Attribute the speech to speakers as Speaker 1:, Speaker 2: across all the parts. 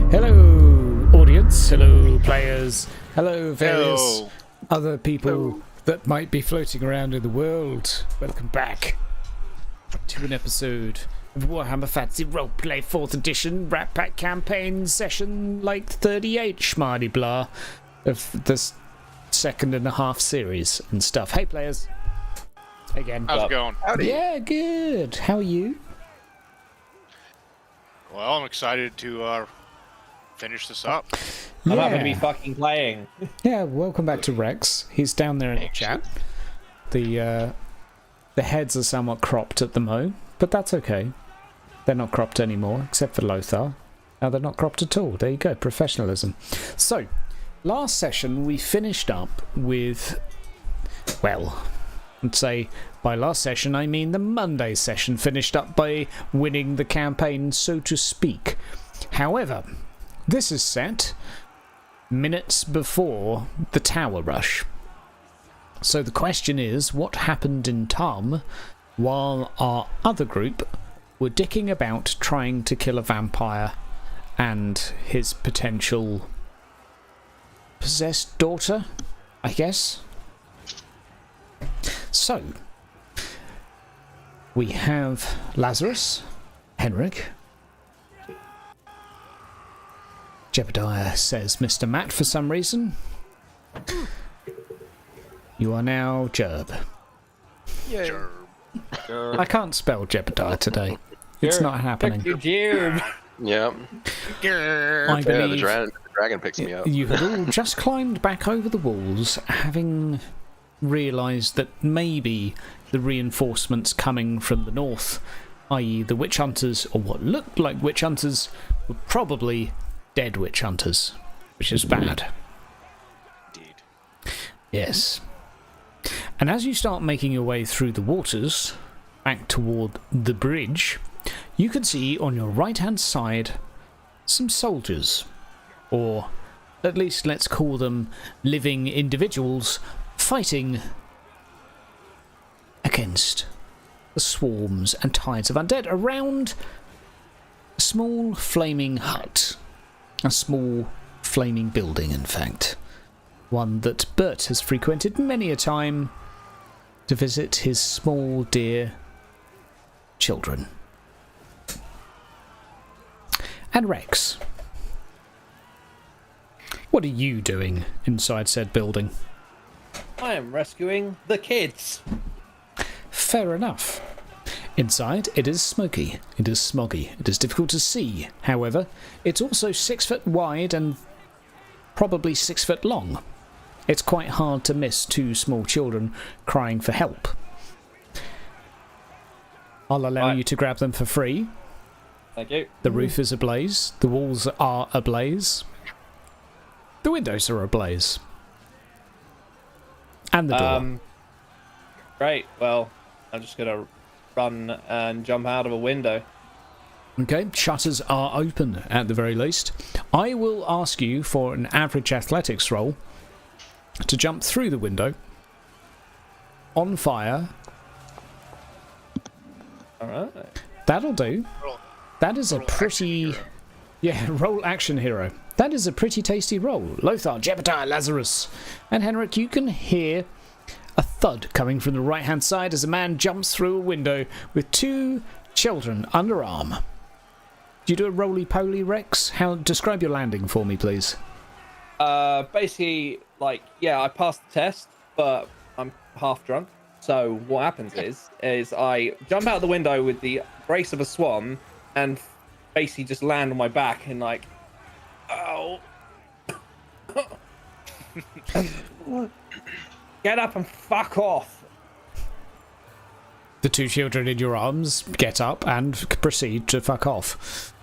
Speaker 1: Hello, audience. Hello, players. Hello, various other people that might be floating around in the world. Welcome back to an episode of Warhammer Fantasy Roleplay 4th Edition Rat Pack Campaign Session like 38 schmardy blah of this second and a half series and stuff. Hey, players. Again.
Speaker 2: How's it going?
Speaker 3: Howdy.
Speaker 1: Yeah, good. How are you?
Speaker 2: Well, I'm excited to finish this up.
Speaker 4: I'm not going to be fucking playing.
Speaker 1: Yeah, welcome back to Rex. He's down there in the chat. The heads are somewhat cropped at the mo, but that's okay. They're not cropped anymore, except for Lothar. Now they're not cropped at all. There you go, professionalism. So, last session we finished up with, well, let's say by last session I mean the Monday session finished up by winning the campaign, so to speak. However, this is set minutes before the tower rush. So the question is, what happened in Tom while our other group were dicking about trying to kill a vampire and his potential possessed daughter, I guess? So, we have Lazarus, Henrik. Jebediah says Mr. Matt for some reason. You are now Jerb. I can't spell Jebediah today. It's not happening.
Speaker 4: Jerb.
Speaker 3: Yep.
Speaker 1: I
Speaker 3: The
Speaker 1: believe
Speaker 3: dragon picks me up.
Speaker 1: you had all just climbed back over the walls, having realised that maybe the reinforcements coming from the north, i.e. the witch hunters, or what looked like witch hunters, were probably dead witch hunters, which is bad.
Speaker 2: Indeed.
Speaker 1: Yes. And as you start making your way through the waters, back toward the bridge, you can see on your right-hand side some soldiers, or at least let's call them living individuals, fighting against the swarms and tides of undead around a small flaming hut. A small flaming building, in fact. One that Bert has frequented many a time to visit his small, dear children. And Rex, what are you doing inside said building?
Speaker 4: I am rescuing the kids.
Speaker 1: Fair enough. Inside, it is smoky, it is smoggy, it is difficult to see. However, it's also 6 foot wide and probably 6 foot long. It's quite hard to miss two small children crying for help. I'll allow you to grab them for free.
Speaker 4: Thank you.
Speaker 1: The roof is ablaze, the walls are ablaze, the windows are ablaze, and the door.
Speaker 4: Great. Well, I'm just going to run and jump out of a window.
Speaker 1: Okay, shutters are open at the very least. I will ask you for an average athletics roll to jump through the window on fire.
Speaker 4: Alright.
Speaker 1: That'll do. That is a pretty... Yeah, roll action hero. That is a pretty tasty roll. Lothar, Jebediah, Lazarus, and Henrik, you can hear a thud coming from the right-hand side as a man jumps through a window with two children under arm. Do you do a roly-poly, Rex? Describe your landing for me, please.
Speaker 4: Basically, like, yeah, I passed the test, but I'm half drunk. So what happens is I jump out the window with the brace of a swan and basically just land on my back and like, oh. Get up and fuck off.
Speaker 1: The two children in your arms get up and proceed to fuck off.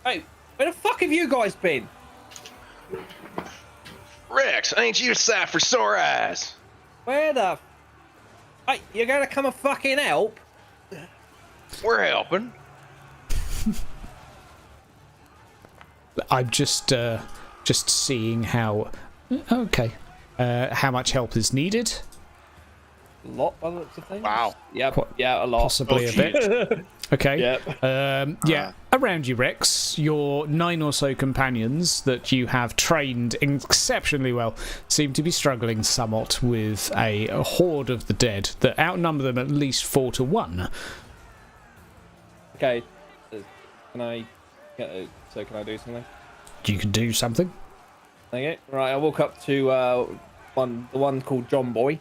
Speaker 4: Hey, where the fuck have you guys been?
Speaker 3: Rex, ain't you a sight for sore eyes?
Speaker 4: Where the... Hey, you're gonna come and fucking help?
Speaker 3: We're helping.
Speaker 1: I'm just seeing how... Okay. How much help is needed?
Speaker 4: A lot by the looks of things.
Speaker 2: Wow.
Speaker 4: Yeah, yeah, a lot.
Speaker 1: Possibly a bit. Okay.
Speaker 4: Yep.
Speaker 1: Yeah. Around you, Rex, your 9 or so companions that you have trained exceptionally well seem to be struggling somewhat with a horde of the dead that outnumber them at least 4 to 1.
Speaker 4: Okay. Can I do something?
Speaker 1: You can do something.
Speaker 4: Okay. Right. I walk up to the one called John Boy.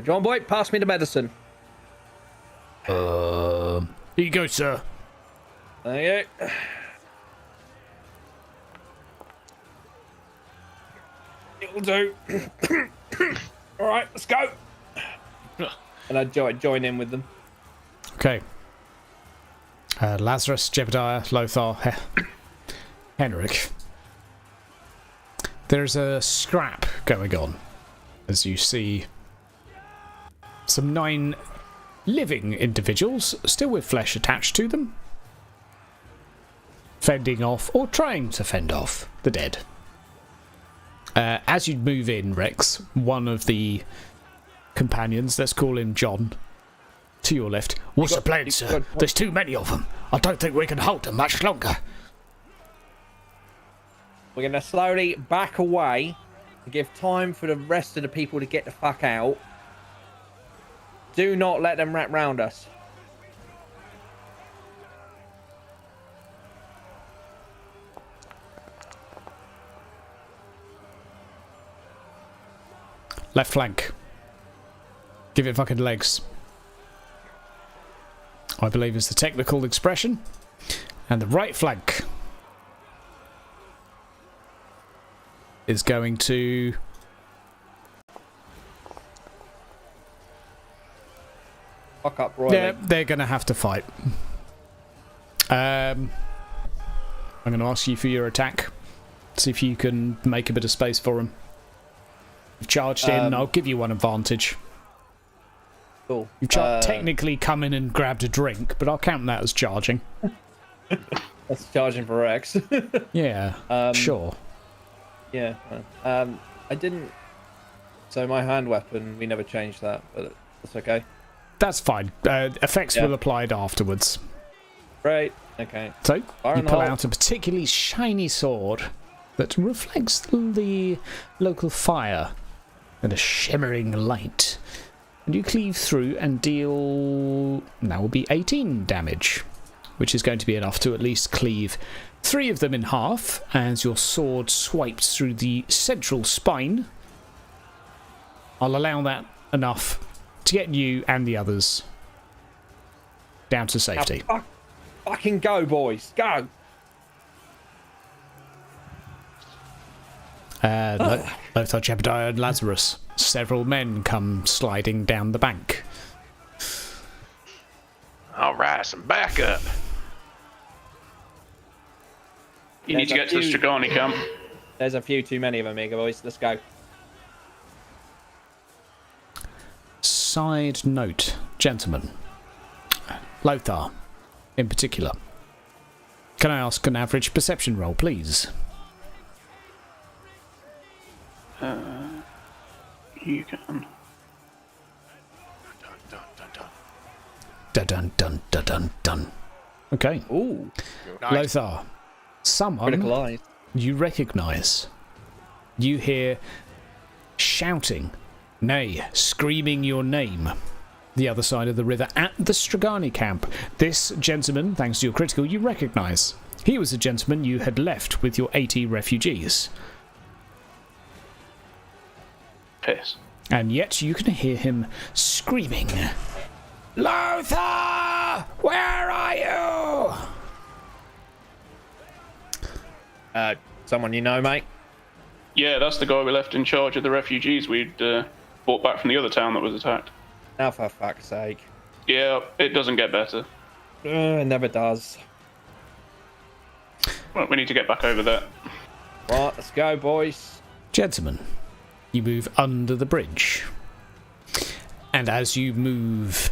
Speaker 4: John Boy, pass me the medicine.
Speaker 1: Here you go, sir.
Speaker 4: Okay. It'll do. All right, let's go. And I join in with them.
Speaker 1: Okay. Lazarus, Jebediah, Lothar, Henrik. There's a scrap going on as you see some 9 living individuals, still with flesh attached to them, fending off or trying to fend off the dead. As you move in, Rex, one of the companions, let's call him John, to your left. What's the plan, sir? There's too many of them. I don't think we can hold them much longer.
Speaker 4: We're going to slowly back away to give time for the rest of the people to get the fuck out. Do not let them wrap round us.
Speaker 1: Left flank. Give it fucking legs, I believe is the technical expression. And the right flank is going to...
Speaker 4: Fuck up, royally.
Speaker 1: Yeah, they're going to have to fight. I'm going to ask you for your attack. See if you can make a bit of space for him. You've charged in, I'll give you one advantage.
Speaker 4: Cool.
Speaker 1: You've technically come in and grabbed a drink, but I'll count that as charging.
Speaker 4: That's charging for Rex.
Speaker 1: Yeah, sure.
Speaker 4: Yeah. I didn't... So my hand weapon, we never changed that, but that's okay.
Speaker 1: That's fine. Effects will apply afterwards.
Speaker 4: Right. Okay.
Speaker 1: So,
Speaker 4: Fire
Speaker 1: you
Speaker 4: in the
Speaker 1: pull
Speaker 4: hole.
Speaker 1: out a particularly shiny sword that reflects the local fire and a shimmering light. And you cleave through and deal... That will be 18 damage, which is going to be enough to at least cleave 3 of them in half as your sword swipes through the central spine. I'll allow that enough to get you and the others down to safety.
Speaker 4: Now, fucking go, boys. Go.
Speaker 1: Lothar, Jebediah and Lazarus. Several men come sliding down the bank.
Speaker 3: All right, some backup.
Speaker 5: You need to get to the Stragani camp.
Speaker 4: There's a few too many of them, Amiga boys. Let's go.
Speaker 1: Side note, gentlemen. Lothar, in particular. Can I ask an average perception roll, please?
Speaker 5: You can.
Speaker 1: Dun dun dun dun dun dun. Okay.
Speaker 4: Ooh.
Speaker 2: Nice.
Speaker 1: Lothar, someone
Speaker 4: Critical eyes.
Speaker 1: you recognise. You hear shouting, nay, screaming your name. The other side of the river at the Stragani camp. This gentleman, thanks to your critical, you recognise. He was a gentleman you had left with your 80 refugees.
Speaker 5: Piss.
Speaker 1: And yet you can hear him screaming, Lothar! Where are you?
Speaker 4: Someone you know, mate?
Speaker 5: Yeah, that's the guy we left in charge of the refugees we'd brought back from the other town that was attacked.
Speaker 4: Now, for fuck's sake.
Speaker 5: Yeah, it doesn't get better.
Speaker 4: It never does.
Speaker 5: Well, we need to get back over there.
Speaker 4: Right, let's go, boys.
Speaker 1: Gentlemen, you move under the bridge. And as you move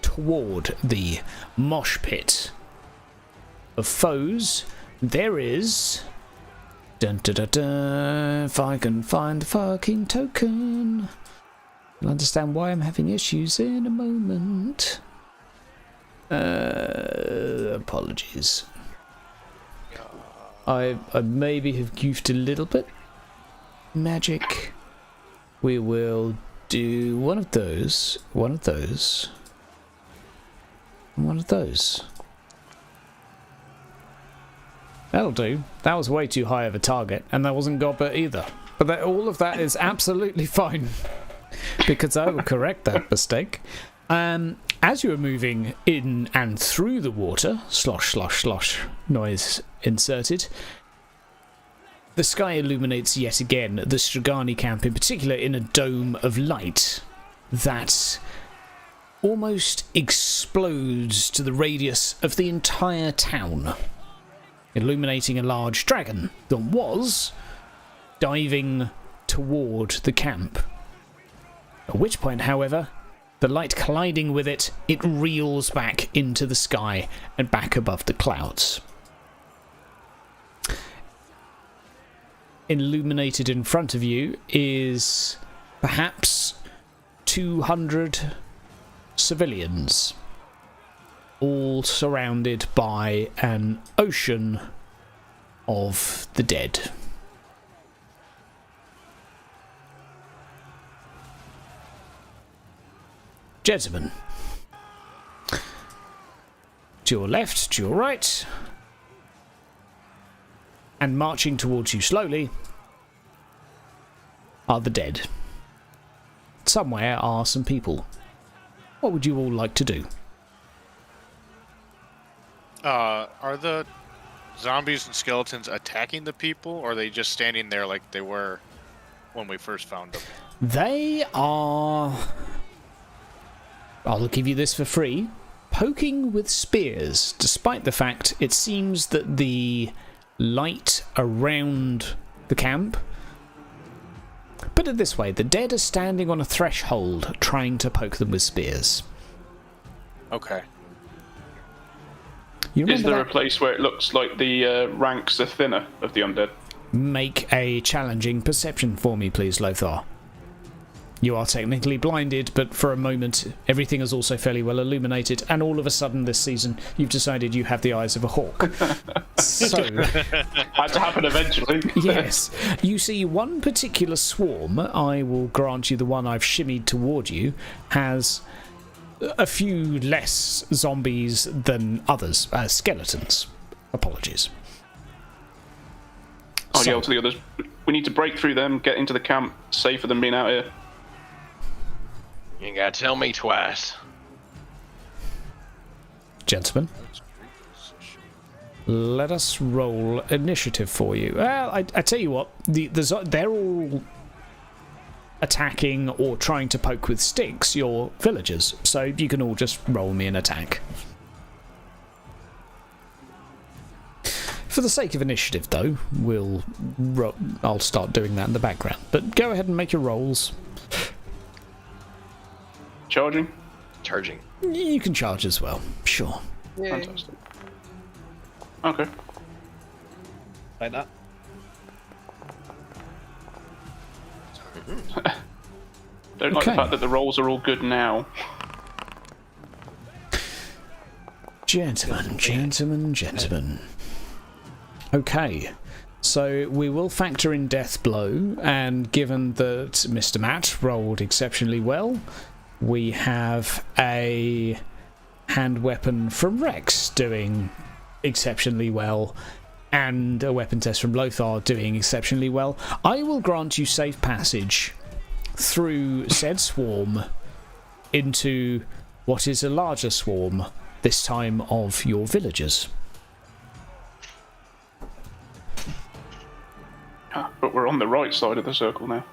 Speaker 1: toward the mosh pit of foes, there is... Dun, dun, dun, dun, if I can find the fucking token... You'll understand why I'm having issues in a moment. Apologies. I maybe have goofed a little bit. Magic. We will do one of those, one of those, one of those. That'll do. That was way too high of a target, and that wasn't Gobber either. But all of that is absolutely fine, because I will correct that mistake. As you are moving in and through the water, slosh, slosh, slosh, noise inserted, the sky illuminates yet again, the Stragani camp in particular, in a dome of light that almost explodes to the radius of the entire town, illuminating a large dragon that was diving toward the camp. At which point, however, the light colliding with it, it reels back into the sky and back above the clouds. Illuminated in front of you is perhaps 200 civilians, all surrounded by an ocean of the dead. Gentlemen, to your left, to your right, and marching towards you slowly are the dead. Somewhere are some people. What would you all like to do?
Speaker 2: Are the zombies and skeletons attacking the people, or are they just standing there like they were when we first found them?
Speaker 1: They are... I'll give you this for free. Poking with spears, despite the fact it seems that the light around the camp... Put it this way, the dead are standing on a threshold trying to poke them with spears.
Speaker 2: Okay.
Speaker 1: You
Speaker 5: Is there
Speaker 1: remember
Speaker 5: a place where it looks like the ranks are thinner of the undead?
Speaker 1: Make a challenging perception for me, please, Lothar. You are technically blinded, but for a moment, everything is also fairly well illuminated, and all of a sudden this season, you've decided you have the eyes of a hawk. So...
Speaker 5: Had to happen eventually.
Speaker 1: Yes. You see one particular swarm, I will grant you the one I've shimmied toward you, has a few less zombies than others. Skeletons. Apologies.
Speaker 5: I'll yell to the others, we need to break through them, get into the camp, safer than being out here.
Speaker 3: You ain't gotta tell me twice.
Speaker 1: Gentlemen, let us roll initiative for you. Well, I tell you what, they're all attacking or trying to poke with sticks your villagers, so you can all just roll me an attack. For the sake of initiative, though, I'll start doing that in the background. But go ahead and make your rolls.
Speaker 5: Charging?
Speaker 3: Charging.
Speaker 1: You can charge as well, sure.
Speaker 3: Yay.
Speaker 5: Fantastic. Okay.
Speaker 4: Like that.
Speaker 5: Don't like the fact that the rolls are all good now.
Speaker 1: Gentlemen. Okay, so we will factor in death blow, and given that Mr. Matt rolled exceptionally well, we have a hand weapon from Rex doing exceptionally well, and a weapon test from Lothar doing exceptionally well. I will grant you safe passage through said swarm into what is a larger swarm, this time of your villagers.
Speaker 5: But we're on the right side of the circle now.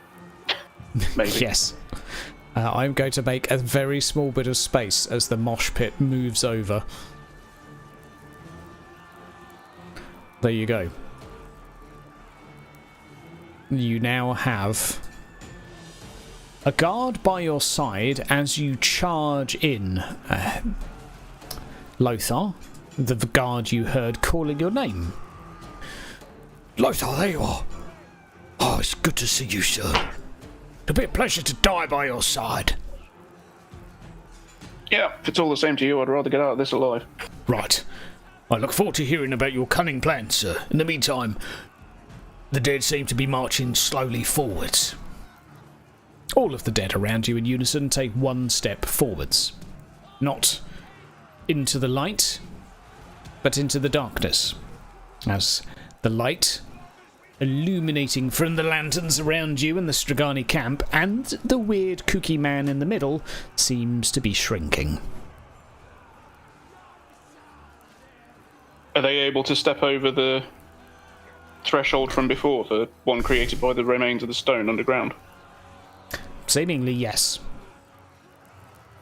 Speaker 5: Maybe.
Speaker 1: Yes. I'm going to make a very small bit of space as the mosh pit moves over. There you go. You now have a guard by your side as you charge in. Lothar, the guard you heard calling your name. Lothar, there you are. Oh, it's good to see you, sir. It'll be a pleasure to die by your side.
Speaker 5: Yeah, if it's all the same to you, I'd rather get out of this alive.
Speaker 1: Right. I look forward to hearing about your cunning plans, sir. In the meantime, the dead seem to be marching slowly forwards. All of the dead around you in unison take one step forwards. Not into the light, but into the darkness. As the light illuminating from the lanterns around you and the Stragani camp, and the weird kooky man in the middle, seems to be shrinking.
Speaker 5: Are they able to step over the threshold from before, the one created by the remains of the stone underground?
Speaker 1: Seemingly, yes.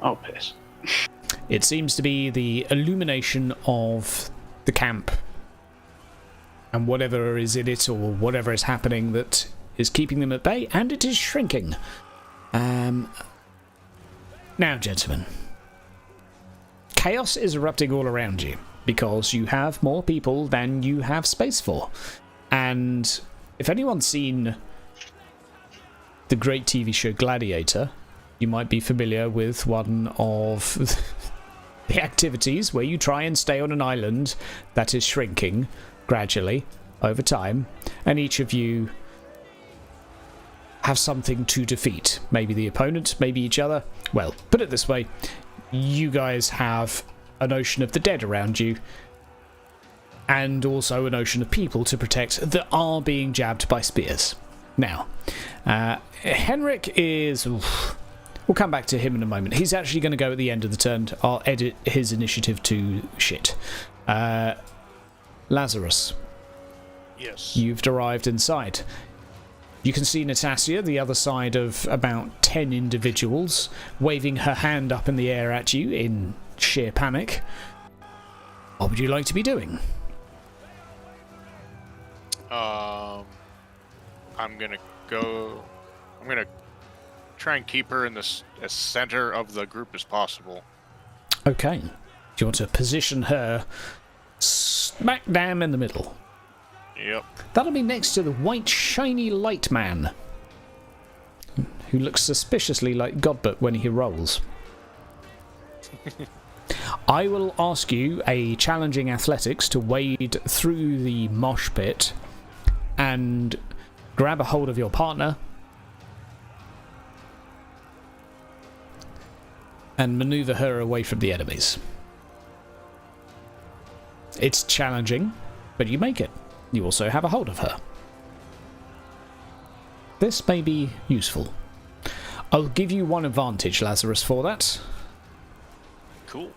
Speaker 5: Oh, piss.
Speaker 1: It seems to be the illumination of the camp and whatever is in it or whatever is happening that is keeping them at bay, and it is shrinking. Now, gentlemen, chaos is erupting all around you because you have more people than you have space for. And if anyone's seen the great TV show Gladiator, you might be familiar with one of the activities where you try and stay on an island that is shrinking gradually over time, and each of you have something to defeat. Maybe the opponent, maybe each other. Well, put it this way, you guys have an ocean of the dead around you, and also an ocean of people to protect that are being jabbed by spears. Now, Henrik is... We'll come back to him in a moment. He's actually going to go at the end of the turn. I'll edit his initiative to shit. Lazarus.
Speaker 2: Yes.
Speaker 1: You've arrived inside. You can see Natasha, the other side of about 10 individuals, waving her hand up in the air at you in sheer panic. What would you like to be doing?
Speaker 2: I'm gonna try and keep her in the as center of the group as possible.
Speaker 1: Okay. Do you want to position her smack dam in the middle?
Speaker 2: Yep.
Speaker 1: That'll be next to the white shiny light man, who looks suspiciously like Godbert when he rolls. I will ask you a challenging athletics to wade through the mosh pit and grab a hold of your partner and maneuver her away from the enemies. It's challenging, but you make it. You also have a hold of her. This may be useful. I'll give you one advantage, Lazarus, for that.
Speaker 3: Cool.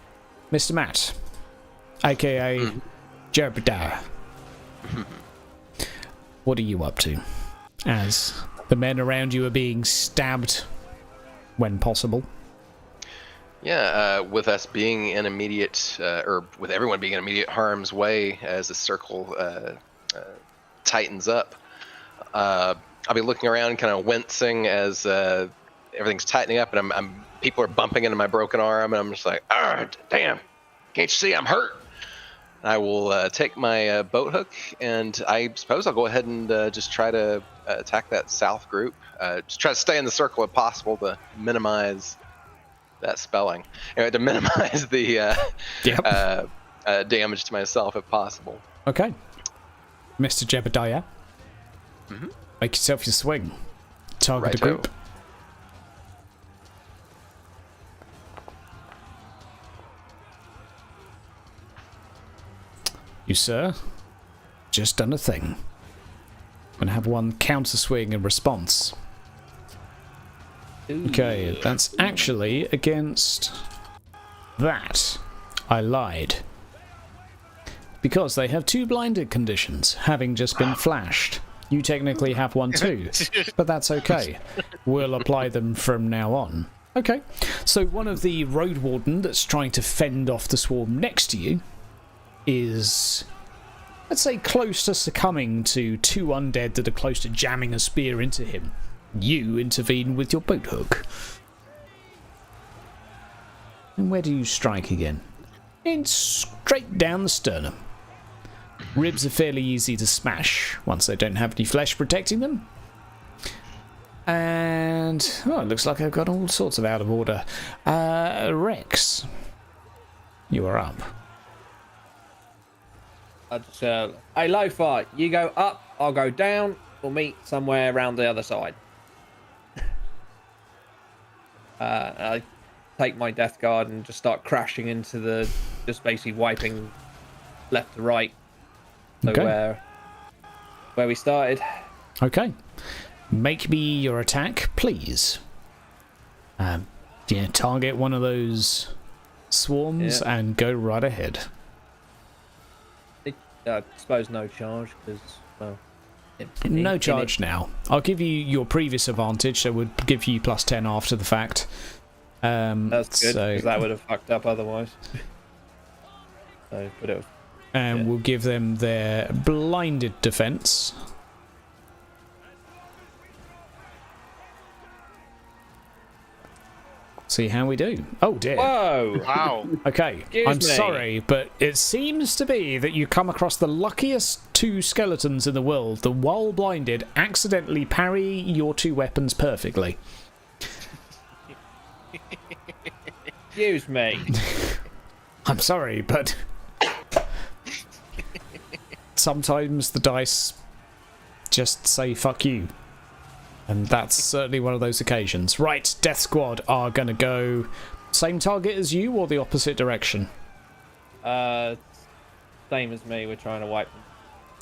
Speaker 1: Mr. Matt, aka Jebediah. What are you up to? As the men around you are being stabbed when possible.
Speaker 3: Yeah, with us being in immediate, or with everyone being in immediate harm's way as the circle tightens up, I'll be looking around, kind of wincing as everything's tightening up, and people are bumping into my broken arm, and I'm just like, ah, damn, can't you see I'm hurt? I will take my boat hook, and I suppose I'll go ahead and just try to attack that south group. Just try to stay in the circle if possible to minimize that spelling. Anyway, to minimize the damage to myself if possible.
Speaker 1: Okay. Mr. Jebediah, make yourself your swing. Target the group. You, sir, just done a thing. I'm going to have one counter swing in response. Okay, that's actually against that. I lied. Because they have two blinded conditions, having just been flashed. You technically have one too, but that's okay. We'll apply them from now on. Okay, so one of the road warden that's trying to fend off the swarm next to you is, let's say, close to succumbing to two undead that are close to jamming a spear into him. You intervene with your boat hook. And where do you strike again? In straight down the sternum. Ribs are fairly easy to smash once they don't have any flesh protecting them. And it looks like I've got all sorts of out of order. Rex, you are up.
Speaker 4: I just, hey, Lothar, you go up, I'll go down. We'll meet somewhere around the other side. I take my death guard and just start crashing into just basically wiping left to right. So
Speaker 1: Okay.
Speaker 4: where we started.
Speaker 1: Okay. Make me your attack, please. Target one of those swarms and go right ahead.
Speaker 4: I suppose no charge, because, well...
Speaker 1: No charge now. I'll give you your previous advantage, so we'll give you +10 after the fact.
Speaker 4: That's good, because that would have fucked up otherwise.
Speaker 1: We'll give them their blinded defense. See how we do. Oh dear.
Speaker 4: Whoa!
Speaker 2: Wow.
Speaker 1: Okay,
Speaker 4: Excuse
Speaker 1: I'm
Speaker 4: me.
Speaker 1: sorry, but it seems to be that you come across the luckiest 2 skeletons in the world that, while blinded, accidentally parry your 2 weapons perfectly.
Speaker 4: Excuse me.
Speaker 1: I'm sorry, but sometimes the dice just say fuck you. And that's certainly one of those occasions. Right, Death Squad are going to go same target as you or the opposite direction?
Speaker 4: Same as me. We're trying to wipe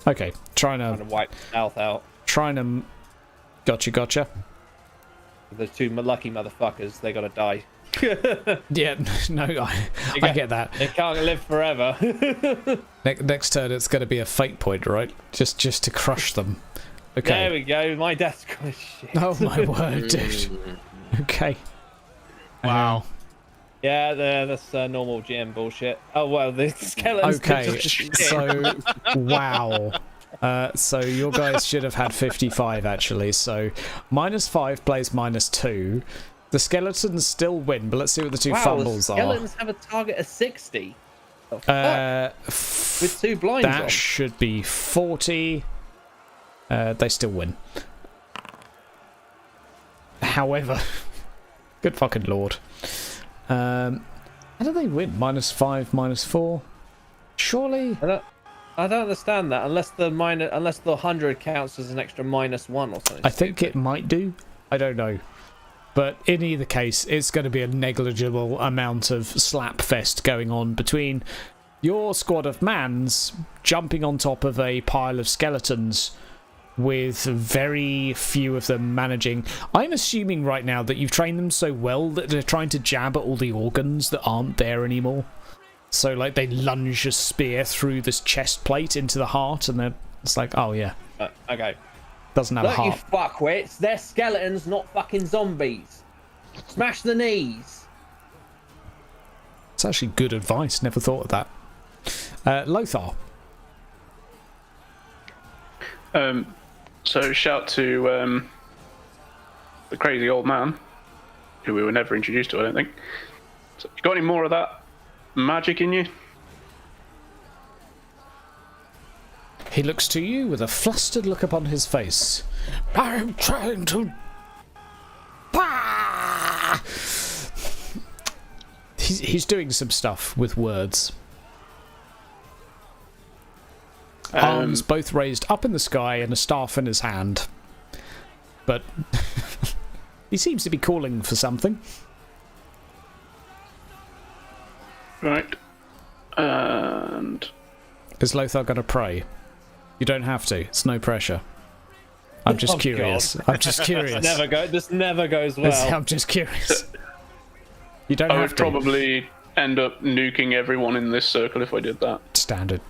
Speaker 1: Okay, trying to
Speaker 4: wipe South out.
Speaker 1: Trying to... Gotcha.
Speaker 4: The 2 lucky motherfuckers, they gotta die.
Speaker 1: Yeah, no, I get that.
Speaker 4: They can't live forever.
Speaker 1: Next turn, it's going to be a fate point, right? Just to crush them. Okay.
Speaker 4: There we go. My death squad. Shit.
Speaker 1: Oh my word, dude. Okay.
Speaker 2: Wow.
Speaker 4: Yeah, that's normal GM bullshit. Oh well, the skeletons.
Speaker 1: Okay, so wow. So your guys should have had 55 actually. So -5 plays -2. The skeletons still win, but let's see what the 2 fumbles
Speaker 4: the
Speaker 1: are.
Speaker 4: skeletons have a target of 60. With 2 blinds on.
Speaker 1: That should be 40. They still win. However, good fucking lord. How do they win? -5, -4? Surely.
Speaker 4: I don't understand that unless the 100 counts as an extra -1 or something.
Speaker 1: I think it might do. I don't know. But in either case, it's going to be a negligible amount of slapfest going on between your squad of mans jumping on top of a pile of skeletons with very few of them managing. I'm assuming right now that you've trained them so well that they're trying to jab at all the organs that aren't there anymore. So, like, they lunge a spear through this chest plate into the heart, and it's like, oh yeah.
Speaker 4: Okay.
Speaker 1: Doesn't have a
Speaker 4: Look, you
Speaker 1: heart.
Speaker 4: fuckwits. They're skeletons, not fucking zombies. Smash the knees.
Speaker 1: It's actually good advice. Never thought of that. Lothar.
Speaker 5: So shout to the crazy old man, who we were never introduced to, I don't think. So, you got any more of that magic in you?
Speaker 1: He looks to you with a flustered look upon his face. I'm trying to... Ah! He's doing some stuff with words. Arms both raised up in the sky and a staff in his hand. But he seems to be calling for something.
Speaker 5: Right. And...
Speaker 1: Is Lothar going to pray? You don't have to. It's no pressure. I'm just curious.
Speaker 4: God.
Speaker 1: I'm just curious.
Speaker 4: This never goes well.
Speaker 1: I'm just curious. You don't
Speaker 5: I
Speaker 1: have
Speaker 5: would
Speaker 1: to.
Speaker 5: probably end up nuking everyone in this circle if I did that.
Speaker 1: Standard.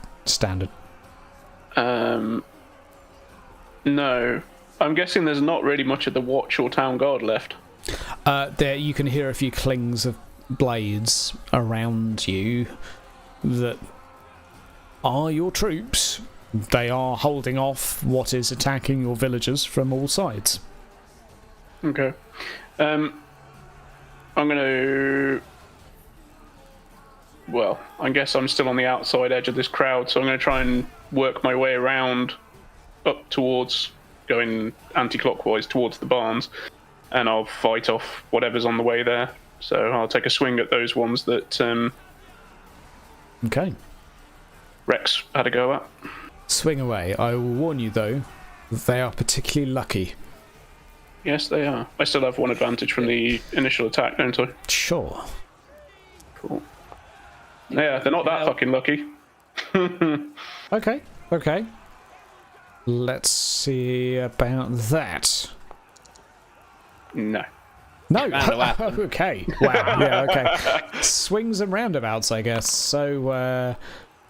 Speaker 5: No. I'm guessing there's not really much of the watch or town guard left.
Speaker 1: There you can hear a few clings of blades around you that are your troops. They are holding off what is attacking your villagers from all sides.
Speaker 5: Okay. I'm gonna... Well, I guess I'm still on the outside edge of this crowd, so I'm gonna try and work my way around up towards going anti-clockwise towards the barns, and I'll fight off whatever's on the way there. So I'll take a swing at those ones that
Speaker 1: Okay.
Speaker 5: Rex had a go at.
Speaker 1: Swing away. I will warn you, though, they are particularly lucky.
Speaker 5: Yes, they are. I still have one advantage from the initial attack, don't I?
Speaker 1: Sure.
Speaker 5: Cool. Yeah, they're not that fucking lucky.
Speaker 1: Okay. Okay. Let's see about that.
Speaker 5: No.
Speaker 1: No.
Speaker 4: Roundabout.
Speaker 1: Okay. Wow. Yeah. Okay. Swings and roundabouts, I guess. So,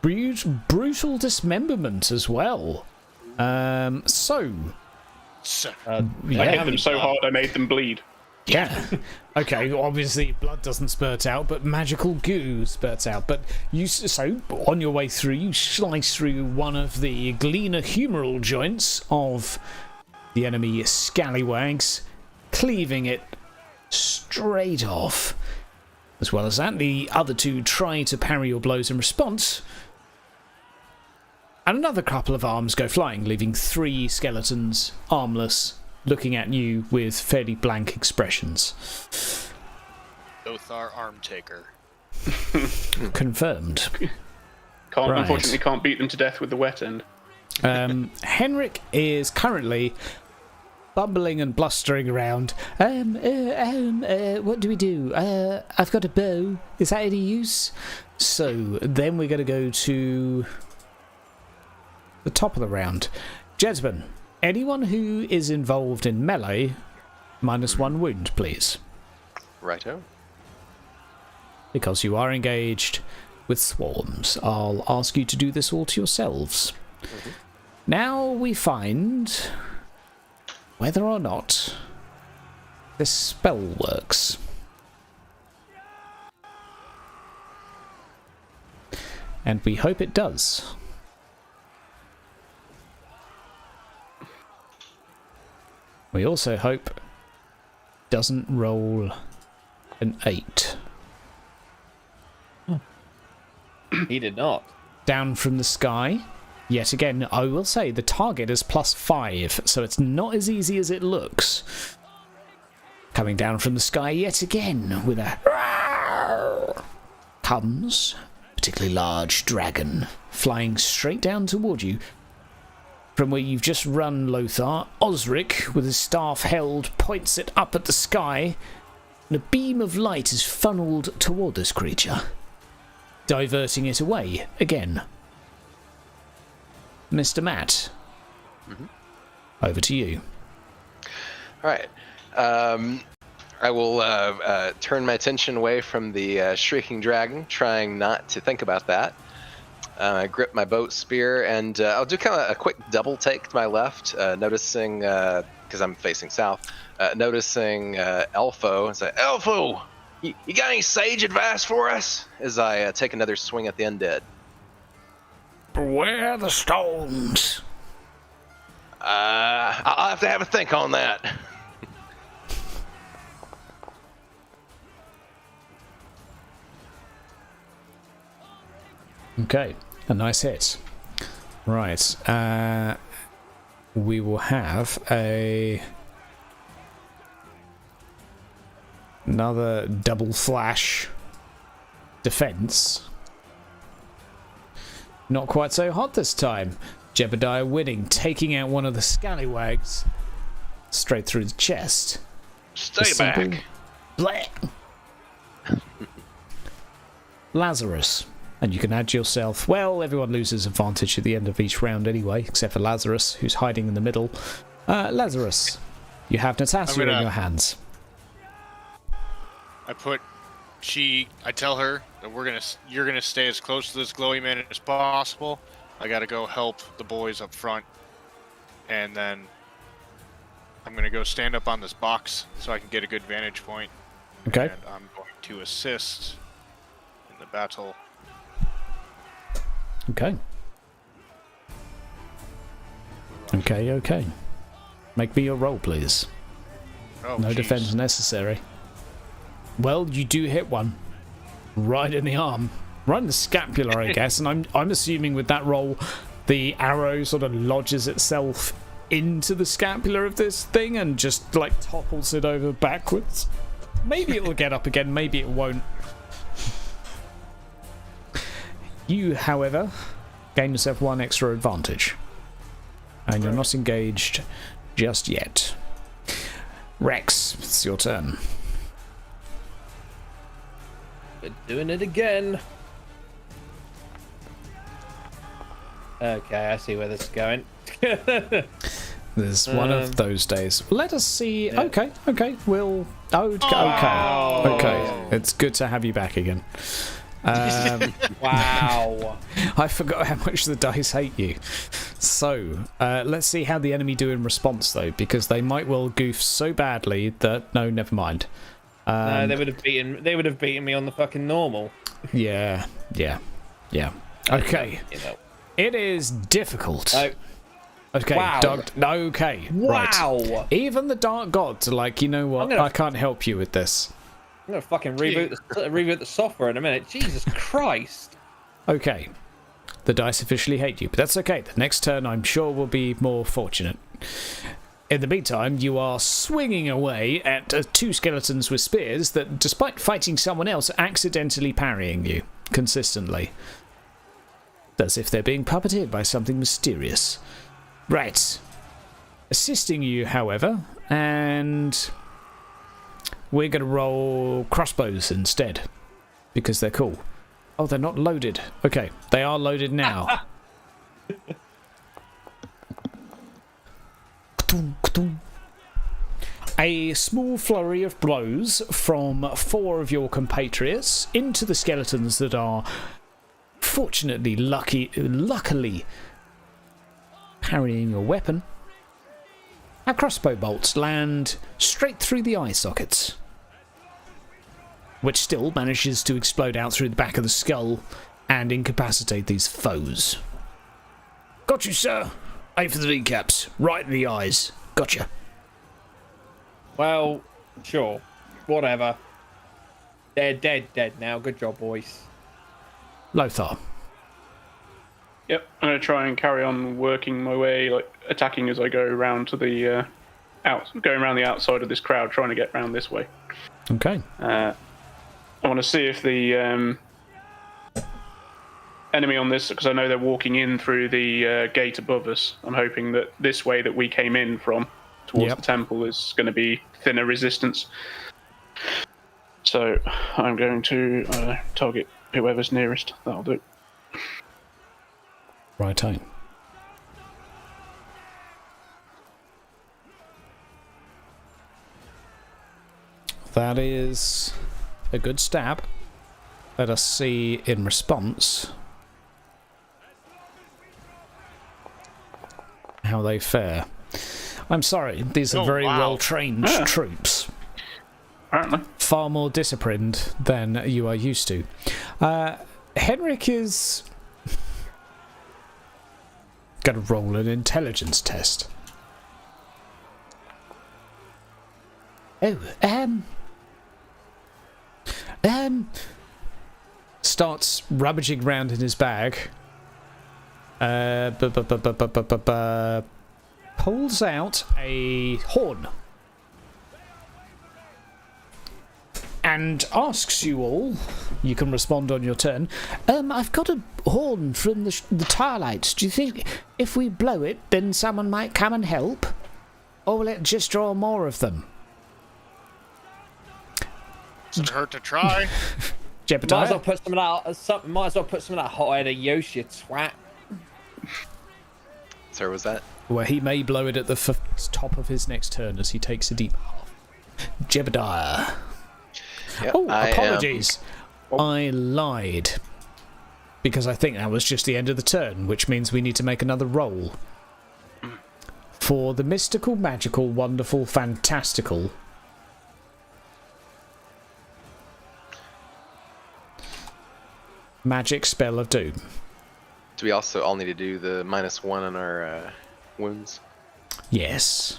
Speaker 1: brutal dismemberment as well. So.
Speaker 5: I hit them so hard I made them bleed.
Speaker 1: Yeah. Okay. Obviously, blood doesn't spurt out, but magical goo spurts out. But so on your way through, you slice through one of the glenohumeral joints of the enemy scallywags, cleaving it straight off. As well as that, the other two try to parry your blows in response. And another couple of arms go flying, leaving 3 skeletons, armless, looking at you with fairly blank expressions.
Speaker 2: Lothar arm taker.
Speaker 1: Confirmed. Right.
Speaker 5: Unfortunately, can't beat them to death with the wet end.
Speaker 1: Henrik is currently bumbling and blustering around. What do we do? I've got a bow. Is that any use? So then we're going to go to the top of the round. Gentlemen, anyone who is involved in melee, -1 wound, please.
Speaker 3: Righto.
Speaker 1: Because you are engaged with swarms. I'll ask you to do this all to yourselves.
Speaker 3: Mm-hmm.
Speaker 1: Now we find whether or not this spell works. And we hope it does. We also hope it doesn't roll an 8.
Speaker 4: He did not.
Speaker 1: Down from the sky. Yet again, I will say the target is +5, so it's not as easy as it looks. Coming down from the sky yet again with a comes a particularly large dragon flying straight down toward you. From where you've just run, Lothar, Osric, with his staff held, points it up at the sky, and a beam of light is funneled toward this creature, diverting it away again. Mr. Matt, over to you.
Speaker 3: All right. I will turn my attention away from the shrieking dragon, trying not to think about that. I grip my boat spear, and I'll do kind of a quick double take to my left, noticing, because I'm facing south, noticing Elfo, and say, Elfo, you got any sage advice for us? As I take another swing at the undead.
Speaker 1: Beware the stones.
Speaker 3: I'll have to have a think on that.
Speaker 1: Okay, a nice hit. Right, we will have another double flash defense. Not quite so hot this time. Jebediah winning, taking out one of the scallywags straight through the chest.
Speaker 3: Stay back.
Speaker 1: Bleh. Lazarus. And you can add yourself. Well, everyone loses advantage at the end of each round anyway, except for Lazarus, who's hiding in the middle. Lazarus, you have Natasha in your hands.
Speaker 2: I tell her that you're gonna stay as close to this glowy man as possible. I gotta go help the boys up front, and then I'm gonna go stand up on this box so I can get a good vantage point.
Speaker 1: Okay.
Speaker 2: And I'm going to assist in the battle.
Speaker 1: Okay. Okay. Make me your roll, please.
Speaker 2: Oh,
Speaker 1: No
Speaker 2: geez.
Speaker 1: defense necessary. Well, you do hit one. Right in the arm. Right in the scapula, I guess. And I'm assuming with that roll, the arrow sort of lodges itself into the scapula of this thing and just like topples it over backwards. Maybe it will get up again, maybe it won't. You, however, gain yourself one extra advantage. And you're not engaged just yet. Rex, it's your turn.
Speaker 4: We're doing it again. Okay, I see where this is going.
Speaker 1: There's one of those days. Let us see.
Speaker 4: Yeah.
Speaker 1: Okay. We'll. Okay. It's good to have you back again.
Speaker 4: Wow.
Speaker 1: I forgot how much the dice hate you. So, let's see how the enemy do in response, though, because they might well goof so badly that no, never mind.
Speaker 4: No, they would have beaten. They would have beaten me on the fucking normal.
Speaker 1: Yeah. Okay.
Speaker 4: You know.
Speaker 1: It is difficult.
Speaker 4: Oh.
Speaker 1: Okay.
Speaker 4: Wow.
Speaker 1: Okay.
Speaker 4: Wow.
Speaker 1: Right. Even the Dark Gods are like, you know what? I can't help you with this.
Speaker 4: I'm gonna fucking reboot the software in a minute. Jesus Christ.
Speaker 1: Okay. The dice officially hate you, but that's okay. The next turn, I'm sure, will be more fortunate. In the meantime, you are swinging away at two skeletons with spears that, despite fighting someone else, are accidentally parrying you consistently. As if they're being puppeted by something mysterious. Right. Assisting you, however, and we're going to roll crossbows instead, because they're cool. Oh, they're not loaded. Okay, they are loaded now. A small flurry of blows from 4 of your compatriots into the skeletons that are fortunately luckily parrying your weapon. Our crossbow bolts land straight through the eye sockets, which still manages to explode out through the back of the skull and incapacitate these foes. Got you, sir. Aim for the kneecaps. Right in the eyes. Gotcha.
Speaker 4: Well, sure. Whatever. They're dead now. Good job, boys.
Speaker 1: Lothar.
Speaker 5: Yep, I'm going to try and carry on working my way, like attacking as I go around to the going around the outside of this crowd, trying to get round this way.
Speaker 1: Okay.
Speaker 5: I want to see if the enemy on this, because I know they're walking in through the gate above us. I'm hoping that this way that we came in from towards the temple is going to be thinner resistance. So I'm going to target whoever's nearest. That'll do.
Speaker 1: Righto. That is a good stab. Let us see in response how they fare. I'm sorry, these are very well-trained troops.
Speaker 5: Apparently.
Speaker 1: Far more disciplined than you are used to. Henrik is going to roll an intelligence test. Starts rummaging around in his bag. Pulls out a horn. And asks you all, you can respond on your turn, I've got a horn from the Twilight. Do you think if we blow it, then someone might come and help? Or will it just draw more of them?
Speaker 2: Doesn't hurt to try.
Speaker 1: Jebediah?
Speaker 4: Might as well put some of that hot air to Yosh, you twat.
Speaker 3: Sir, was that?
Speaker 1: Well, he may blow it at the top of his next turn as he takes a deep half. Jebediah.
Speaker 3: Yep,
Speaker 1: Oh, apologies. I lied. Because I think that was just the end of the turn, which means we need to make another roll. For the mystical, magical, wonderful, fantastical magic spell of doom.
Speaker 3: Do we also all need to do the -1 on our wounds?
Speaker 1: Yes.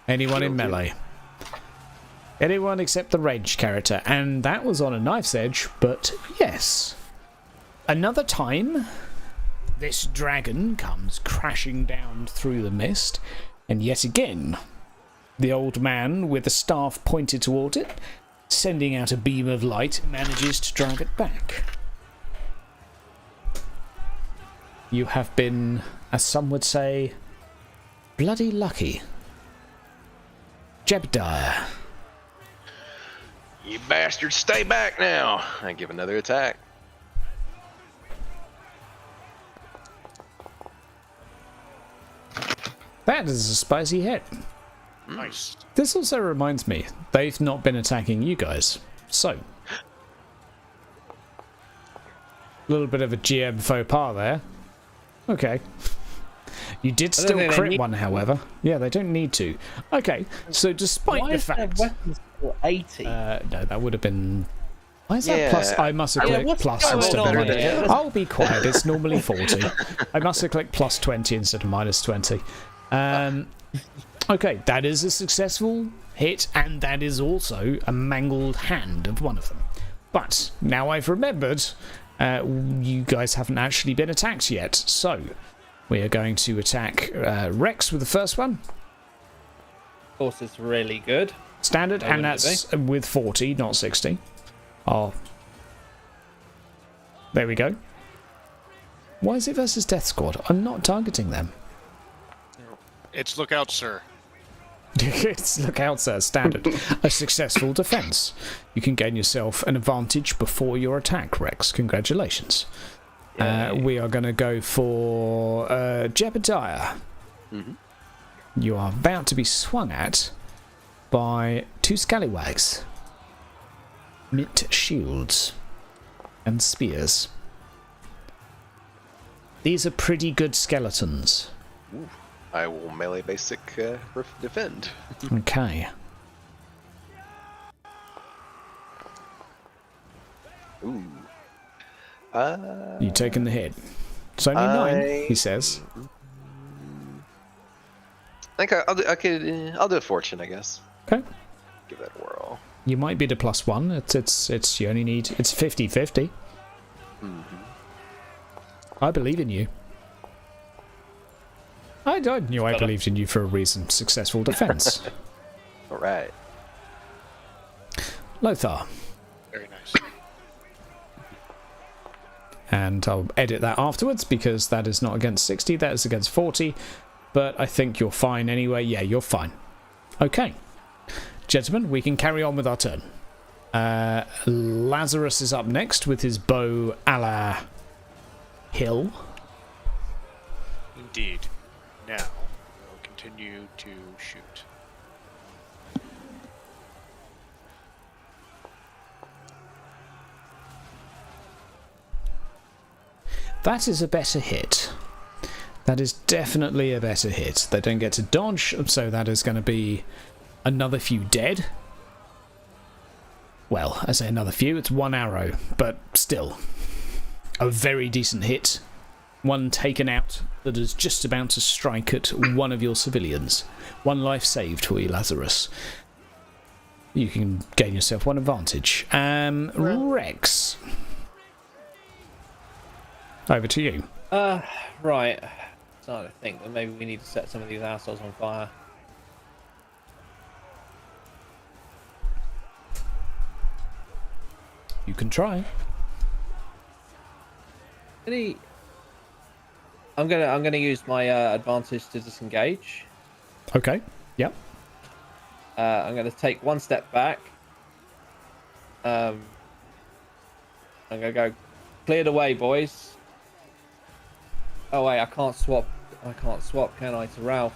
Speaker 1: Anyone in melee. Anyone except the ranged character. And that was on a knife's edge, but yes. Another time, this dragon comes crashing down through the mist, And yet again, the old man with the staff pointed toward it, sending out a beam of light, manages to drive it back. You have been, as some would say, bloody lucky. Jebediah.
Speaker 3: You bastards, stay back now. I give another attack.
Speaker 1: That is a spicy hit.
Speaker 2: Nice.
Speaker 1: This also reminds me, they've not been attacking you guys. So, a little bit of a GM faux pas there. Okay. You did still crit one, however. Yeah, they don't need to. Okay, so despite the fact...
Speaker 4: weapons for 80?
Speaker 1: no, that would have been... Why is that plus? I must have clicked plus instead of minus.
Speaker 3: here?
Speaker 1: I'll be quiet, it's normally 40. I must have clicked plus 20 instead of minus 20. Okay, that is a successful hit, and that is also a mangled hand of one of them. But now I've remembered, you guys haven't actually been attacked yet, so we are going to attack Rex with the first one.
Speaker 4: Of course, it's really good.
Speaker 1: Standard, and that's with 40, not 60. Oh. There we go. Why is it versus Death Squad? I'm not targeting them.
Speaker 2: It's look out, sir.
Speaker 1: It's look out, sir. Standard. A successful defense. You can gain yourself an advantage before your attack, Rex. Congratulations. We are going to go for Jebediah.
Speaker 3: Mm-hmm.
Speaker 1: You are about to be swung at by two scallywags. Mint shields and spears. These are pretty good skeletons.
Speaker 3: Ooh. I will melee basic defend.
Speaker 1: Okay.
Speaker 3: Ooh.
Speaker 1: You taking the hit? It's only 9, he says.
Speaker 3: I think I'll do a fortune, I guess.
Speaker 1: Okay.
Speaker 3: Give that a whirl.
Speaker 1: You might be the +1. It's you only need. It's 50-50.
Speaker 3: Mm-hmm.
Speaker 1: I believe in you. I knew I believed in you for a reason. Successful defense.
Speaker 3: All right.
Speaker 1: Lothar.
Speaker 2: Very nice.
Speaker 1: And I'll edit that afterwards because that is not against 60. That is against 40. But I think you're fine anyway. Yeah, you're fine. Okay. Gentlemen, we can carry on with our turn. Lazarus is up next with his bow a la Hill.
Speaker 2: Indeed. Now, we'll continue to shoot.
Speaker 1: That is a better hit. That is definitely a better hit. They don't get to dodge, so that is going to be another few dead. Well, I say another few, it's 1 arrow, but still. A very decent hit. One taken out that is just about to strike at one of your civilians. 1 life saved for you, Lazarus. You can gain yourself 1 advantage. Rex. Over to you.
Speaker 4: Right. Starting to think that maybe we need to set some of these assholes on fire.
Speaker 1: You can try.
Speaker 4: I'm gonna use my advantage to disengage.
Speaker 1: Okay. Yep.
Speaker 4: I'm gonna take 1 step back. I'm gonna go clear the way, boys. Oh wait, I can't swap, can I, to Ralph?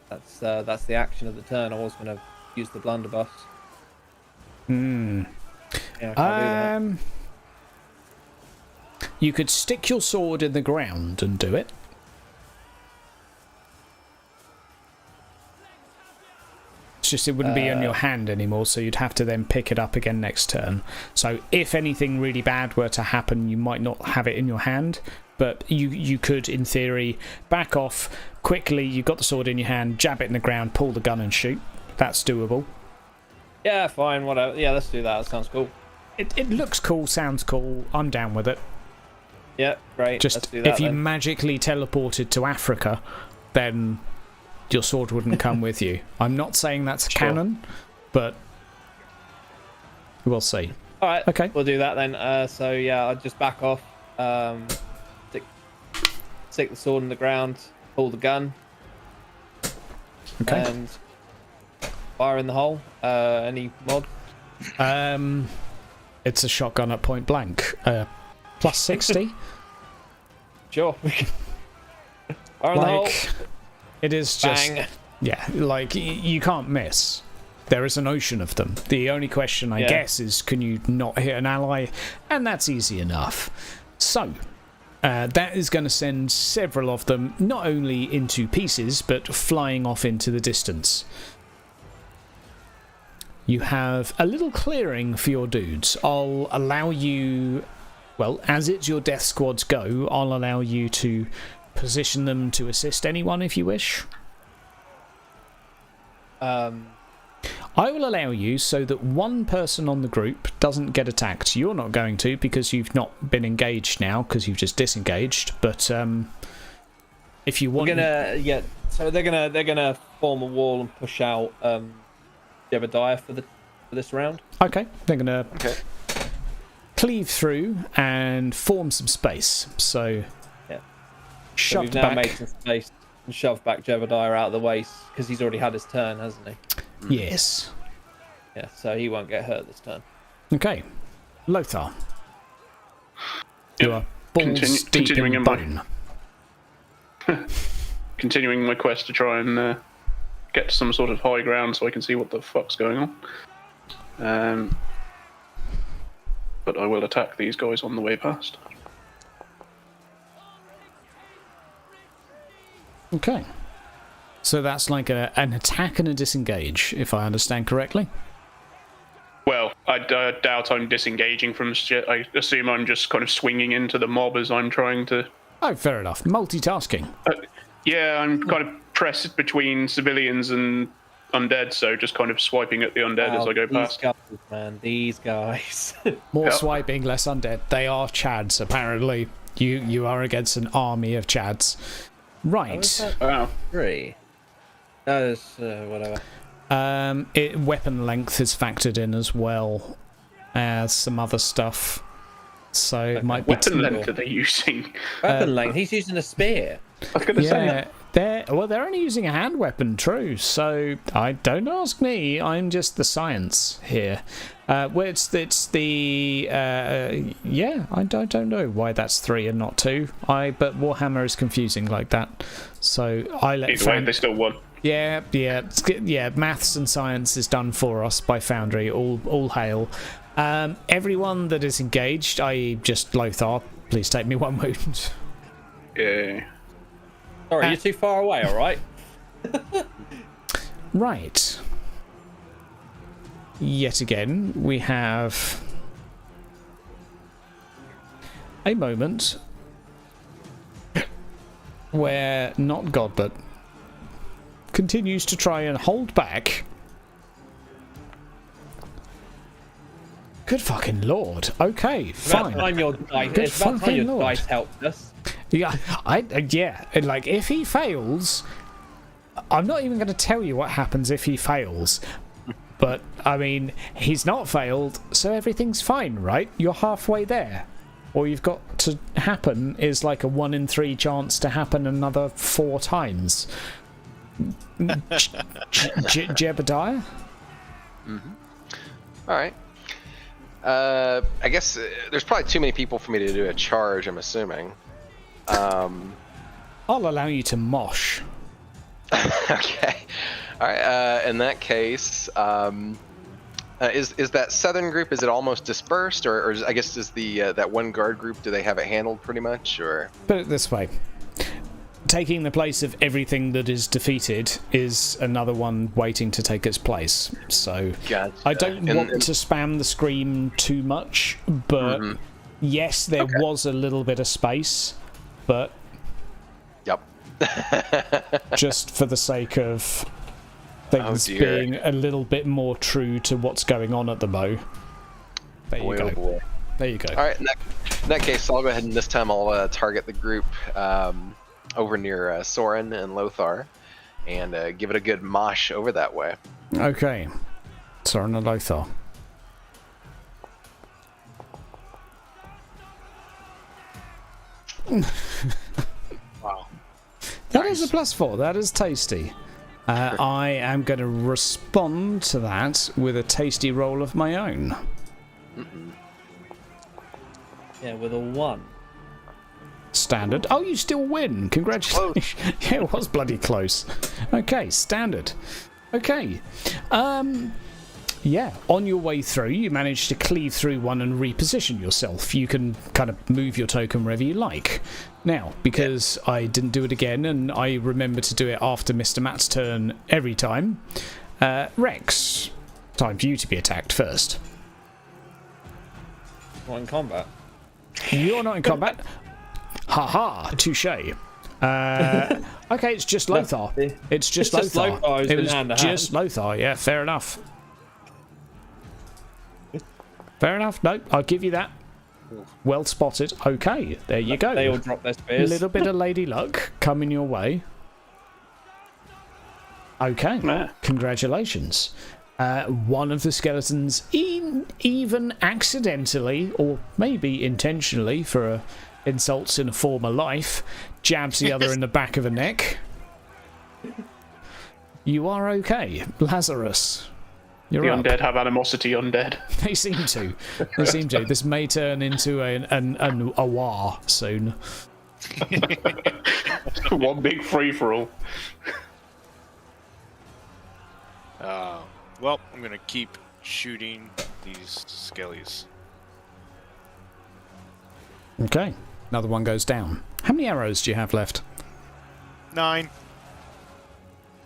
Speaker 4: That's the action of the turn. I was gonna use the blunderbuss.
Speaker 1: Hmm.
Speaker 4: Yeah, I can't do that.
Speaker 1: You could stick your sword in the ground and do it. It's just it wouldn't be on your hand anymore, so you'd have to then pick it up again next turn. So if anything really bad were to happen, you might not have it in your hand, but you could, in theory, back off quickly. You've got the sword in your hand, jab it in the ground, pull the gun and shoot. That's doable.
Speaker 4: Yeah, fine, whatever. Yeah, let's do that. That sounds cool.
Speaker 1: It looks cool, sounds cool. I'm down with it.
Speaker 4: Yeah, great.
Speaker 1: Just
Speaker 4: let's do that,
Speaker 1: if you
Speaker 4: then.
Speaker 1: magically teleported to Africa, then your sword wouldn't come with you. I'm not saying that's canon, but we'll see.
Speaker 4: All right.
Speaker 1: Okay.
Speaker 4: We'll do that then. So yeah, I'll just back off. Stick the sword in the ground. Pull the gun.
Speaker 1: Okay.
Speaker 4: And fire in the hole. Any mod?
Speaker 1: It's a shotgun at point blank. Plus 60.
Speaker 4: Sure. Fire in the hole.
Speaker 1: It is just
Speaker 4: Bang.
Speaker 1: yeah, like you can't miss. There is an ocean of them. The only question, I guess, is can you not hit an ally? And that's easy enough. So, that is going to send several of them not only into pieces, but flying off into the distance. You have a little clearing for your dudes. I'll allow you... Well, as it's your death squad's go, I'll allow you to position them to assist anyone if you wish. I will allow you so that one person on the group doesn't get attacked. You're not going to because you've not been engaged now because you've just disengaged. But if you want,
Speaker 4: so they're gonna form a wall and push out Jebediah for this round.
Speaker 1: Okay, they're gonna cleave through and form some space. So
Speaker 4: So we've now made some space and shoved back Jebediah out of the way because he's already had his turn, hasn't he?
Speaker 1: Yes.
Speaker 4: Yeah, so he won't get hurt this turn.
Speaker 1: Okay, Lothar. You are balls deep
Speaker 5: continuing
Speaker 1: in bone.
Speaker 5: Continuing my quest to try and get to some sort of high ground so I can see what the fuck's going on. But I will attack these guys on the way past.
Speaker 1: Okay. So that's like an attack and a disengage, if I understand correctly.
Speaker 5: Well, I doubt I'm disengaging from shit. I assume I'm just kind of swinging into the mob as I'm trying to...
Speaker 1: Oh, fair enough. Multitasking.
Speaker 5: Yeah, I'm kind of pressed between civilians and undead, so just kind of swiping at the undead as I go past.
Speaker 4: Guys, man, these guys.
Speaker 1: More swiping, less undead. They are Chads, apparently. You are against an army of Chads. Right.
Speaker 5: Wow.
Speaker 4: 3. That is whatever.
Speaker 1: Weapon length is factored in as well as some other stuff. So it might be
Speaker 5: Weapon length are they using?
Speaker 4: Weapon length. He's using a spear.
Speaker 5: I was going to say.
Speaker 1: They're only using a hand weapon, true. So don't ask me. I'm just the science here. I don't know why that's 3 and not 2. But Warhammer is confusing like that. So I let.
Speaker 5: Either way, they still won.
Speaker 1: Yeah. Maths and science is done for us by Foundry. All hail. Everyone that is engaged, i.e., just Lothar, please take me 1 wound.
Speaker 5: Yeah.
Speaker 4: Sorry, you're too far away. All right.
Speaker 1: Right. Yet again, we have a moment where not Godbert continues to try and hold back. Good fucking lord. Okay, fine.
Speaker 4: It's about time your dice helped us.
Speaker 1: Yeah, like if he fails, I'm not even going to tell you what happens if he fails. But I mean, he's not failed, so everything's fine, right? You're halfway there. All you've got to happen is like a 1 in 3 chance to happen another 4 times. Jebediah?
Speaker 3: All right. I guess there's probably too many people for me to do a charge, I'm assuming.
Speaker 1: I'll allow you to mosh.
Speaker 3: Okay. All right. In that case, is that southern group, is it almost dispersed, or I guess is the that one guard group, do they have it handled pretty much, or?
Speaker 1: Put it this way. Taking the place of everything that is defeated is another one waiting to take its place. So
Speaker 3: gotcha.
Speaker 1: I don't want to spam the scream too much, but yes, there was a little bit of space, but
Speaker 3: Yep.
Speaker 1: just for the sake of things being a little bit more true to what's going on at the Mo. There you go.
Speaker 3: Boy.
Speaker 1: There you go.
Speaker 3: All right. In that case, I'll go ahead and this time I'll target the group over near Soren and Lothar, and give it a good mosh over that way.
Speaker 1: Okay. Soren and Lothar.
Speaker 2: Wow.
Speaker 1: That is a +4. That is tasty. I am going to respond to that with a tasty roll of my own.
Speaker 4: Yeah, with a 1.
Speaker 1: Standard. Oh, you still win. Congratulations. Yeah, it was bloody close. Okay, standard. Okay. Yeah, on your way through, you manage to cleave through one and reposition yourself. You can kind of move your token wherever you like. Now, because I didn't do it again, and I remember to do it after Mr. Matt's turn every time, Rex, time for you to be attacked first.
Speaker 4: Not in combat.
Speaker 1: You're not in combat. Haha, touche. Okay, it's just Lothar. It's just Lothar. It was just Lothar, yeah, fair enough. Fair enough. No, I'll give you that. Well spotted. Okay, there you go.
Speaker 4: They all drop their
Speaker 1: A
Speaker 4: spears.
Speaker 1: little bit of lady luck coming your way. Okay,
Speaker 5: Yeah.
Speaker 1: Congratulations. One of the skeletons, even accidentally, or maybe intentionally for insults in a former life, jabs the other in the back of the neck. You are okay, Lazarus. You're
Speaker 5: The
Speaker 1: up.
Speaker 5: undead have animosity, undead.
Speaker 1: They seem to. They seem to. This may turn into a war soon.
Speaker 5: One big free-for-all.
Speaker 2: Well, I'm gonna keep shooting these skellies.
Speaker 1: Okay, another one goes down. How many arrows do you have left?
Speaker 2: 9.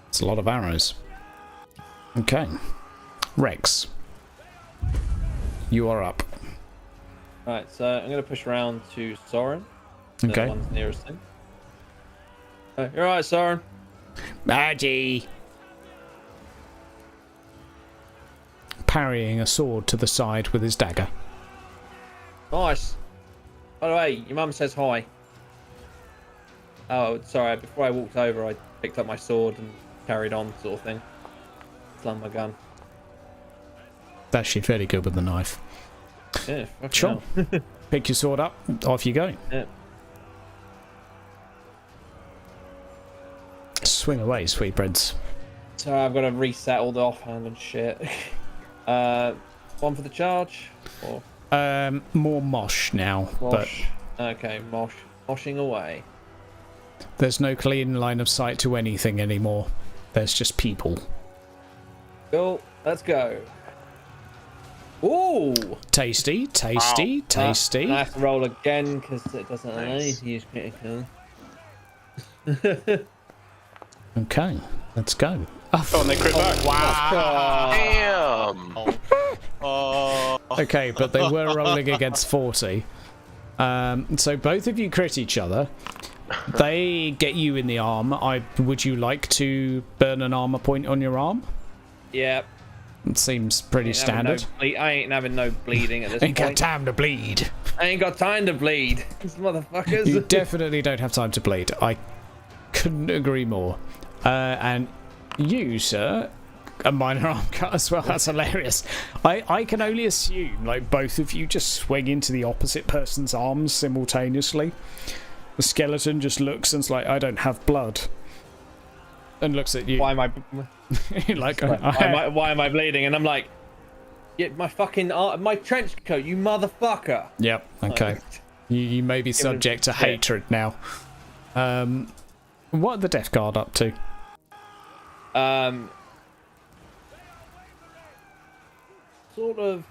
Speaker 1: It's a lot of arrows. Okay. Rex, you are up.
Speaker 4: Right, so I'm going to push around to Soren. The
Speaker 1: Okay.
Speaker 4: one's nearest him. You're right, Soren.
Speaker 1: Maggie! Parrying a sword to the side with his dagger.
Speaker 4: Nice. By the way, your mum says hi. Oh, sorry. Before I walked over, I picked up my sword and carried on, sort of thing. Slung my gun.
Speaker 1: Actually fairly good with the knife.
Speaker 4: Yeah, fucking
Speaker 1: Sure.
Speaker 4: hell.
Speaker 1: Pick your sword up, off you go.
Speaker 4: Yeah.
Speaker 1: Swing away, sweetbreads.
Speaker 4: So I've got to reset all the offhand and shit. One for the charge? Or
Speaker 1: More mosh now,
Speaker 4: mosh? Okay, mosh. Moshing away.
Speaker 1: but there's no clean line of sight to anything anymore. There's just people.
Speaker 4: Cool, let's go. Ooh!
Speaker 1: Tasty, tasty, tasty.
Speaker 4: I have to roll again because it doesn't allow you to use critical.
Speaker 1: Okay, let's go.
Speaker 5: Oh, and they crit back.
Speaker 3: Damn!
Speaker 1: Okay, but they were rolling against 40. So both of you crit each other. They get you in the arm. Would you like to burn an armor point on your arm?
Speaker 4: Yep.
Speaker 1: It seems pretty standard.
Speaker 4: I ain't having no bleeding at this
Speaker 1: Ain't got
Speaker 4: point.
Speaker 1: time to bleed.
Speaker 4: I ain't got time to bleed. These motherfuckers.
Speaker 1: You definitely don't have time to bleed. I couldn't agree more. And you, sir, a minor arm cut as well. That's hilarious. I can only assume, like, both of you just swing into the opposite person's arms simultaneously. The skeleton just looks and's like, I don't have blood. And looks at you.
Speaker 4: Why am I?
Speaker 1: like,
Speaker 4: Why am I bleeding? And I'm like, yeah, my fucking my trench coat, you motherfucker.
Speaker 1: Yep. Okay. You may be subject to hatred now. What are the Death Guard up to?
Speaker 4: Sort of.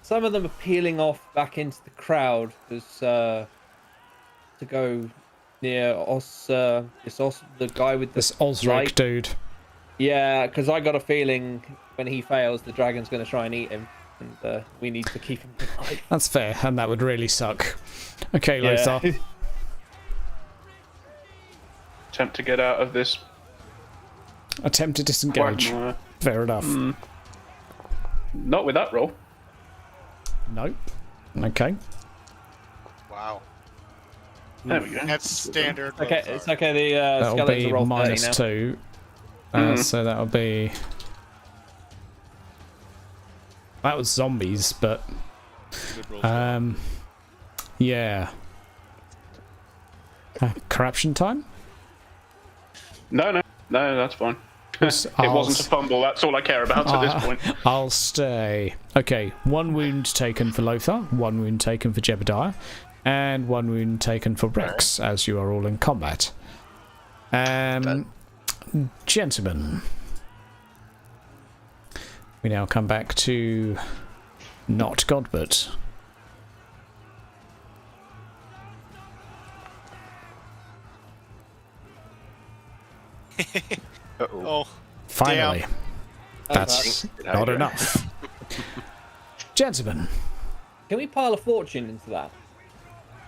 Speaker 4: Some of them are peeling off back into the crowd because to go near the guy with the
Speaker 1: This Osric
Speaker 4: light.
Speaker 1: dude.
Speaker 4: Yeah, because I got a feeling when he fails, the dragon's going to try and eat him, and we need to keep him alive.
Speaker 1: That's fair, and that would really suck. Okay,
Speaker 4: Yeah.
Speaker 1: Lothar.
Speaker 5: Attempt to get out of this
Speaker 1: Attempt to disengage.
Speaker 5: quagmire.
Speaker 1: Fair enough.
Speaker 5: Not with that roll.
Speaker 1: Nope. Okay.
Speaker 2: Wow.
Speaker 5: There we go.
Speaker 2: That's standard.
Speaker 4: Okay,
Speaker 2: Lothar.
Speaker 4: it's okay. The
Speaker 1: That'll
Speaker 4: skeletons
Speaker 1: be
Speaker 4: are roll 30
Speaker 1: minus
Speaker 4: now.
Speaker 1: 2. So that'll be... That was zombies, but...
Speaker 2: Good roll.
Speaker 1: Yeah. Corruption time?
Speaker 5: No, that's fine. It
Speaker 1: I'll
Speaker 5: wasn't a fumble. That's all I care about at this point.
Speaker 1: I'll stay. Okay, 1 wound taken for Lothar, 1 wound taken for Jebediah, and 1 wound taken for Rex, as you are all in combat. Gentlemen, we now come back to not Godbert.
Speaker 3: Uh-oh.
Speaker 2: Oh,
Speaker 1: Finally, that's
Speaker 3: Damn.
Speaker 1: not enough. Gentlemen,
Speaker 4: Can we pile a fortune into that?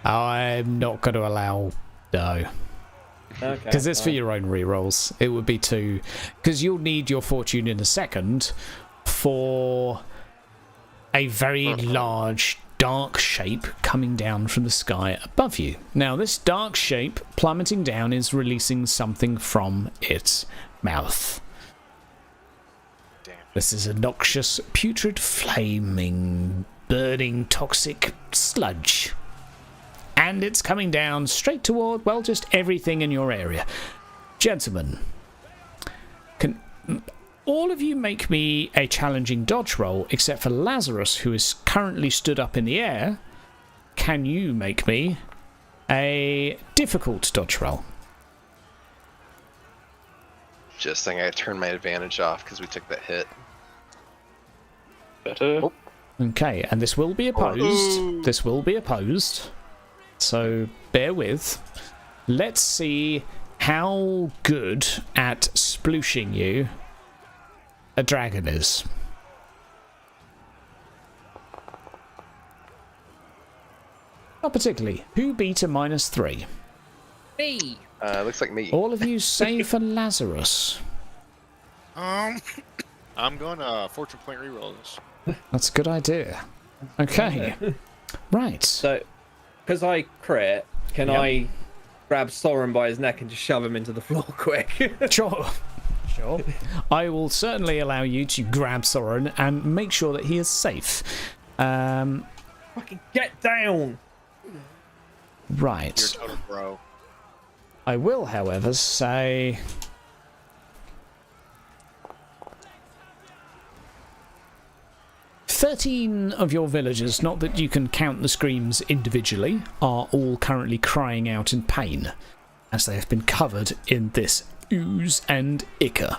Speaker 1: I'm not going to allow... No.
Speaker 4: Okay.
Speaker 1: Because it's for
Speaker 4: alright.
Speaker 1: your own rerolls. It would be too... Because you'll need your fortune in a second for a very large dark shape coming down from the sky above you. Now, this dark shape plummeting down is releasing something from its mouth.
Speaker 2: damn.
Speaker 1: This is a noxious, putrid, flaming, burning, toxic sludge. And it's coming down straight toward, well, just everything in your area. Gentlemen, can all of you make me a challenging dodge roll, except for Lazarus, who is currently stood up in the air? Can you make me a difficult dodge roll?
Speaker 3: Just think I turned my advantage off because we took that hit.
Speaker 5: Better.
Speaker 3: Oh.
Speaker 1: Okay, and this will be opposed. This will be opposed. So bear with. Let's see how good at splooshing you a dragon is. Not particularly. Who beat a -3?
Speaker 4: Me.
Speaker 3: Looks like me.
Speaker 1: All of you save for Lazarus.
Speaker 2: I'm going to fortune point reroll this.
Speaker 1: That's a good idea. Okay. Right.
Speaker 4: So, because I crit, can
Speaker 1: Yep.
Speaker 4: I grab Soren by his neck and just shove him into the floor quick?
Speaker 1: Sure. Sure. I will certainly allow you to grab Soren and make sure that he is safe.
Speaker 4: Fucking get down!
Speaker 2: You're
Speaker 1: Right.
Speaker 2: total bro.
Speaker 1: I will, however, say... "13 of your villagers, not that you can count the screams individually, are all currently crying out in pain, as they have been covered in this ooze and ichor.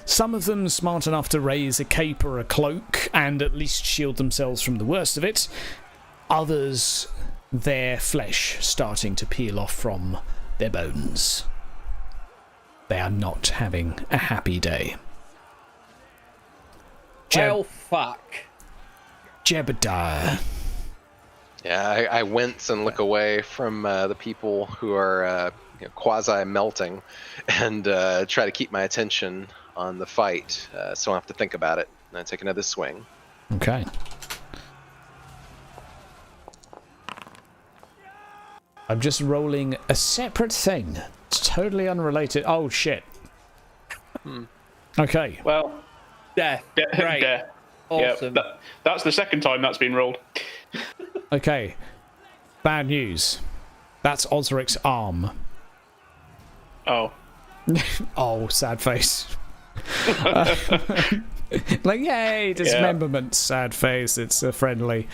Speaker 1: Some of them smart enough to raise a cape or a cloak and at least shield themselves from the worst of it. Others, their flesh starting to peel off from their bones. They are not having a happy day."
Speaker 4: Well, fuck.
Speaker 1: Jebediah.
Speaker 3: Yeah, I wince and look away from the people who are quasi melting, and try to keep my attention on the fight, so I don't have to think about it. And I take another swing.
Speaker 1: Okay. I'm just rolling a separate thing. It's totally unrelated. Oh, shit. Okay.
Speaker 5: Well,
Speaker 4: Death. Great.
Speaker 5: death.
Speaker 4: Awesome.
Speaker 5: Yeah, that's the second time that's been rolled.
Speaker 1: Okay. Bad news. That's Osric's arm.
Speaker 5: Oh.
Speaker 1: Oh, sad face. Like, yay, dismemberment, sad face. It's friendly.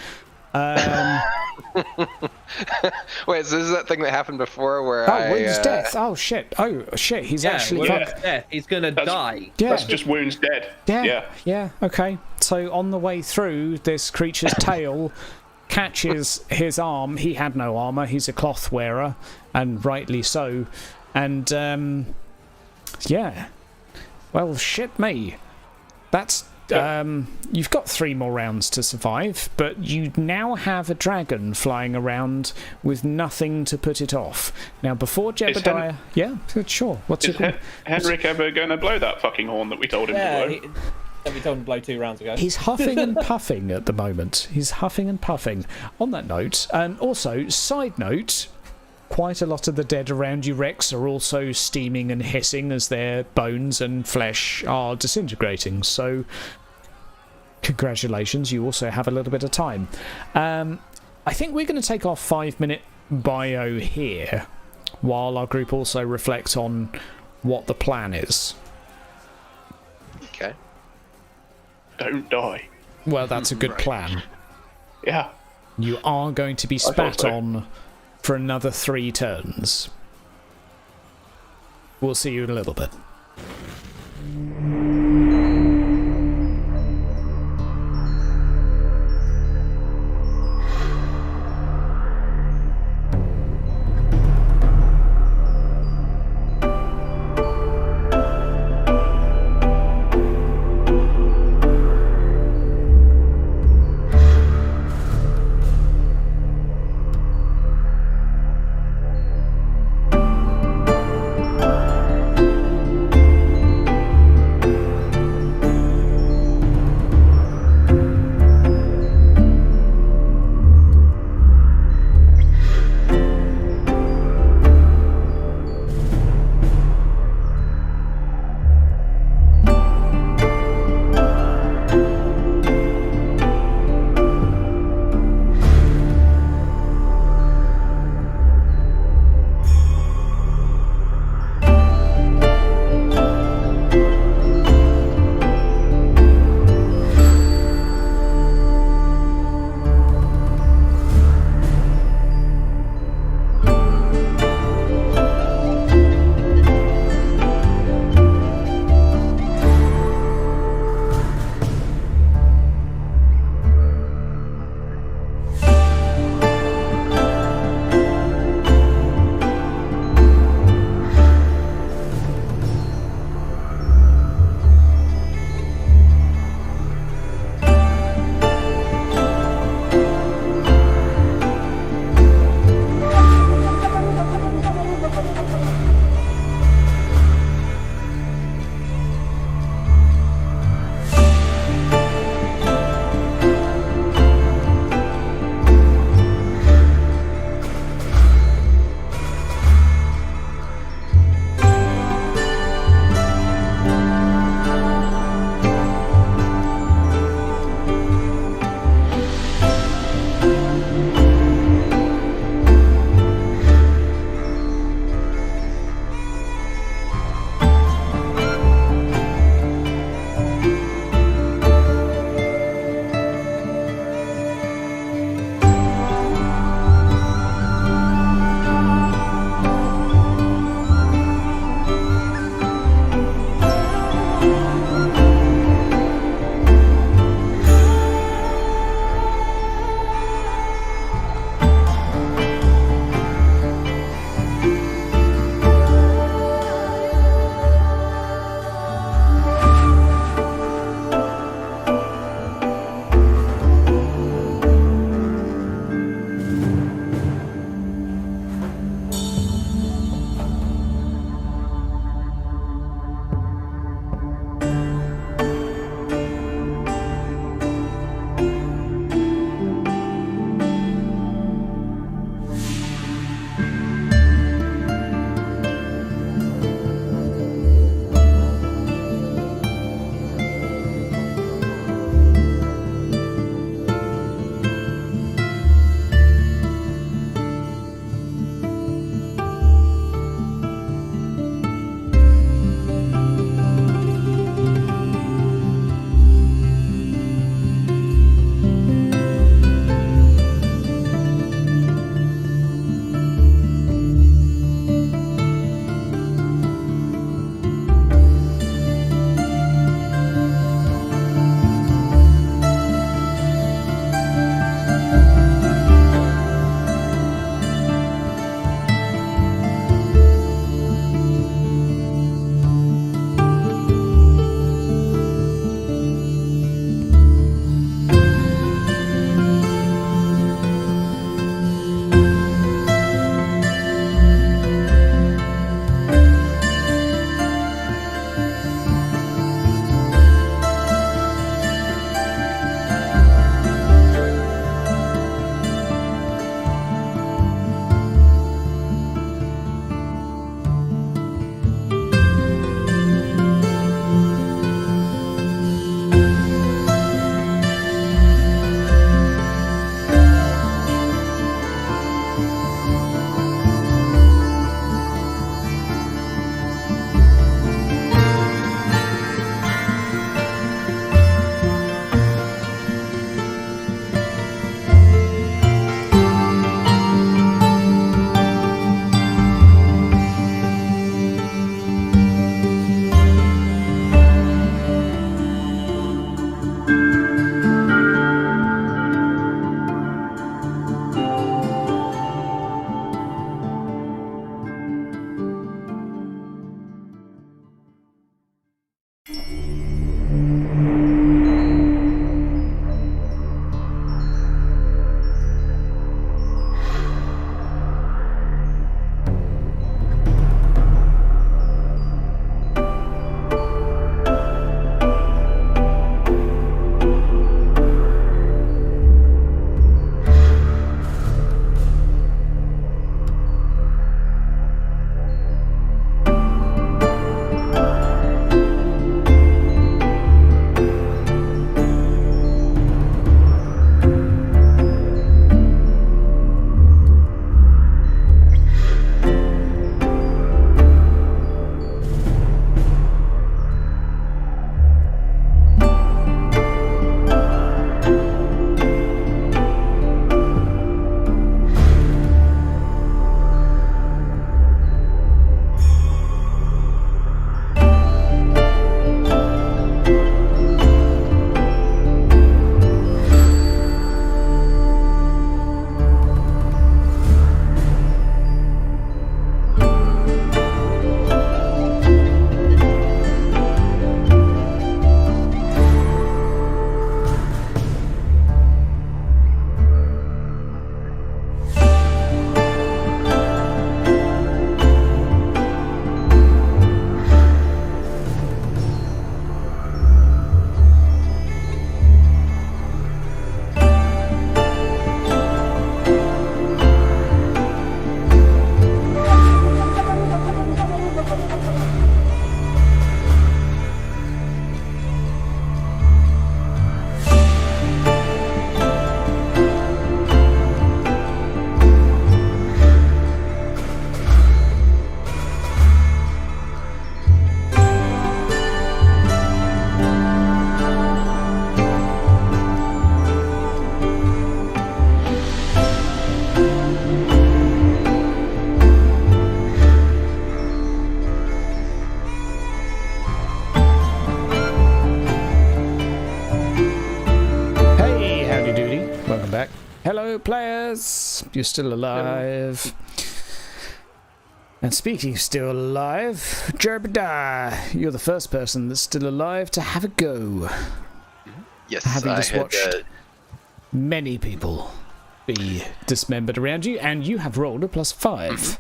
Speaker 3: Wait, so this is that thing that happened before where
Speaker 1: Oh, wounds death. Oh, shit. Oh, shit. He's actually...
Speaker 5: well,
Speaker 1: fuck.
Speaker 4: Death. He's gonna die.
Speaker 1: Yeah.
Speaker 5: That's just wounds dead.
Speaker 1: Yeah, okay. So on the way through, this creature's tail catches his arm. He had no armour. He's a cloth wearer, and rightly so. And, yeah. Well, shit me. That's... you've got 3 more rounds to survive, but you now have a dragon flying around with nothing to put it off. Now, before Jebediah... Yeah, sure. What's
Speaker 5: Is
Speaker 1: it called?
Speaker 5: Henrik ever going to blow that fucking horn that we told him
Speaker 4: Yeah,
Speaker 5: to blow?
Speaker 4: we told him to blow 2 rounds ago.
Speaker 1: He's huffing and puffing at the moment. He's huffing and puffing. On that note, and also, side note, quite a lot of the dead around you, Rex, are also steaming and hissing as their bones and flesh are disintegrating. So, congratulations, you also have a little bit of time. I think we're going to take our 5-minute bio here, while our group also reflects on what the plan is.
Speaker 3: Okay.
Speaker 5: Don't die.
Speaker 1: Well, that's a good
Speaker 2: Right.
Speaker 1: plan.
Speaker 5: Yeah.
Speaker 1: You are going to be
Speaker 5: thought
Speaker 1: spat
Speaker 5: so.
Speaker 1: on for another 3 turns. We'll see you in a little bit. Hello, players! You're still alive. And speaking of still alive, Jerbadiah, you're the first person that's still alive to have a go.
Speaker 3: Yes,
Speaker 1: having just watched many people be dismembered around you, and you have rolled a +5.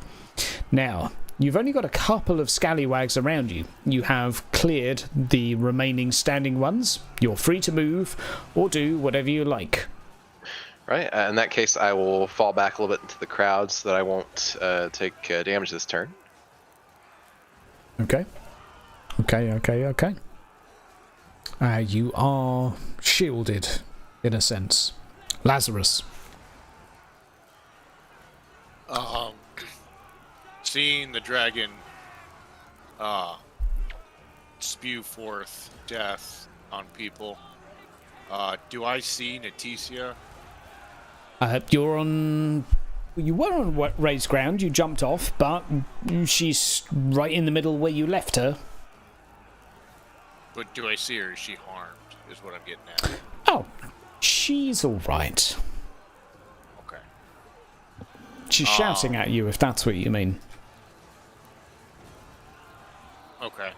Speaker 1: Now, you've only got a couple of scallywags around you. You have cleared the remaining standing ones. You're free to move or do whatever you like.
Speaker 3: Right, in that case, I will fall back a little bit into the crowd so that I won't take damage this turn.
Speaker 1: Okay. You are shielded, in a sense. Lazarus.
Speaker 2: Seeing the dragon spew forth death on people, do I see Naticia?
Speaker 1: You were on raised ground, you jumped off, but she's right in the middle where you left her.
Speaker 2: But do I see her? Is she harmed? Is what I'm getting at.
Speaker 1: Oh, she's alright.
Speaker 2: Okay.
Speaker 1: She's shouting at you, if that's what you mean.
Speaker 2: Okay.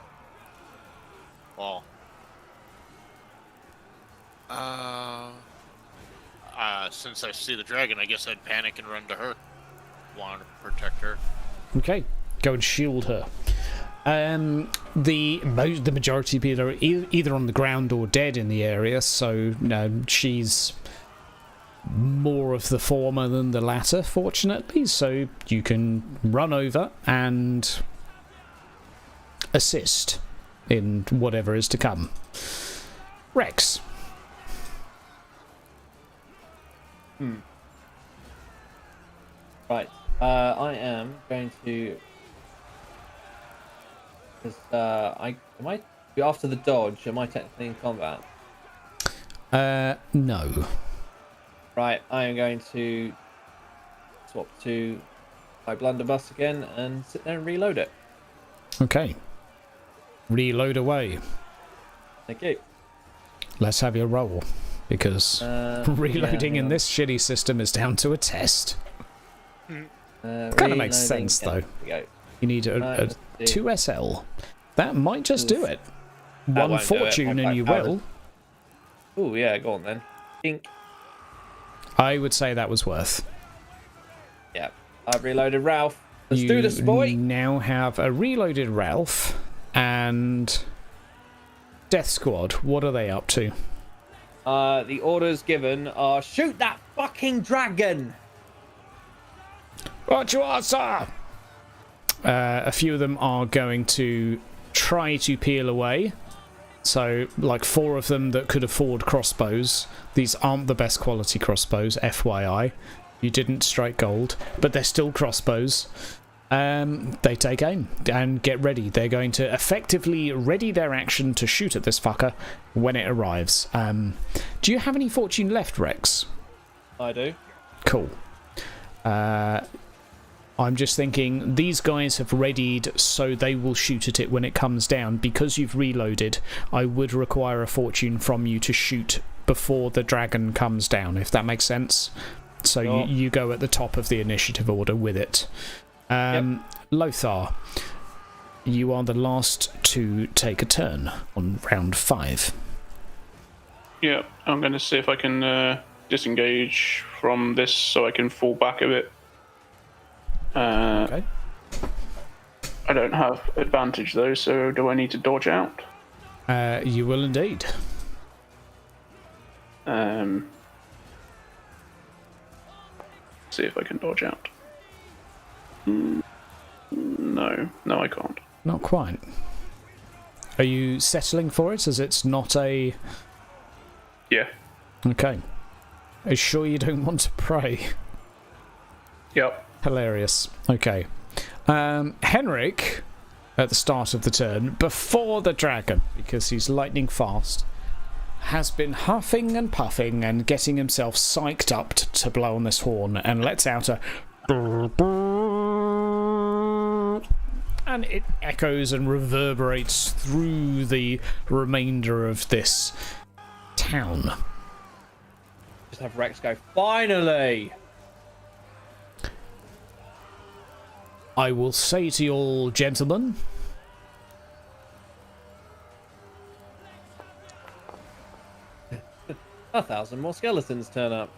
Speaker 2: Well. Since I see the dragon, I guess I'd panic and run to her. Want to protect her.
Speaker 1: Okay, go and shield her. The majority of people are either on the ground or dead in the area, so no, she's more of the former than the latter, fortunately, so you can run over and assist in whatever is to come. Rex.
Speaker 4: Right. I am going to. Because am I after the dodge? Am I technically in combat?
Speaker 1: No.
Speaker 4: Right. I am going to swap to my blunderbuss again and sit there and reload it.
Speaker 1: Okay. Reload away.
Speaker 4: Thank you.
Speaker 1: Let's have your roll, because reloading in this shitty system is down to a test. Kind of makes sense, though. You need a 2SL. That might just do it. one
Speaker 4: won't do it.
Speaker 1: fortune and you will.
Speaker 4: Oh yeah, go on then. Dink.
Speaker 1: I would say that was worth.
Speaker 4: Yeah, I've reloaded Ralph. Let's do this, boy.
Speaker 1: You now have a reloaded Ralph and Death Squad. What are they up to?
Speaker 4: The orders given are shoot that fucking dragon.
Speaker 1: What you are, sir? A few of them are going to try to peel away. So, like 4 of them that could afford crossbows. These aren't the best quality crossbows, FYI. You didn't strike gold, but they're still crossbows. They take aim and get ready. They're going to effectively ready their action to shoot at this fucker when it arrives. Do you have any fortune left, Rex?
Speaker 4: I do.
Speaker 1: Cool. I'm just thinking these guys have readied, so they will shoot at it when it comes down. Because you've reloaded, I would require a fortune from you to shoot before the dragon comes down, if that makes sense. So
Speaker 4: Sure.
Speaker 1: you go at the top of the initiative order with it. Lothar, you are the last to take a turn on round 5.
Speaker 5: Yeah, I'm going to see if I can disengage from this so I can fall back a bit.
Speaker 1: Okay.
Speaker 5: I don't have advantage though, so do I need to dodge out?
Speaker 1: You will indeed.
Speaker 5: See if I can dodge out. No, I can't.
Speaker 1: Not quite. Are you settling for it as it's not a...
Speaker 5: Yeah.
Speaker 1: Okay. Are you sure you don't want to pray?
Speaker 5: Yep.
Speaker 1: Hilarious. Okay. Henrik, at the start of the turn, before the dragon, because he's lightning fast, has been huffing and puffing and getting himself psyched up to blow on this horn and lets out a... and it echoes and reverberates through the remainder of this town.
Speaker 4: Just have Rex go, finally!
Speaker 1: I will say to you all, gentlemen,
Speaker 4: 1,000 more skeletons turn up.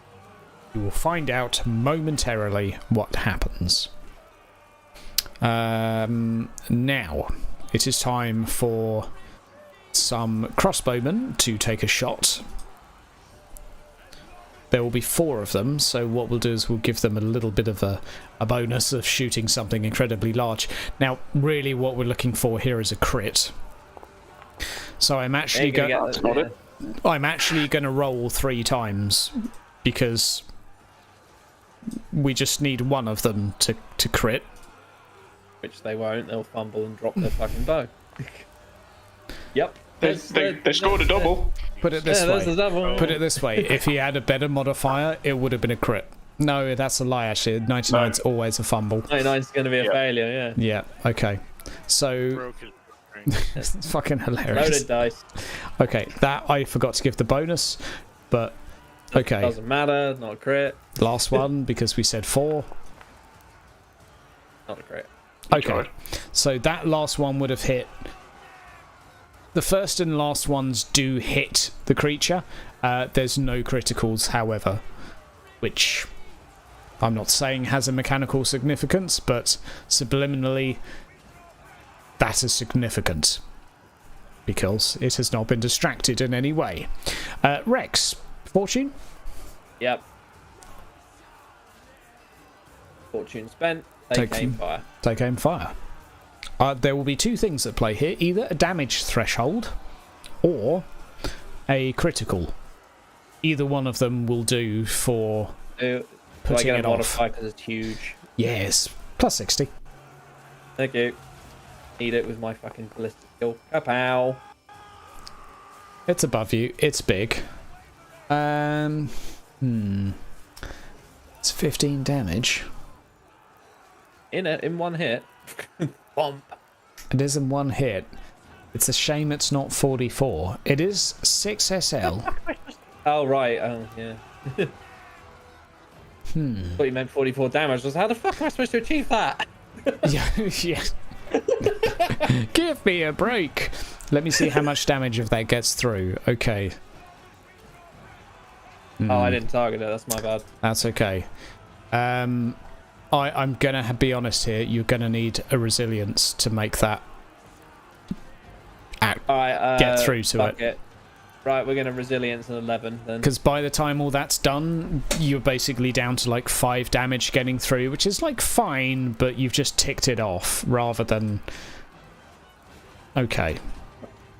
Speaker 1: you will find out momentarily what happens. Now, it is time for some crossbowmen to take a shot. There will be 4 of them, so what we'll do is we'll give them a little bit of a bonus of shooting something incredibly large. Now, really what we're looking for here is a crit. So I'm actually going to roll 3 times because we just need one of them to crit.
Speaker 4: Which they won't. They'll fumble and drop their fucking bow. Yep.
Speaker 5: They scored a double.
Speaker 1: Put it this
Speaker 4: there's
Speaker 1: way.
Speaker 4: the double.
Speaker 1: Put it this way. If he had a better modifier, it would have been a crit. No, that's a lie, actually. 99's always a fumble.
Speaker 4: 99's going to be a failure, yeah.
Speaker 1: Yeah, okay. So,
Speaker 2: Broke his
Speaker 1: it's fucking hilarious.
Speaker 4: Loaded dice.
Speaker 1: Okay, that I forgot to give the bonus, but okay.
Speaker 4: Doesn't matter, not a crit.
Speaker 1: Last one, because we said 4.
Speaker 4: Not a crit.
Speaker 1: Okay, so that last one would have hit. The first and last ones do hit the creature. There's no criticals, however, which I'm not saying has a mechanical significance, but subliminally that is significant because it has not been distracted in any way. Rex, fortune?
Speaker 4: Yep. Fortune spent. Take aim fire.
Speaker 1: Take aim fire. There will be 2 things at play here. Either a damage threshold or a critical. Either one of them will do for
Speaker 4: Do I
Speaker 1: putting
Speaker 4: get
Speaker 1: it
Speaker 4: a
Speaker 1: off.
Speaker 4: modifier because it's huge?
Speaker 1: Yes. Plus 60.
Speaker 4: Thank you. Eat it with my fucking ballistic skill. Kapow.
Speaker 1: It's above you. It's big. It's 15 damage.
Speaker 4: In one hit. Bomb.
Speaker 1: It is in 1 hit. It's a shame it's not 44. It is 6 SL.
Speaker 4: Oh, right. Oh, yeah. Thought you meant 44 damage. I was, how the fuck am I supposed to achieve that?
Speaker 1: Yeah. Give me a break. Let me see how much damage if that gets through. Okay.
Speaker 4: Oh, I didn't target it. That's my bad.
Speaker 1: That's okay. I'm gonna be honest here. You're gonna need a resilience to make that
Speaker 4: Alright,
Speaker 1: get through to
Speaker 4: fuck
Speaker 1: it.
Speaker 4: Right, we're gonna resilience an 11 then.
Speaker 1: Because by the time all that's done, you're basically down to like 5 damage getting through, which is like fine, but you've just ticked it off rather than. Okay.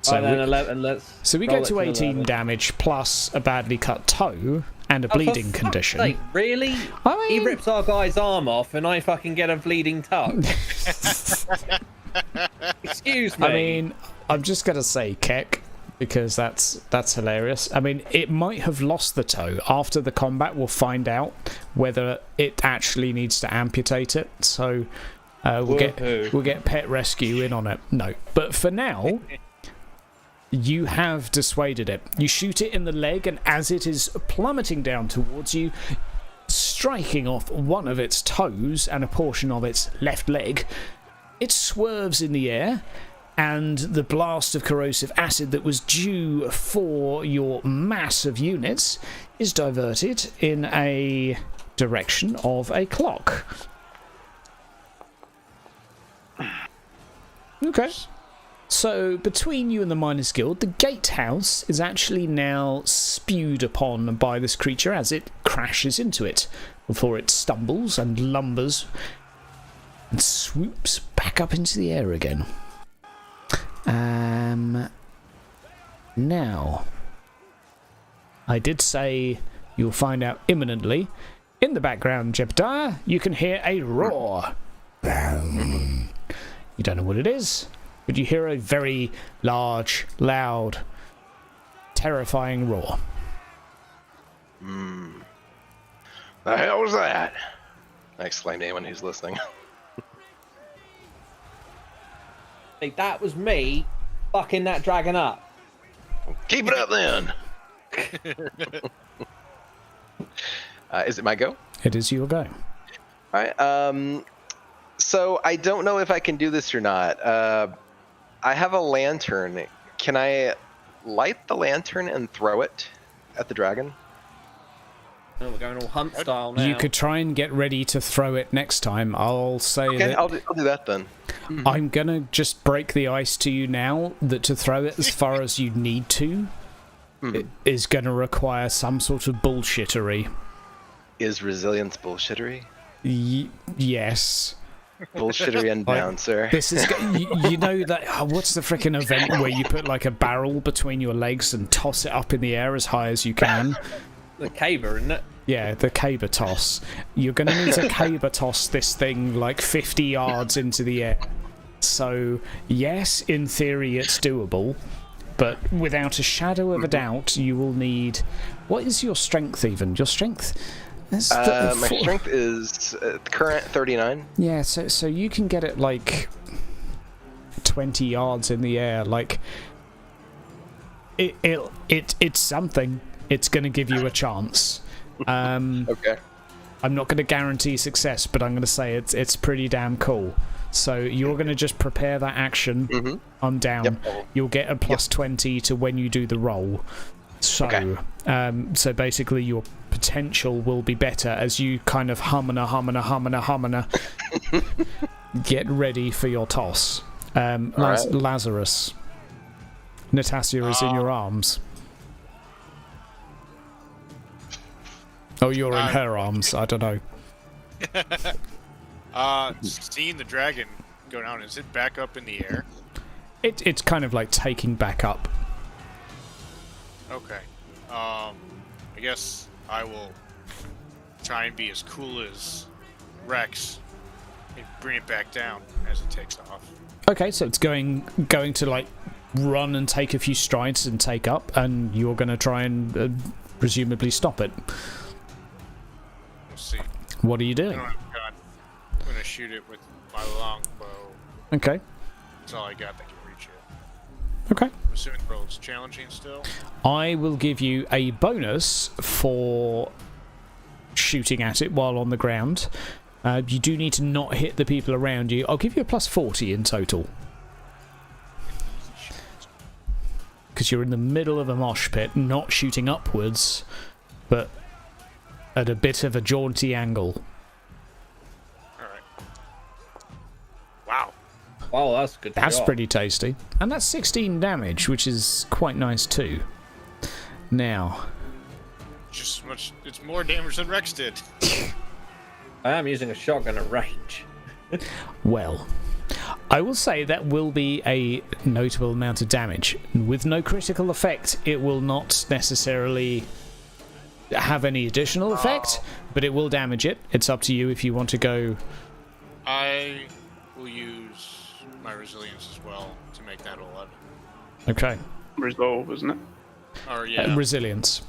Speaker 1: So
Speaker 4: then 11.
Speaker 1: we
Speaker 4: roll
Speaker 1: get
Speaker 4: it
Speaker 1: to 18
Speaker 4: 11.
Speaker 1: damage plus a badly cut toe and a bleeding
Speaker 4: For fuck's
Speaker 1: condition.
Speaker 4: sake, really?
Speaker 1: I
Speaker 4: He
Speaker 1: mean,
Speaker 4: rips our guy's arm off, and I fucking get a bleeding toe. Excuse me.
Speaker 1: I mean, I'm just gonna say Keck because that's hilarious. I mean, it might have lost the toe. After the combat, we'll find out whether it actually needs to amputate it. So we'll get pet rescue in on it. No, but for now. You have dissuaded it. You shoot it in the leg, and as it is plummeting down towards you, striking off one of its toes and a portion of its left leg, it swerves in the air, and the blast of corrosive acid that was due for your mass of units is diverted in a direction of a clock. Okay. So, between you and the Miners Guild, the gatehouse is actually now spewed upon by this creature as it crashes into it, before it stumbles and lumbers and swoops back up into the air again. Now, I did say you'll find out imminently. In the background, Jebediah, you can hear a roar. You don't know what it is. But you hear a very large, loud, terrifying roar.
Speaker 3: The hell was that? I exclaimed to anyone who's listening.
Speaker 4: Like, that was me fucking that dragon up.
Speaker 3: Keep it up then. Is it my go?
Speaker 1: It is your go.
Speaker 3: All right. So I don't know if I can do this or not. I have a lantern. Can I light the lantern and throw it at the dragon?
Speaker 4: Oh, we're going all hunt style now.
Speaker 1: You could try and get ready to throw it next time. I'll say
Speaker 3: Okay,
Speaker 1: that
Speaker 3: I'll do that then.
Speaker 1: I'm going to just break the ice to you now that to throw it as far as you need to it is going to require some sort of bullshittery.
Speaker 3: Is resilience bullshittery?
Speaker 1: Yes.
Speaker 3: Bullshittery and bouncer.
Speaker 1: This is, you know that, what's the freaking event where you put like a barrel between your legs and toss it up in the air as high as you can?
Speaker 4: The caber, isn't it?
Speaker 1: Yeah, the caber toss. You're going to need to caber toss this thing like 50 yards into the air. So, yes, in theory it's doable, but without a shadow of a doubt, you will need... What is your strength even? Your strength...
Speaker 3: My strength is current 39.
Speaker 1: Yeah, so you can get it like 20 yards in the air. Like it's something. It's going to give you a chance.
Speaker 3: Okay.
Speaker 1: I'm not going to guarantee success, but I'm going to say it's pretty damn cool. So you're going to just prepare that action. I'm down.
Speaker 3: Yep.
Speaker 1: You'll get a plus 20 to when you do the roll. So,
Speaker 3: Okay.
Speaker 1: So basically your potential will be better as you kind of humana. Get ready for your toss.
Speaker 3: right.
Speaker 1: Lazarus. Natasha is in your arms. Oh, you're in her arms. I don't know.
Speaker 2: Seeing the dragon go down, is it back up in the air?
Speaker 1: It's kind of like taking back up.
Speaker 2: Okay. I guess I will try and be as cool as Rex and bring it back down as it takes off.
Speaker 1: Okay, so it's going to like run and take a few strides and take up, and you're going to try and presumably stop it.
Speaker 2: We'll see.
Speaker 1: What are you
Speaker 2: I
Speaker 1: doing?
Speaker 2: don't have a gun. I'm gonna shoot it with my longbow.
Speaker 1: Okay.
Speaker 2: That's all I got that can reach it.
Speaker 1: Okay.
Speaker 2: I'm assuming the road's challenging still.
Speaker 1: I will give you a bonus for shooting at it while on the ground. You do need to not hit the people around you. I'll give you a plus 40 in total. because you're in the middle of a mosh pit, not shooting upwards, but at a bit of a jaunty angle.
Speaker 2: Alright. Wow.
Speaker 4: Wow, that's a good.
Speaker 1: That's
Speaker 4: shot.
Speaker 1: pretty tasty. And that's 16 damage, which is quite nice too. Now,
Speaker 2: Just as much. It's more damage than Rex did.
Speaker 4: I am using a shotgun at range.
Speaker 1: well, I will say that will be a notable amount of damage. With no critical effect, it will not necessarily have any additional effect, but it will damage it. It's up to you if you want to go.
Speaker 2: I will use my resilience as well to make that 11.
Speaker 1: Okay.
Speaker 5: Resolve, isn't it?
Speaker 2: Or yeah.
Speaker 1: Resilience.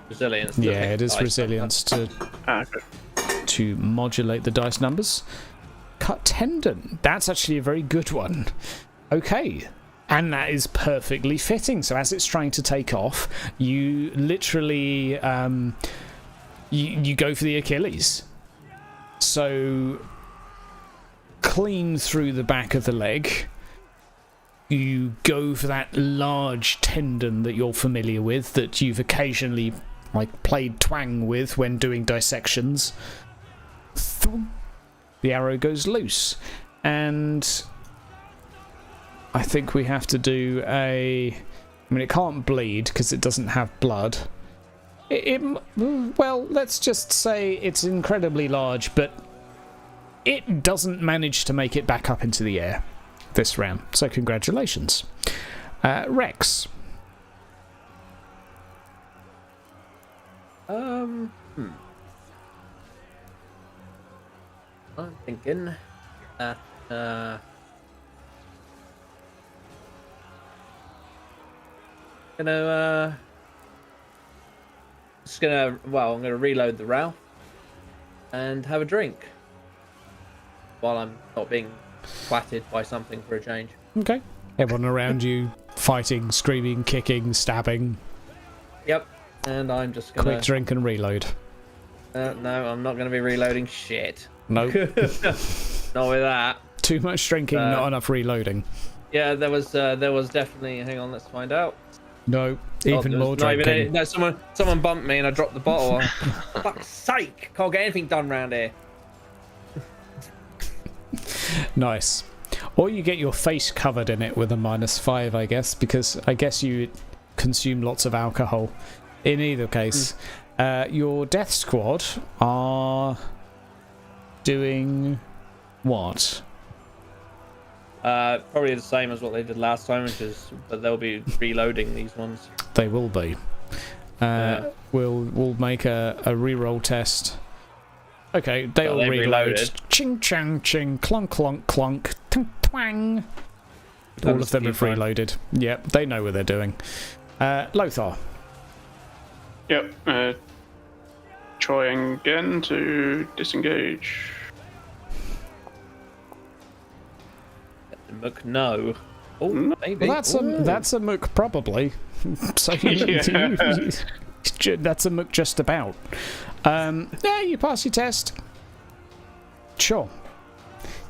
Speaker 4: Resilience.
Speaker 1: Yeah, it is resilience
Speaker 5: Okay.
Speaker 1: to modulate the dice numbers. Cut tendon. That's actually a very good one. Okay. And that is perfectly fitting. So as it's trying to take off, you literally you go for the Achilles. So clean through the back of the leg. You go for that large tendon that you're familiar with, that you've occasionally played twang with when doing dissections. The arrow goes loose, and I think we have to do I mean, it can't bleed because it doesn't have blood. Well, let's just say it's incredibly large, but it doesn't manage to make it back up into the air this round. So congratulations. Rex.
Speaker 4: I'm thinking that I'm gonna reload the Ralph and have a drink while I'm not being twatted by something for a change.
Speaker 1: Okay. Everyone around you fighting, screaming, kicking, stabbing.
Speaker 4: Yep. And I'm just gonna
Speaker 1: Quick drink and reload.
Speaker 4: no, I'm not gonna be reloading shit.
Speaker 1: Nope.
Speaker 4: Not with that.
Speaker 1: Too much drinking, not enough reloading.
Speaker 4: Yeah, there was definitely. Hang on, let's find out.
Speaker 1: No, even more drinking.
Speaker 4: No, someone bumped me and I dropped the bottle. Fuck's sake! Can't get anything done round here.
Speaker 1: Nice. Or you get your face covered in it with a -5, I guess, because I guess you consume lots of alcohol. In either case, your death squad are doing what?
Speaker 4: Probably the same as what they did last time, but they'll be reloading these ones.
Speaker 1: They will be. We'll make a reroll test. Okay, they all reload. Ching chang ching, clunk clunk clunk, tink twang. All of them have reloaded. Yep, they know what they're doing. Lothar.
Speaker 5: Yep. Trying again to disengage.
Speaker 4: Mook, no. Oh, maybe.
Speaker 1: Well, that's a mook probably. So that's a mook just about. Yeah, you pass your test. Sure.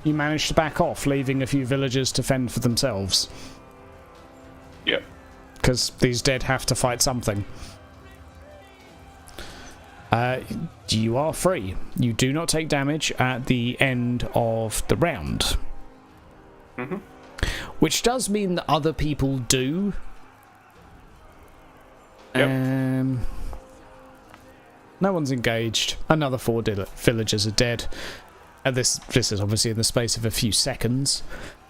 Speaker 1: You managed to back off, leaving a few villagers to fend for themselves.
Speaker 5: Yep.
Speaker 1: Because these dead have to fight something. You are free. You do not take damage at the end of the round.
Speaker 5: Mm-hmm.
Speaker 1: Which does mean that other people do.
Speaker 5: Yep.
Speaker 1: No one's engaged. Another 4 villagers are dead. And this is obviously in the space of a few seconds.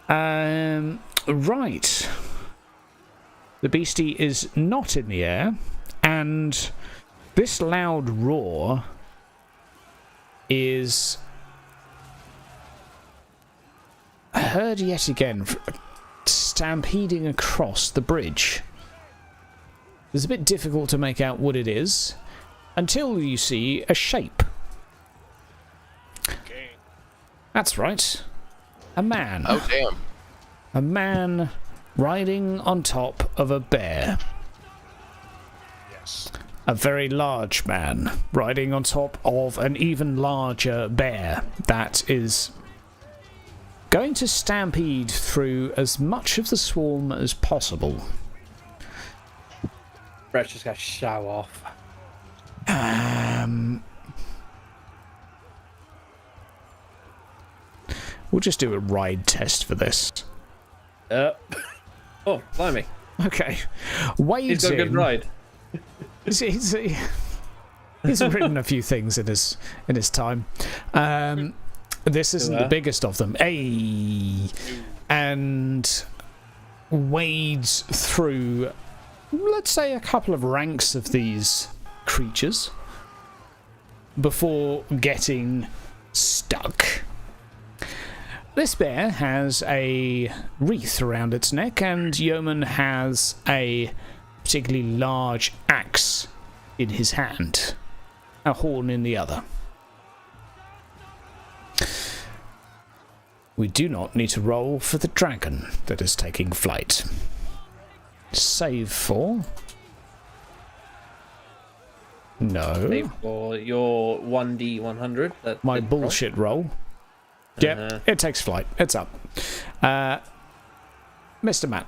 Speaker 1: Right. The beastie is not in the air, and this loud roar is heard yet again, stampeding across the bridge. It's a bit difficult to make out what it is until you see a shape.
Speaker 2: Okay.
Speaker 1: That's right. A man.
Speaker 3: Oh, damn.
Speaker 1: A man riding on top of a bear.
Speaker 2: Yes.
Speaker 1: A very large man riding on top of an even larger bear that is going to stampede through as much of the swarm as possible.
Speaker 4: Brett's just gonna show off.
Speaker 1: We'll just do a ride test for this.
Speaker 4: Oh, blimey.
Speaker 1: Okay. Wade's
Speaker 4: He's got a good
Speaker 1: in.
Speaker 4: ride.
Speaker 1: He's written a few things in his time. This isn't the biggest of them. And wades through, let's say, a couple of ranks of these creatures before getting stuck. This bear has a wreath around its neck, and Yeoman has a particularly large axe in his hand, a horn in the other. We do not need to roll for the dragon that is taking flight. Save for... No.
Speaker 4: Save for your 1d100.
Speaker 1: My bullshit roll. Yep, it takes flight. It's up. Mr. Matt.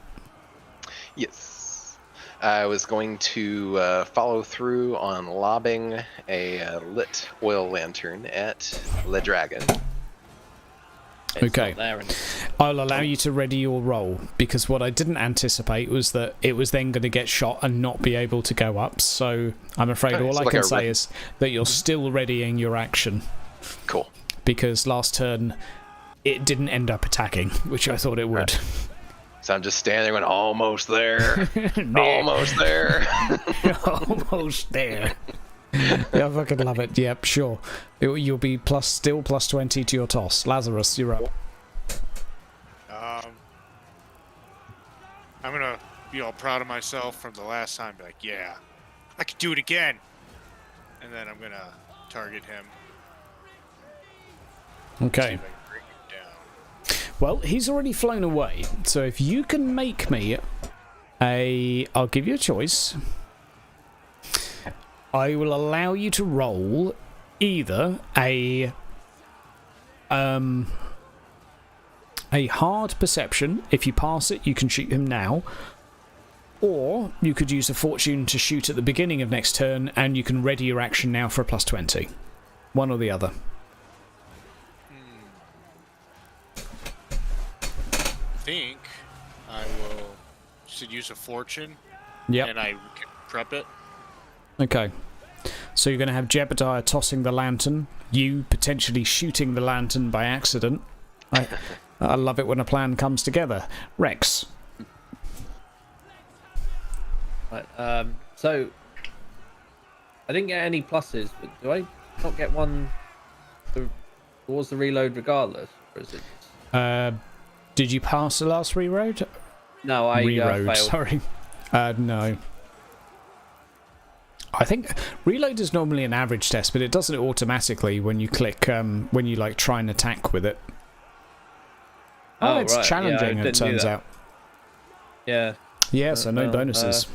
Speaker 3: Yes. I was going to follow through on lobbing a lit oil lantern at the dragon.
Speaker 1: Okay. I'll allow you to ready your roll, because what I didn't anticipate was that it was then going to get shot and not be able to go up, so I'm afraid all I can say is that you're still readying your action.
Speaker 3: Cool.
Speaker 1: Because last turn it didn't end up attacking, which I thought it would.
Speaker 3: So I'm just standing there going, almost there. Almost there.
Speaker 1: Almost there. Yeah, I fucking love it. Yep, sure. You'll be still plus 20 to your toss. Lazarus, you're up.
Speaker 2: I'm gonna be all proud of myself from the last time. Be like, yeah, I could do it again. And then I'm gonna target him.
Speaker 1: Okay. Well, he's already flown away, so if you can make me I'll give you a choice. I will allow you to roll either a hard perception. If you pass it, you can shoot him now. Or you could use a fortune to shoot at the beginning of next turn, and you can ready your action now for a plus 20. One or the other.
Speaker 2: I think I will should use a fortune.
Speaker 1: Yep.
Speaker 2: And I can prep it.
Speaker 1: Okay. So you're going to have Jebediah tossing the lantern, you potentially shooting the lantern by accident. I love it when a plan comes together. Rex.
Speaker 4: Right, so I didn't get any pluses, but do I not get one towards the reload regardless? Or is it...
Speaker 1: Did you pass the last reroad?
Speaker 4: No, I failed.
Speaker 1: Sorry. No. I think reload is normally an average test, but it does it automatically when you click, when you like try and attack with it. Oh, it's
Speaker 4: right.
Speaker 1: challenging, it turns out.
Speaker 4: Yeah.
Speaker 1: Yeah, so no bonuses.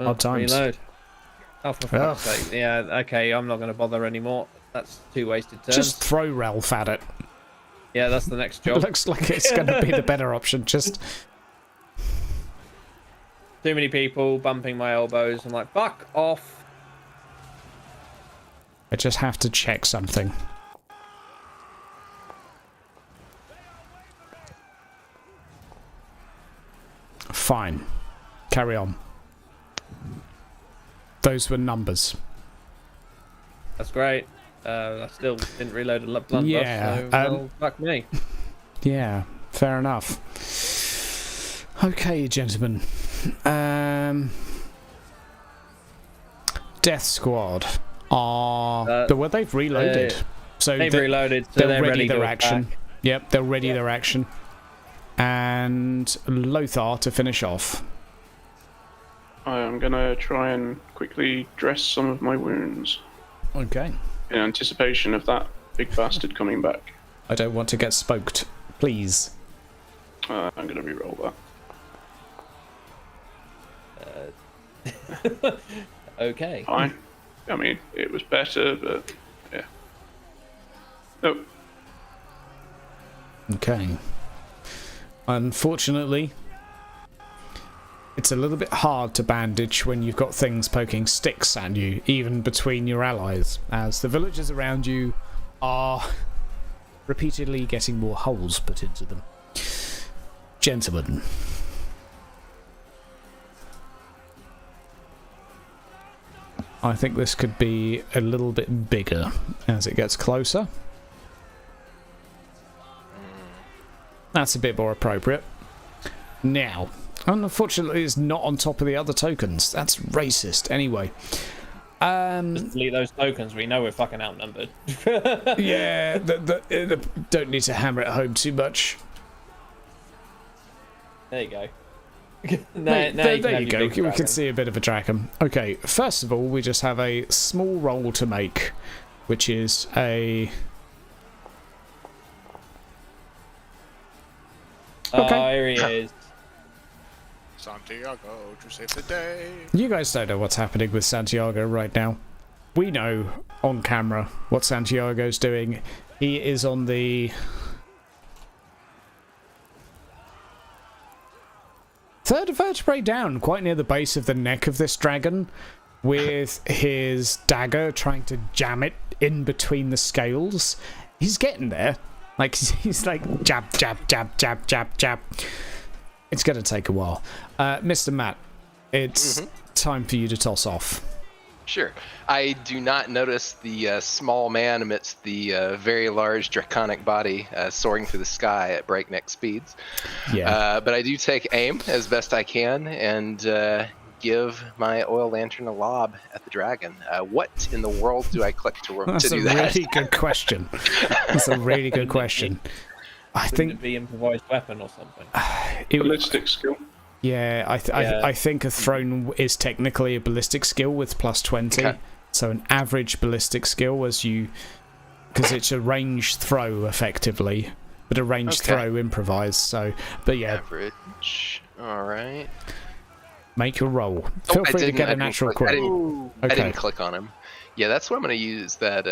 Speaker 1: Odd times.
Speaker 4: Reload. Oh, for fuck's sake. Yeah, okay, I'm not going to bother anymore. That's 2 wasted turns.
Speaker 1: Just throw Ralph at it.
Speaker 4: Yeah, that's the next job.
Speaker 1: Looks like it's going to be the better option. Just
Speaker 4: too many people bumping my elbows. I'm like, fuck off.
Speaker 1: I just have to check something. Fine. Carry on. Those were numbers.
Speaker 4: That's great. I still didn't reload a blunt
Speaker 1: yeah,
Speaker 4: buff, so well, fuck me.
Speaker 1: Yeah, fair enough. Okay, gentlemen. Death Squad are... well, they've reloaded. So
Speaker 4: they've reloaded, so
Speaker 1: they'll
Speaker 4: they're
Speaker 1: ready
Speaker 4: ready
Speaker 1: their
Speaker 4: to
Speaker 1: action.
Speaker 4: attack.
Speaker 1: Yep, they'll ready their action. And Lothar to finish off.
Speaker 5: I am going to try and quickly dress some of my wounds.
Speaker 1: Okay.
Speaker 5: In anticipation of that big bastard coming back.
Speaker 1: I don't want to get spoked. Please.
Speaker 5: I'm going to re-roll
Speaker 4: that. Okay.
Speaker 5: Fine. I mean, it was better, but yeah. Oh.
Speaker 1: Okay. Unfortunately, it's a little bit hard to bandage when you've got things poking sticks at you, even between your allies, as the villagers around you are repeatedly getting more holes put into them. Gentlemen. I think this could be a little bit bigger as it gets closer. That's a bit more appropriate. Now, unfortunately, it's not on top of the other tokens. That's racist. Anyway.
Speaker 4: Just delete those tokens. We know we're fucking outnumbered.
Speaker 1: Yeah, don't need to hammer it home too much.
Speaker 4: There you go.
Speaker 1: There you go. We can see a bit of a dragon. Okay, first of all, we just have a small roll to make, which is a...
Speaker 4: Okay. Here he is.
Speaker 2: Santiago to save the day.
Speaker 1: You guys don't know what's happening with Santiago right now. We know on camera what Santiago's doing. He is on the... third vertebrae down, quite near the base of the neck of this dragon, with his dagger trying to jam it in between the scales. He's getting there. Like, he's like jab, jab, jab, jab, jab, jab. It's going to take a while. Mr. Matt, it's time for you to toss off.
Speaker 3: Sure. I do not notice the small man amidst the very large draconic body soaring through the sky at breakneck speeds.
Speaker 1: Yeah.
Speaker 3: But I do take aim as best I can and give my oil lantern a lob at the dragon. What in the world do I click to do that?
Speaker 1: That's a really good question. That's a really good question. I think
Speaker 4: it'd be improvised weapon or something.
Speaker 5: Ballistic skill.
Speaker 1: Yeah, I think a thrown is technically a ballistic skill with plus 20.
Speaker 3: Okay.
Speaker 1: So an average ballistic skill as you... because it's a ranged throw, effectively. But a ranged throw improvised, so... But yeah.
Speaker 3: Average. Alright.
Speaker 1: Make your roll. Feel free to get a natural crit.
Speaker 3: I didn't click on him. Yeah, that's what I'm going to use that...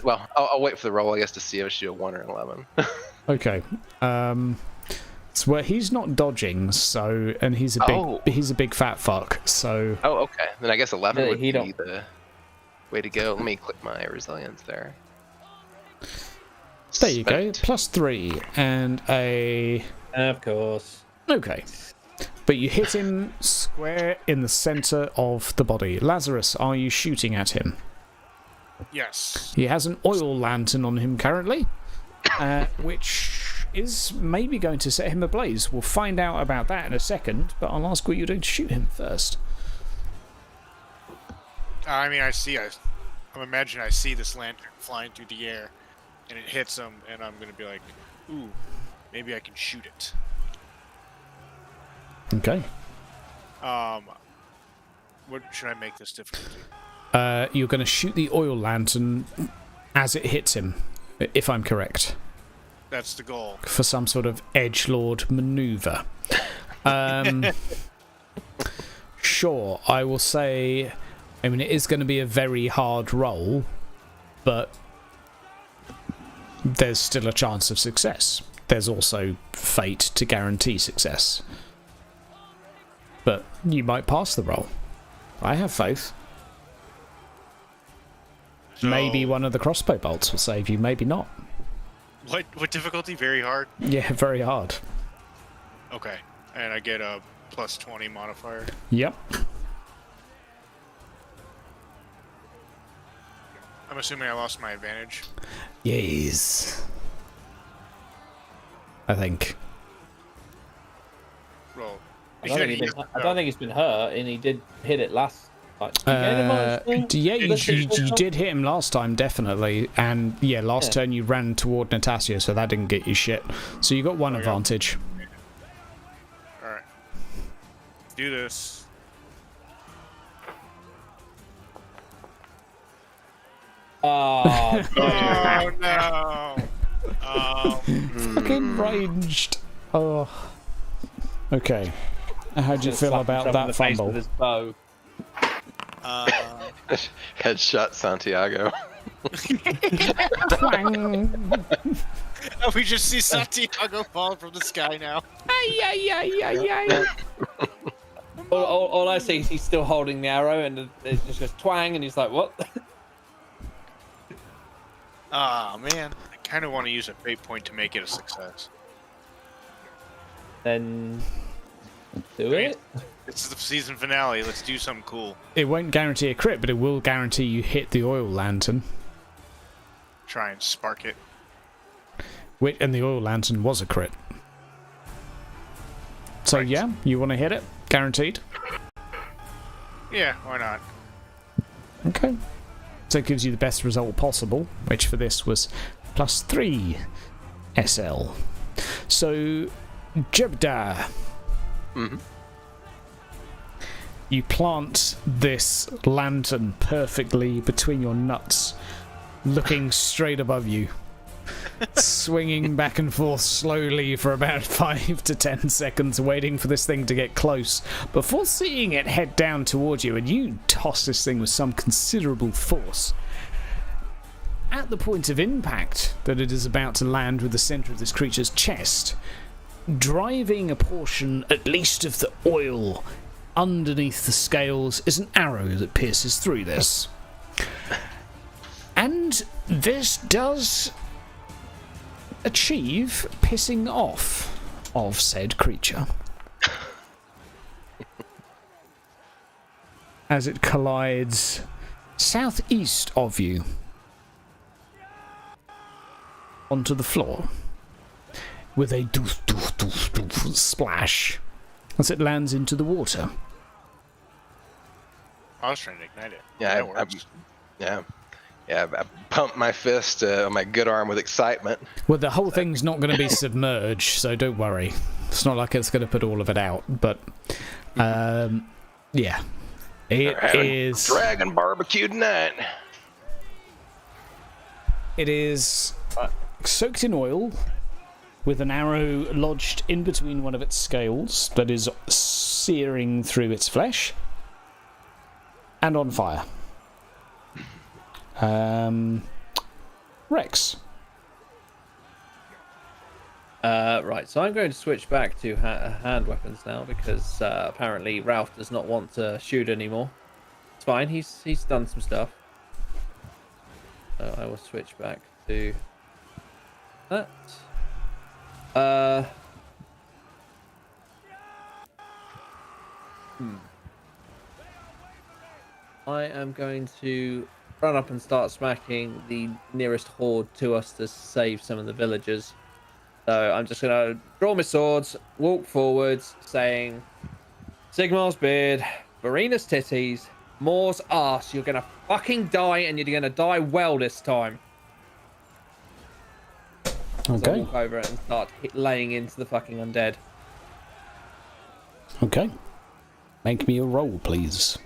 Speaker 3: well, I'll wait for the roll, I guess, to see if she a 1 or 11.
Speaker 1: Okay. So where he's not dodging, so and he's a big fat fuck, so.
Speaker 3: Oh, okay. Then I guess 11 would be
Speaker 4: don't...
Speaker 3: the way to go. Let me click my resilience there.
Speaker 1: There you go. Plus 3 and a.
Speaker 4: Of course.
Speaker 1: Okay. But you hit him square in the center of the body. Lazarus, are you shooting at him?
Speaker 2: Yes.
Speaker 1: He has an oil lantern on him currently, which is maybe going to set him ablaze. We'll find out about that in a second, but I'll ask what you're doing to shoot him first.
Speaker 2: I mean, I'm imagining I see this lantern flying through the air, and it hits him, and I'm gonna be like, ooh, maybe I can shoot it.
Speaker 1: Okay.
Speaker 2: What should I make this difficulty?
Speaker 1: You're going to shoot the oil lantern as it hits him, if I'm correct.
Speaker 2: That's the goal.
Speaker 1: For some sort of edgelord maneuver. Sure, I will say... I mean, it is going to be a very hard roll, but there's still a chance of success. There's also fate to guarantee success. But you might pass the roll. I have faith.
Speaker 2: So,
Speaker 1: maybe one of the crossbow bolts will save you, maybe not.
Speaker 2: What difficulty? Very hard?
Speaker 1: Yeah, very hard.
Speaker 2: Okay. And I get a plus 20 modifier.
Speaker 1: Yep.
Speaker 2: I'm assuming I lost my advantage.
Speaker 1: Yes. I think.
Speaker 2: Roll.
Speaker 4: I don't think he's been hurt, and he did hit it last time.
Speaker 1: Yeah, you did hit him last time, definitely. And yeah, last turn you ran toward Natasha, so that didn't get you shit. So you got one advantage.
Speaker 2: Alright. Do this.
Speaker 4: Oh,
Speaker 2: Oh no! Oh.
Speaker 1: Fucking ranged. Oh. Okay. How do you feel about that fumble?
Speaker 4: With his bow.
Speaker 3: Headshot Santiago.
Speaker 2: We just see Santiago fall from the sky now.
Speaker 4: All I see is he's still holding the arrow, and it just goes twang, and he's like, "What?"
Speaker 2: Ah, man. I kind of want to use a fate point to make it a success.
Speaker 4: Then do it.
Speaker 2: It's the season finale. Let's do something cool.
Speaker 1: It won't guarantee a crit, but it will guarantee you hit the oil lantern.
Speaker 2: Try and spark it.
Speaker 1: And the oil lantern was a crit. So
Speaker 2: Right.
Speaker 1: yeah, you want to hit it? Guaranteed?
Speaker 2: Yeah, why not?
Speaker 1: Okay. So it gives you the best result possible, which for this was +3 SL. So, Jebda.
Speaker 3: Mm-hmm.
Speaker 1: You plant this lantern perfectly between your nuts, looking straight above you, swinging back and forth slowly for about 5 to 10 seconds, waiting for this thing to get close, before seeing it head down towards you, and you toss this thing with some considerable force. At the point of impact that it is about to land with the centre of this creature's chest, driving a portion at least of the oil underneath the scales is an arrow that pierces through this. And this does achieve pissing off of said creature as it collides southeast of you onto the floor with a doof doof doof doof splash as it lands into the water.
Speaker 2: I was trying to ignite it.
Speaker 3: Yeah,
Speaker 2: That works.
Speaker 3: I pumped my fist on my good arm with excitement.
Speaker 1: Well, the whole thing's not going to be submerged, so don't worry. It's not like it's going to put all of it out, but yeah. It is
Speaker 3: Dragon barbecue tonight.
Speaker 1: It is soaked in oil with an arrow lodged in between one of its scales that is searing through its flesh and on fire. Rex.
Speaker 4: Right, so I'm going to switch back to hand weapons now because apparently Ralph does not want to shoot anymore. It's fine, he's done some stuff. So I will switch back to that. I am going to run up and start smacking the nearest horde to us to save some of the villagers. So I'm just going to draw my swords, walk forwards, saying, Sigmar's beard, Verena's titties, Moore's ass. You're going to fucking die, and you're going to die well this time. So I
Speaker 1: Okay.
Speaker 4: walk over it and start laying into the fucking undead.
Speaker 1: Okay. Make me a roll, please.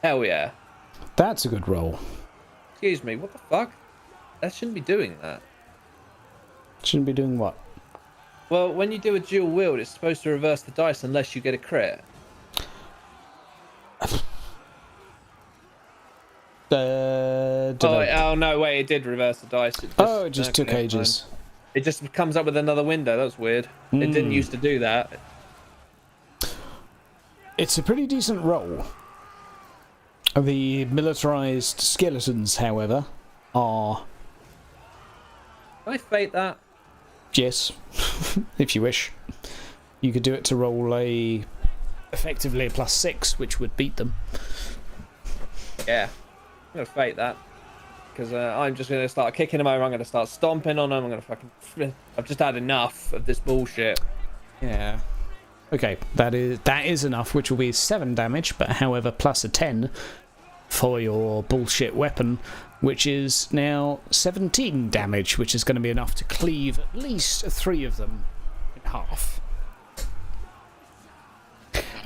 Speaker 4: Hell yeah.
Speaker 1: That's a good roll.
Speaker 4: Excuse me, what the fuck? That shouldn't be doing that.
Speaker 1: Shouldn't be doing what?
Speaker 4: Well, when you do a dual wield, it's supposed to reverse the dice unless you get a crit. Oh no, wait, it did reverse the dice.
Speaker 1: It just took ages.
Speaker 4: Fine. It just comes up with another window. That's weird. It didn't used to do that.
Speaker 1: It's a pretty decent roll. The militarized skeletons, however, are...
Speaker 4: Can I fate that?
Speaker 1: Yes, if you wish. You could do it to roll effectively a +6, which would beat them.
Speaker 4: Yeah. I'm going to fate that. Because I'm just going to start kicking them over. I'm going to start stomping on them. I'm going to fucking... I've just had enough of this bullshit.
Speaker 1: Yeah. Okay, that is enough, which will be 7 damage, but however, plus a 10 for your bullshit weapon, which is now 17 damage, which is going to be enough to cleave at least 3 of them in half.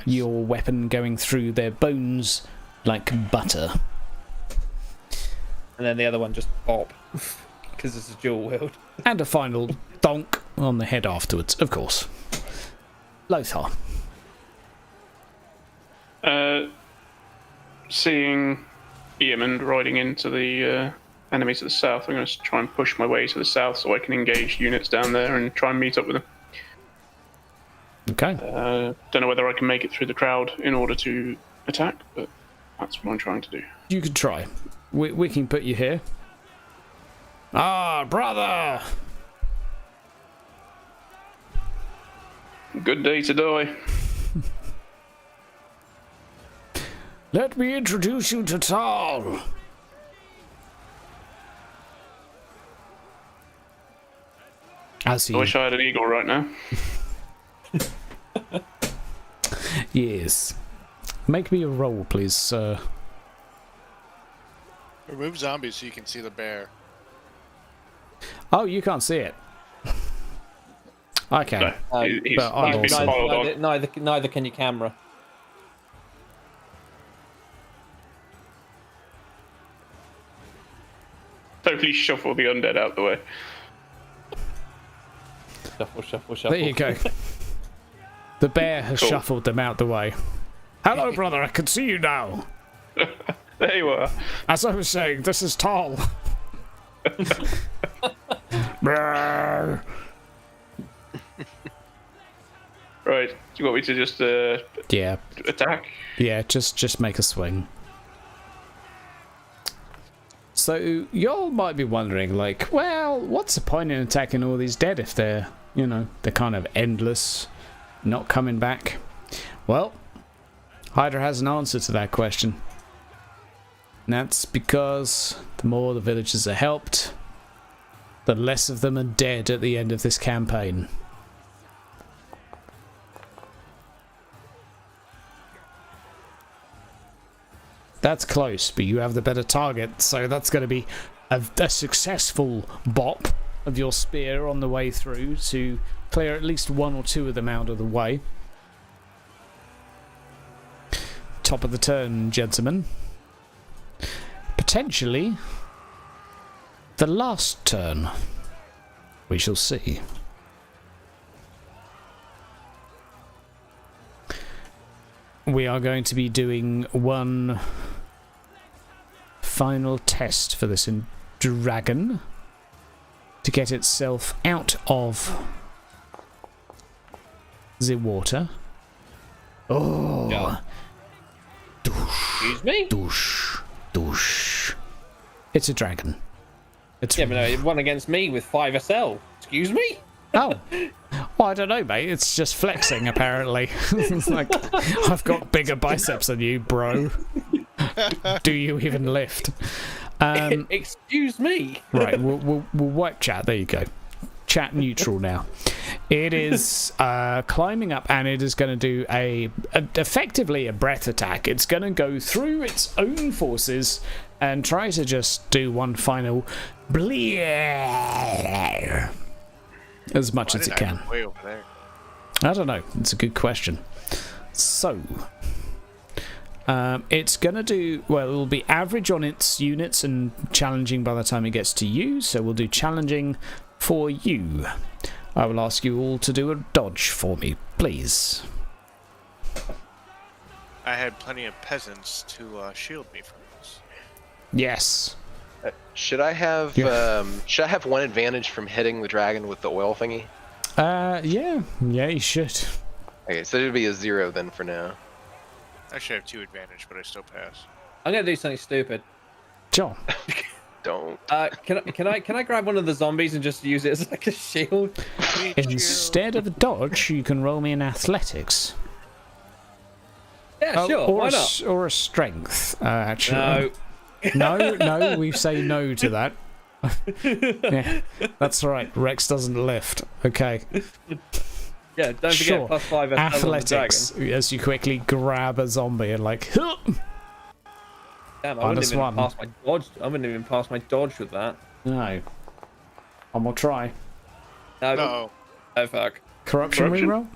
Speaker 1: Your weapon going through their bones like butter.
Speaker 4: And then the other one just pop. Because it's a dual wield.
Speaker 1: And a final donk on the head afterwards, of course. Lothar.
Speaker 5: Seeing Eamon riding into the enemy to the south. I'm going to try and push my way to the south so I can engage units down there and try and meet up with them.
Speaker 1: Okay.
Speaker 5: Don't know whether I can make it through the crowd in order to attack, but that's what I'm trying to do.
Speaker 1: You could try. We can put you here. Ah, brother!
Speaker 5: Good day to die.
Speaker 1: Let me introduce you to Tal. As he...
Speaker 5: I wish I had an eagle right now.
Speaker 1: Yes. Make me a roll, please, sir.
Speaker 2: Remove zombies so you can see the bear.
Speaker 1: Oh, you can't see it. I can.
Speaker 5: No, he's
Speaker 1: but I'm
Speaker 5: been
Speaker 1: also-
Speaker 5: piled on.
Speaker 4: Neither can your camera.
Speaker 5: Totally shuffle the undead out the way.
Speaker 4: Shuffle, shuffle, shuffle.
Speaker 1: There you go. The bear has
Speaker 5: Cool.
Speaker 1: shuffled them out the way. Hello, brother. I can see you now.
Speaker 5: There you are.
Speaker 1: As I was saying, this is Tal. Brrr.
Speaker 5: Right. Do you want me to just
Speaker 1: Yeah,
Speaker 5: attack?
Speaker 1: yeah. Just make a swing. So y'all might be wondering, like, well, what's the point in attacking all these dead if they're, you know, they're kind of endless, not coming back? Well, Hydra has an answer to that question. And that's because the more the villagers are helped, the less of them are dead at the end of this campaign. That's close, but you have the better target, so that's going to be a successful bop of your spear on the way through to clear at least one or two of them out of the way. Top of the turn, gentlemen. Potentially the last turn. We shall see. We are going to be doing one final test for this dragon to get itself out of the water. Oh,
Speaker 4: Yeah. Excuse me?
Speaker 1: douche, douche. It's a dragon. It's
Speaker 4: Yeah, but no, it won against me with 5 SL. Excuse me?
Speaker 1: Oh, well, I don't know, mate. It's just flexing, apparently. It's like, I've got bigger biceps than you, bro. Do you even lift?
Speaker 4: Excuse me?
Speaker 1: Right, we'll wipe chat. There you go. Chat neutral now. It is climbing up, and it is going to do effectively a breath attack. It's going to go through its own forces and try to just do one final blear as much as it can.
Speaker 2: Way over there.
Speaker 1: I don't know. It's a good question. So, it's going to do... Well, it will be average on its units and challenging by the time it gets to you. So we'll do challenging for you. I will ask you all to do a dodge for me, please.
Speaker 2: I had plenty of peasants to shield me from this.
Speaker 1: Yes.
Speaker 3: Should I have one advantage from hitting the dragon with the oil thingy?
Speaker 1: Yeah, you should.
Speaker 3: Okay, so it would be a 0 then for now.
Speaker 2: Actually, I have 2 advantage, but I still pass.
Speaker 4: I'm gonna do something stupid.
Speaker 1: John.
Speaker 3: Don't.
Speaker 4: Can I grab one of the zombies and just use it as like a shield?
Speaker 1: Instead of a dodge, you can roll me in athletics.
Speaker 4: Yeah, sure.
Speaker 1: Or
Speaker 4: Why
Speaker 1: a,
Speaker 4: not?
Speaker 1: or a strength, actually.
Speaker 4: No.
Speaker 1: No, we say no to that. Yeah, that's right. Rex doesn't lift. Okay.
Speaker 4: Yeah, don't forget
Speaker 1: Sure.
Speaker 4: +5 SL on the
Speaker 1: Athletics,
Speaker 4: dragon.
Speaker 1: as you quickly grab a zombie and like,
Speaker 4: Damn, I wouldn't
Speaker 1: minus
Speaker 4: even
Speaker 1: one.
Speaker 4: pass my dodge. I wouldn't even pass my dodge with that.
Speaker 1: no. One more try.
Speaker 4: No.
Speaker 2: No.
Speaker 4: Oh fuck.
Speaker 1: Corruption reroll?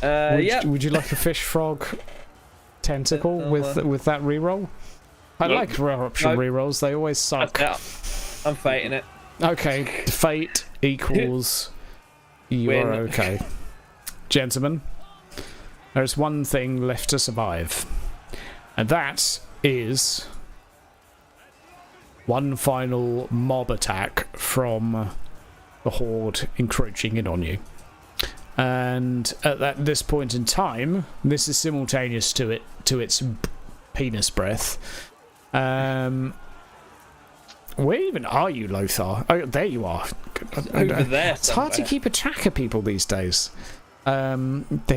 Speaker 4: Yeah.
Speaker 1: Would you like a fish frog tentacle with that reroll? I
Speaker 5: Nope.
Speaker 1: like corruption
Speaker 4: Nope.
Speaker 1: rerolls. They always suck.
Speaker 4: Yeah. I'm fating it.
Speaker 1: Okay, fate equals you
Speaker 4: Win.
Speaker 1: are okay. Gentlemen, there's one thing left to survive, and that is one final mob attack from the horde encroaching in on you. And at this point in time, this is simultaneous to its penis breath. Where even are you, Lothar? Oh, there you are.
Speaker 4: Over there.
Speaker 1: It's hard to keep a track of people these days. They're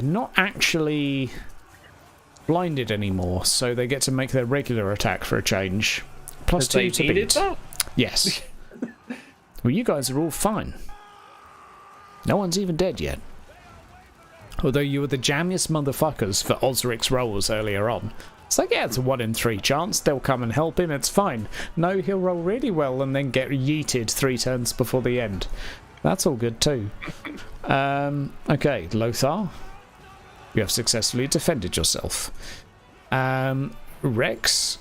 Speaker 1: not actually blinded anymore, so they get to make their regular attack for a change. +2 to beat.
Speaker 4: That?
Speaker 1: Yes. Well, you guys are all fine. No one's even dead yet. Although you were the jammiest motherfuckers for Osric's rolls earlier on. It's like, yeah, it's a 1 in 3 chance. They'll come and help him. It's fine. No, he'll roll really well and then get yeeted 3 turns before the end. That's all good too. Okay, Lothar. You have successfully defended yourself. Rex.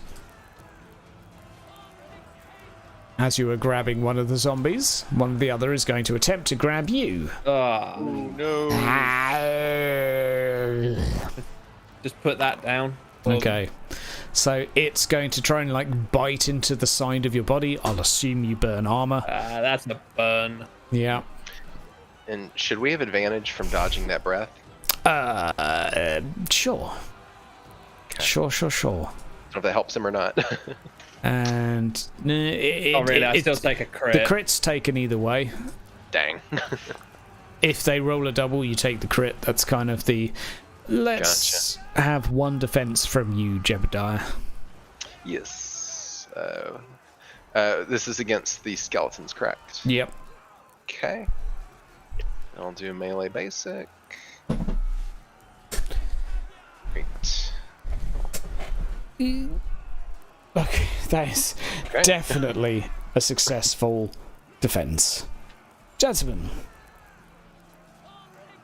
Speaker 1: As you are grabbing one of the zombies, one of the other is going to attempt to grab you.
Speaker 4: Oh,
Speaker 2: No.
Speaker 4: just put that down.
Speaker 1: Okay. So it's going to try and like bite into the side of your body. I'll assume you burn armor.
Speaker 4: That's a burn.
Speaker 1: Yeah.
Speaker 3: And should we have advantage from dodging that breath?
Speaker 1: Sure.
Speaker 3: Okay.
Speaker 1: Sure.
Speaker 3: I don't know if that helps him or not.
Speaker 1: And
Speaker 4: I still take a crit.
Speaker 1: The crit's taken either way.
Speaker 3: Dang.
Speaker 1: If they roll a double, you take the crit. That's kind of the... Let's have one defense from you, Jebediah.
Speaker 3: Yes. This is against the skeletons, correct?
Speaker 1: Yep.
Speaker 3: Okay. I'll do melee basic. Great.
Speaker 1: Okay, that is definitely a successful defense. Gentlemen,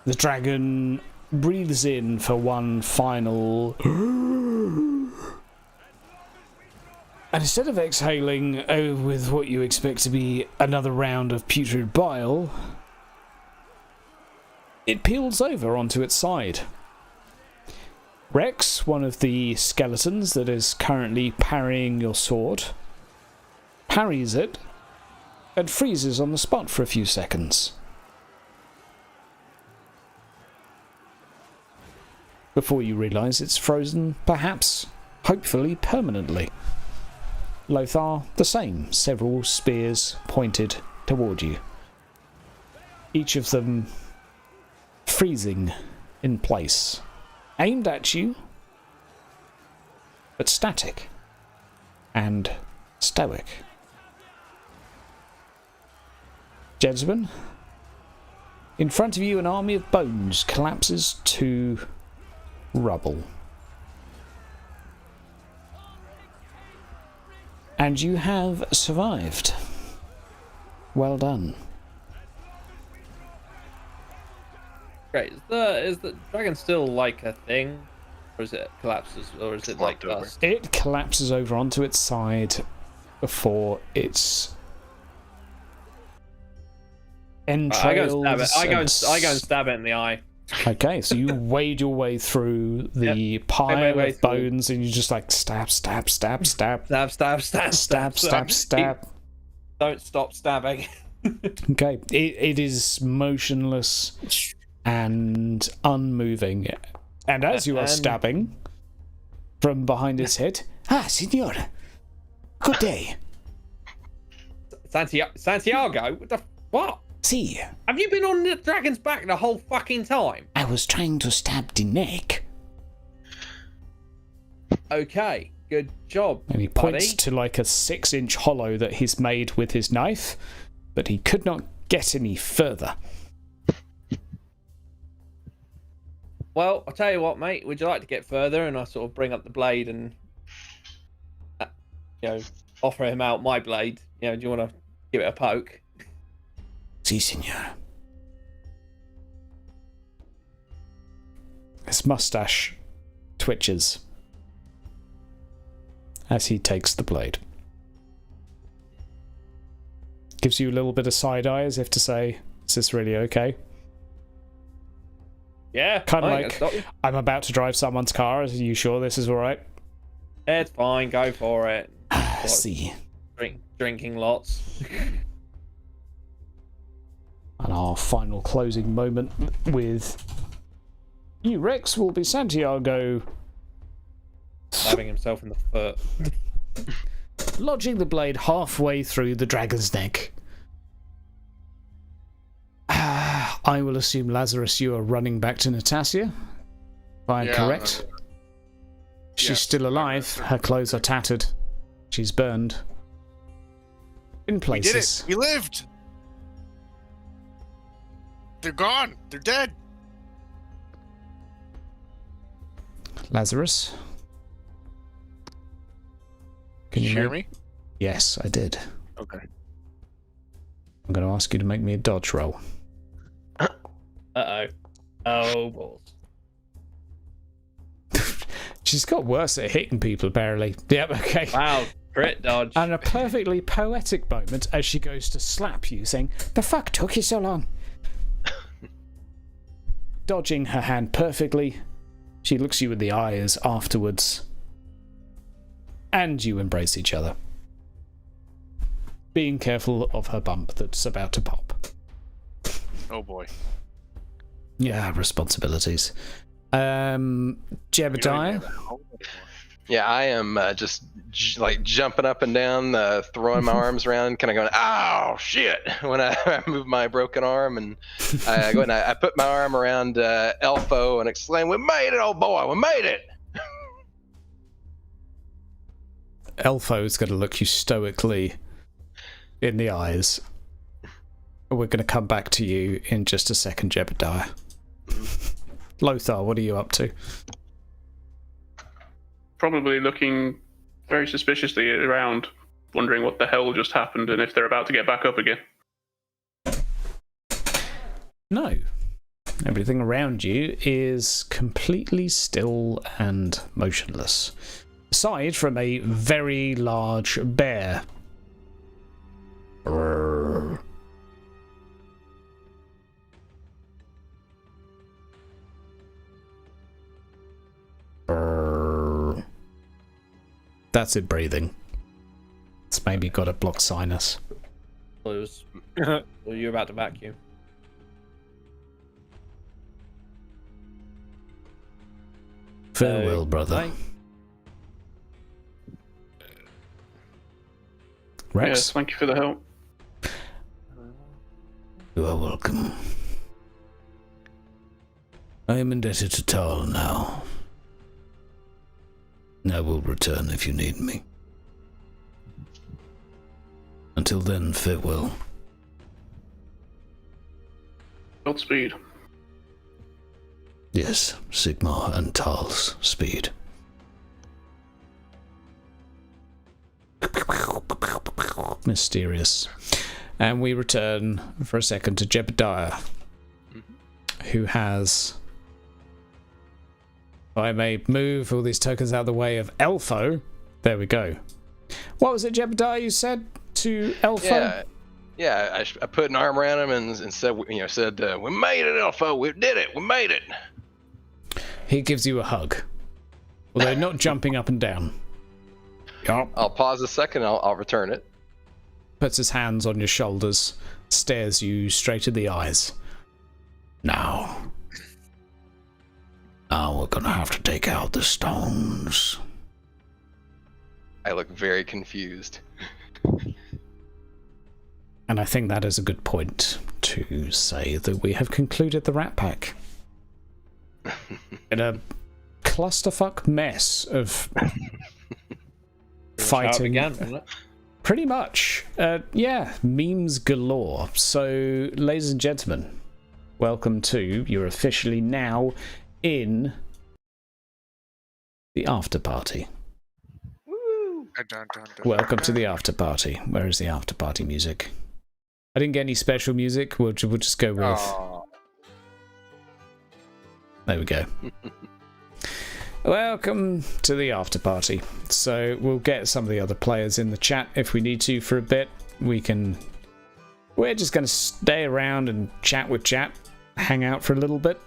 Speaker 1: the dragon breathes in for one final... And instead of exhaling with what you expect to be another round of putrid bile, it peels over onto its side. Rex, one of the skeletons that is currently parrying your sword, parries it and freezes on the spot for a few seconds. Before you realise it's frozen, perhaps, hopefully permanently. Lothar, the same, several spears pointed toward you. Each of them freezing in place. Aimed at you, but static and stoic. Gentlemen, in front of you an army of bones collapses to rubble. And you have survived. Well done.
Speaker 4: Great. Is the dragon still like a thing? Or is it collapses? Or is it like dust?
Speaker 1: It collapses over onto its side before its entrails.
Speaker 4: I go and stab it in the eye.
Speaker 1: Okay, so you wade your way through the pile of bones and you just like stab.
Speaker 4: Stab. Don't stop stabbing.
Speaker 1: Okay, it is motionless and unmoving. And as you are stabbing from behind its head, Signor, good day.
Speaker 4: Santiago? What?
Speaker 1: See,
Speaker 4: have you been on the dragon's back the whole fucking time?
Speaker 1: I was trying to stab the neck.
Speaker 4: Okay, good job.
Speaker 1: And he points to like a 6-inch hollow that he's made with his knife, but he could not get any further.
Speaker 4: Well, I'll tell you what, mate. Would you like to get further? And I sort of bring up the blade and, offer him out my blade. Do you want to give it a poke?
Speaker 1: Si, senor. His mustache twitches as he takes the blade. Gives you a little bit of side eye as if to say, is this really okay?
Speaker 4: Yeah.
Speaker 1: Kind of like, I'm about to drive someone's car. Are you sure this is alright?
Speaker 4: It's fine. Go for it.
Speaker 1: See.
Speaker 4: drinking lots.
Speaker 1: And our final closing moment with you, Rex, will be Santiago
Speaker 4: Stabbing himself in the foot.
Speaker 1: lodging the blade halfway through the dragon's neck. I will assume, Lazarus, you are running back to Natasha. If I'm correct. She's
Speaker 2: Yes.
Speaker 1: still alive. Her clothes are tattered. She's burned. In
Speaker 2: We did
Speaker 1: places.
Speaker 2: it. We lived. They're gone. They're dead.
Speaker 1: Lazarus? Can
Speaker 2: Did you hear
Speaker 1: make-
Speaker 2: me?
Speaker 1: Yes, I did.
Speaker 2: Okay.
Speaker 1: I'm going to ask you to make me a dodge roll.
Speaker 4: Uh-oh. Oh, balls.
Speaker 1: She's got worse at hitting people, apparently. Yep, okay.
Speaker 4: Wow, crit dodge.
Speaker 1: And a perfectly poetic moment as she goes to slap you, saying, "The fuck took you so long?" Dodging her hand perfectly, she looks you in the eyes afterwards, and you embrace each other. Being careful of her bump that's about to pop.
Speaker 2: Oh boy.
Speaker 1: Yeah, responsibilities.
Speaker 2: We don't even
Speaker 1: Jebediah?
Speaker 2: have a home anymore.
Speaker 3: Yeah, I am just like jumping up and down, throwing my arms around, kind of going, "Oh shit!" when I move my broken arm, and I go and I put my arm around Elfo and exclaim, "We made it, old boy! We made it!"
Speaker 1: Elfo's going to look you stoically in the eyes. We're going to come back to you in just a second, Jebediah. Lothar, what are you up to?
Speaker 5: Probably looking very suspiciously around, wondering what the hell just happened and if they're about to get back up again.
Speaker 1: No. Everything around you is completely still and motionless. Aside from a very large bear. Brrr. Brrr. That's it breathing. It's maybe got a blocked sinus.
Speaker 4: Blues. Well, you're about to vacuum.
Speaker 1: Farewell, brother.
Speaker 4: Bye.
Speaker 1: Rex,
Speaker 5: Yes, thank you for the help.
Speaker 1: you are welcome. I am indebted to Tal now. I will return if you need me. Until then, farewell.
Speaker 5: Godspeed.
Speaker 1: Yes, Sigmar and Tal's speed. Mysterious. And we return for a second to Jebediah, who has... If I may move all these tokens out of the way of Elfo. There we go. What was it, Jebediah, you said to Elfo?
Speaker 3: Yeah. I put an arm around him and said, "We made it, Elfo. We did it. We made it."
Speaker 1: He gives you a hug. Although not jumping up and down. Yup.
Speaker 3: I'll pause a second. I'll return it.
Speaker 1: Puts his hands on your shoulders, stares you straight in the eyes. Now we're gonna have to take out the stones.
Speaker 3: I look very confused.
Speaker 1: And I think that is a good point to say that we have concluded the Rat Pack. In a clusterfuck mess of fighting.
Speaker 4: Again, wasn't it?
Speaker 1: Pretty much. Yeah, memes galore. So, ladies and gentlemen, welcome to, you're officially now in the Afterparty.
Speaker 2: Dun, dun, dun, dun,
Speaker 1: Welcome to
Speaker 2: dun.
Speaker 1: the Afterparty. Where is the Afterparty music? I didn't get any special music. We'll just go with...
Speaker 2: Aw.
Speaker 1: There we go. Welcome to the Afterparty. So we'll get some of the other players in the chat if we need to for a bit. We're just going to stay around and chat with chat, hang out for a little bit.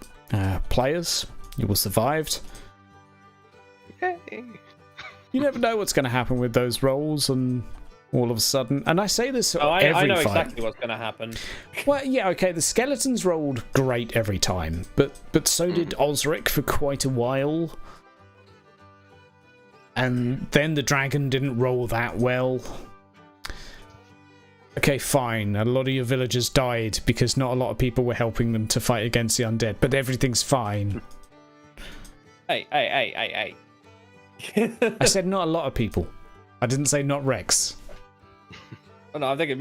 Speaker 1: Players, you all survived.
Speaker 3: Yay.
Speaker 1: You never know what's going to happen with those rolls, and all of a sudden. And I say this
Speaker 4: Oh,
Speaker 1: every
Speaker 4: I know
Speaker 1: fight.
Speaker 4: exactly what's going to happen.
Speaker 1: Well, yeah, okay, the skeletons rolled great every time, but so did Osric for quite a while. And then the dragon didn't roll that well. Okay, fine, a lot of your villagers died because not a lot of people were helping them to fight against the undead, but everything's fine.
Speaker 4: Hey.
Speaker 1: I said not a lot of people. I didn't say not Rex.
Speaker 4: Well, no, I think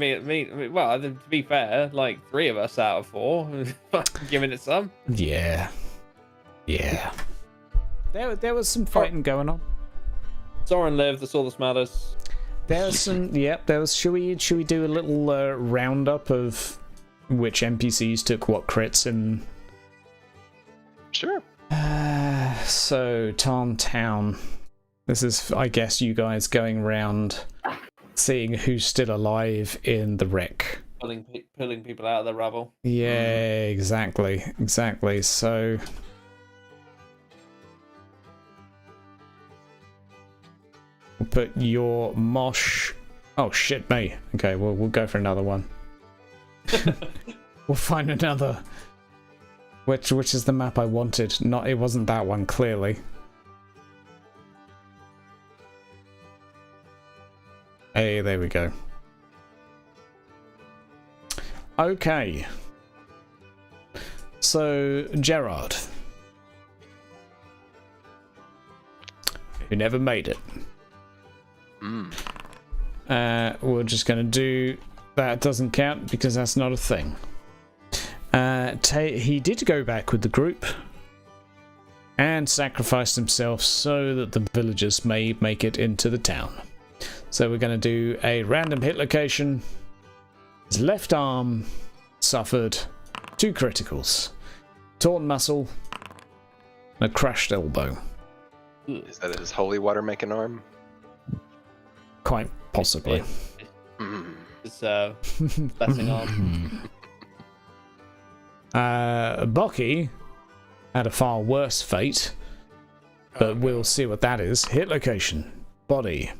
Speaker 4: well, to be fair, like 3 of us out of 4, giving it some.
Speaker 1: Yeah. There was some fighting going on.
Speaker 4: Soren lived, that's all that matters.
Speaker 1: There was some, there was, should we do a little roundup of which NPCs took what crits and...
Speaker 3: Sure.
Speaker 1: So, Tarn Town. This is, I guess, you guys going around seeing who's still alive in the wreck.
Speaker 4: Pulling people out of the rubble.
Speaker 1: Yeah, exactly. So... we'll put your mosh... Oh, shit me. Okay, we'll go for another one. We'll find another... Which is the map I wanted. It wasn't that one, clearly. Hey, there we go. Okay. So, Gerard. Who never made it. We're just going to do... That doesn't count because that's not a thing. He did go back with the group and sacrificed himself so that the villagers may make it into the town. So we're going to do a random hit location. His left arm suffered 2 criticals. Torn muscle and a crushed elbow.
Speaker 3: Is that his holy water making arm?
Speaker 1: Quite possibly.
Speaker 4: It's blessing on.
Speaker 1: Bucky had a far worse fate, but we'll see what that is. Hit location. Body.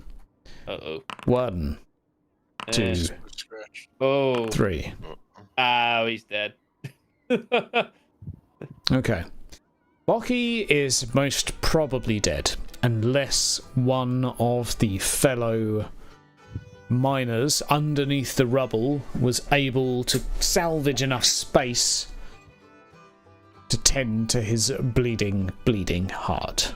Speaker 1: 1, 2,
Speaker 4: Oh.
Speaker 1: 3.
Speaker 4: Oh, he's dead.
Speaker 1: Okay. Bucky is most probably dead, unless one of the fellow miners underneath the rubble was able to salvage enough space to tend to his bleeding heart.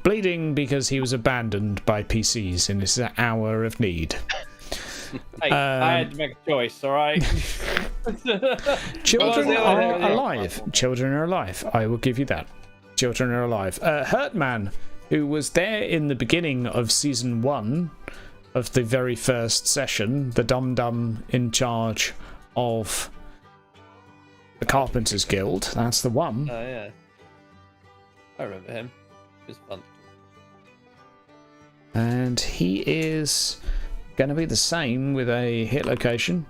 Speaker 1: Bleeding because he was abandoned by PCs in his hour of need.
Speaker 4: Hey, I had to make a choice, alright?
Speaker 1: Children are alive. Children are alive. I will give you that. Children are alive. Hurtman, who was there in the beginning of season 1 of the very first session, the dum-dum in charge of the Carpenters Guild. That's the one.
Speaker 4: Oh, yeah. I remember him. It was fun.
Speaker 1: And he is going to be the same with a hit location.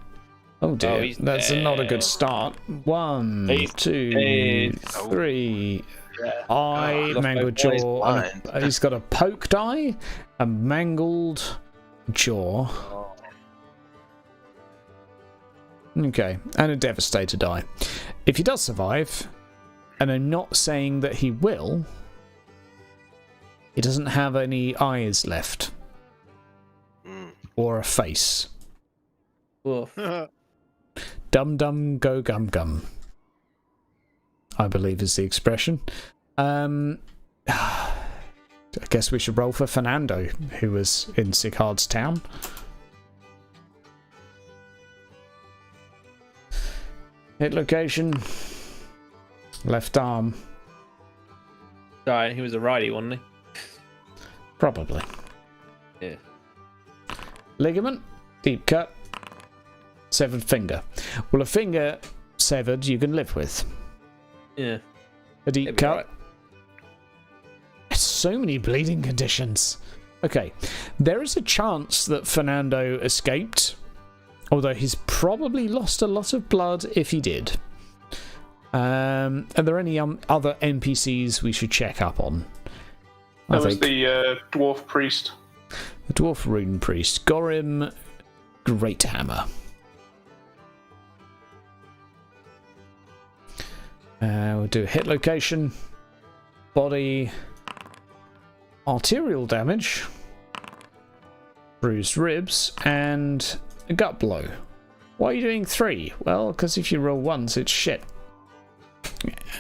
Speaker 1: Oh dear, that's not a good start. 1, 2, 3. Eye, mangled jaw. He's got a poked eye, a mangled jaw. Okay, and a devastated eye. If he does survive, and I'm not saying that he will, he doesn't have any eyes left. Or a face. Dum dum go gum gum, I believe is the expression. I guess we should roll for Fernando, who was in Sigurd's town. Hit location. Left arm.
Speaker 4: Sorry, he was a righty, wasn't he?
Speaker 1: Probably.
Speaker 4: Yeah.
Speaker 1: Ligament. Deep cut. Severed finger. Well, a finger severed you can live with.
Speaker 4: Yeah.
Speaker 1: A deep cut.
Speaker 4: Right.
Speaker 1: So many bleeding conditions. Okay. There is a chance that Fernando escaped, although he's probably lost a lot of blood if he did. Are there any other NPCs we should check up on?
Speaker 5: That was the dwarf priest.
Speaker 1: The Dwarf Rune Priest. Gorim Great Hammer. We'll do hit location, body, arterial damage, bruised ribs, and a gut blow. Why are you doing 3? Well, because if you roll once, it's shit.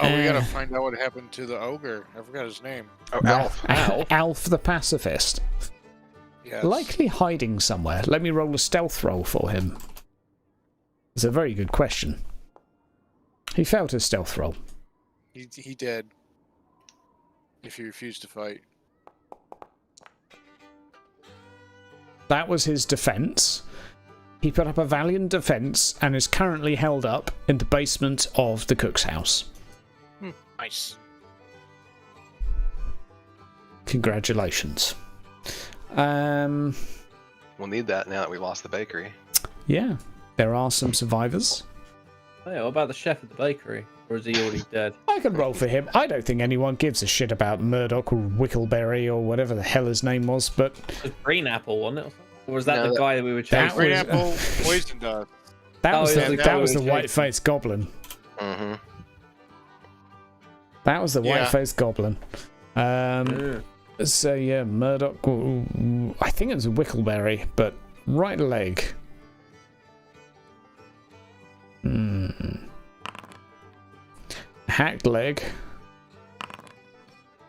Speaker 2: Oh, we gotta find out what happened to the ogre. I forgot his name.
Speaker 3: Oh, Alf.
Speaker 1: Alf the pacifist.
Speaker 2: Yes.
Speaker 1: Likely hiding somewhere. Let me roll a stealth roll for him. It's a very good question. He failed his stealth roll.
Speaker 2: He did. If he refused to fight.
Speaker 1: That was his defense. He put up a valiant defense and is currently held up in the basement of the cook's house.
Speaker 2: Nice.
Speaker 1: Congratulations.
Speaker 3: We'll need that now that we lost the bakery.
Speaker 1: Yeah, there are some survivors.
Speaker 4: Oh, yeah, what about the chef at the bakery? Or is he already dead?
Speaker 1: I can roll for him. I don't think anyone gives a shit about Murdoch or Wickleberry or whatever the hell his name was, but...
Speaker 4: It was Green Apple, wasn't it? Or was that
Speaker 3: No,
Speaker 4: the guy that we were
Speaker 1: that
Speaker 4: chasing?
Speaker 2: Green
Speaker 1: was-
Speaker 2: apple poison dust.
Speaker 1: That was
Speaker 4: yeah,
Speaker 1: that was the
Speaker 4: yeah.
Speaker 1: white-faced goblin.
Speaker 3: Mm-hmm.
Speaker 1: That was the
Speaker 2: Yeah.
Speaker 1: white-faced goblin. So yeah, Murdoch. I think it was a Wickleberry, but right leg. Hacked leg.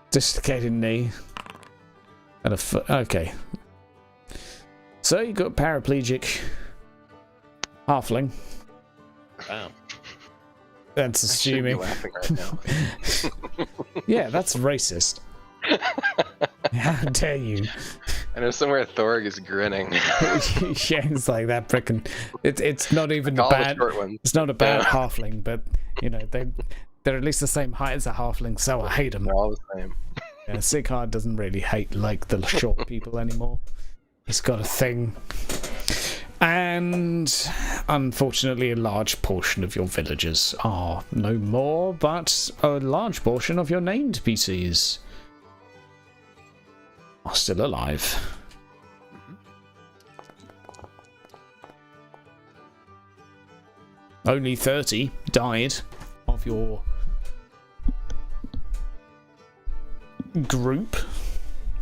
Speaker 1: Dislocated knee. And a foot. Okay. So you got paraplegic. Halfling.
Speaker 4: Wow.
Speaker 1: That's assuming.
Speaker 3: Laughing right now.
Speaker 1: Yeah, that's racist. How dare you?
Speaker 3: I know somewhere Thorg is grinning.
Speaker 1: Yeah, it's like that frickin'. It's not even a
Speaker 3: All the
Speaker 1: bad.
Speaker 3: short ones.
Speaker 1: It's not a bad
Speaker 3: Yeah.
Speaker 1: halfling, but you know they're at least the same height as a halfling, so I hate them.
Speaker 3: They're all the same.
Speaker 1: Yeah, Sighard doesn't really hate like the short people anymore. He's got a thing. And unfortunately, a large portion of your villagers are no more, but a large portion of your named PCs are still alive. Only 30 died of your group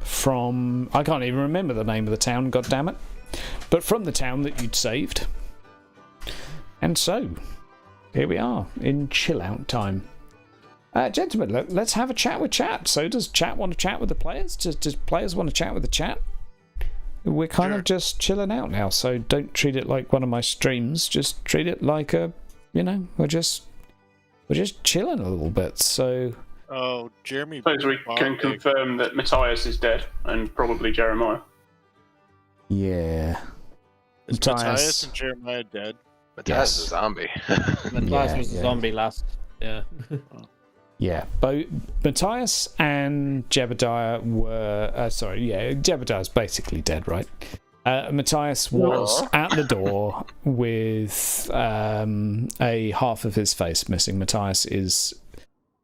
Speaker 1: from... I can't even remember the name of the town, goddammit. But from the town that you'd saved. And so, here we are, in chill-out time. Gentlemen, let's have a chat with chat. So does chat want to chat with the players? Does players want to chat with the chat? We're kind of just chilling out now, so don't treat it like one of my streams. Just treat it like a, you know, we're just chilling a little bit. So,
Speaker 2: Oh, Jeremy.
Speaker 5: Suppose we can confirm that Matthias is dead, and probably Jeremiah.
Speaker 1: yeah.
Speaker 2: Is Matthias and Jeremiah dead?
Speaker 3: Matthias
Speaker 1: Yes.
Speaker 3: is a zombie.
Speaker 4: Matthias was
Speaker 1: yeah.
Speaker 4: a zombie last. Yeah.
Speaker 1: Yeah, both Matthias and Jebediah were... Jebediah's basically dead, right? Matthias was at the door with a half of his face missing. Matthias is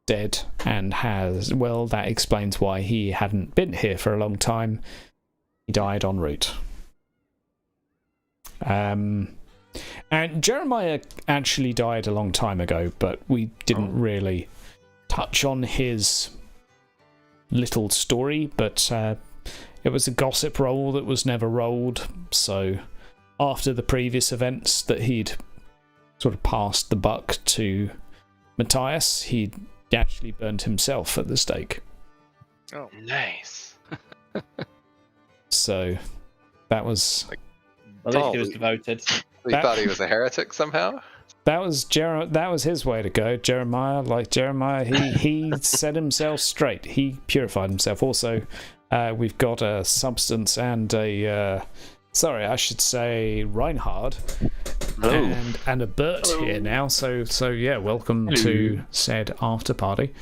Speaker 1: dead and has... Well, that explains why he hadn't been here for a long time. He died en route. And Jeremiah actually died a long time ago, but we didn't really touch on his little story, but it was a gossip roll that was never rolled. So after the previous events that he'd sort of passed the buck to Matthias, he'd actually burned himself at the stake.
Speaker 2: Oh,
Speaker 3: Nice.
Speaker 1: So that was
Speaker 4: At least he was devoted.
Speaker 3: You thought he was a heretic somehow?
Speaker 1: that was his way to go. Jeremiah, he set himself straight. He purified himself. Also, we've got a substance and a I should say Reinhard and a Bert here now. So yeah, welcome to said after party.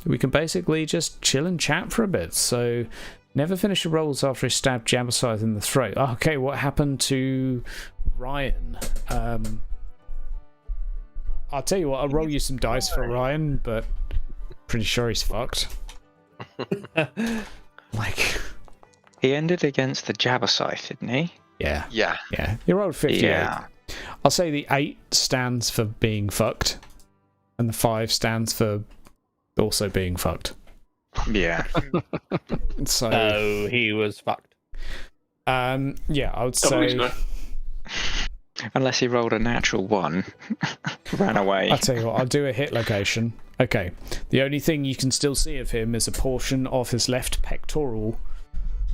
Speaker 1: We can basically just chill and chat for a bit. So never finish the rolls after he stabbed Jabbersythe in the throat. Okay, what happened to Ryan? I'll tell you what, I'll roll you some dice for Ryan, but pretty sure he's fucked. Like,
Speaker 6: He ended against the Jabbercythe, didn't he?
Speaker 1: Yeah.
Speaker 3: Yeah.
Speaker 1: Yeah. You rolled 58.
Speaker 6: Yeah.
Speaker 1: I'll say the 8 stands for being fucked, and the 5 stands for also being fucked.
Speaker 6: Yeah.
Speaker 1: So,
Speaker 4: he was fucked.
Speaker 1: yeah, I would
Speaker 5: Somebody's
Speaker 1: say.
Speaker 5: gonna-
Speaker 6: Unless he rolled a natural 1. Ran away.
Speaker 1: I'll tell you what, I'll do a hit location. Okay. The only thing you can still see of him is a portion of his left pectoral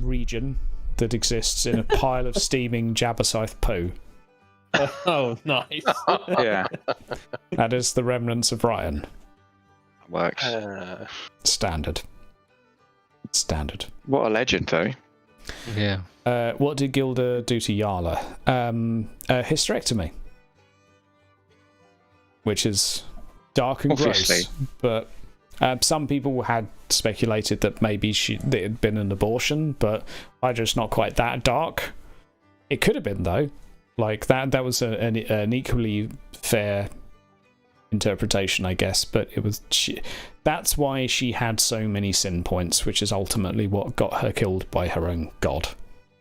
Speaker 1: region that exists in a pile of steaming Jabbercythe poo.
Speaker 4: Oh, nice.
Speaker 6: Yeah.
Speaker 1: That is the remnants of Ryan.
Speaker 6: Works.
Speaker 1: Standard. Standard.
Speaker 6: What a legend, though.
Speaker 7: Yeah.
Speaker 1: What did Gilda do to Yala? A hysterectomy. Which is dark and
Speaker 6: Obviously.
Speaker 1: gross. But some people had speculated that maybe it had been an abortion, but I just not quite that dark. It could have been, though. Like, that was an equally fair interpretation, I guess, but it was that's why she had so many sin points, which is ultimately what got her killed by her own god,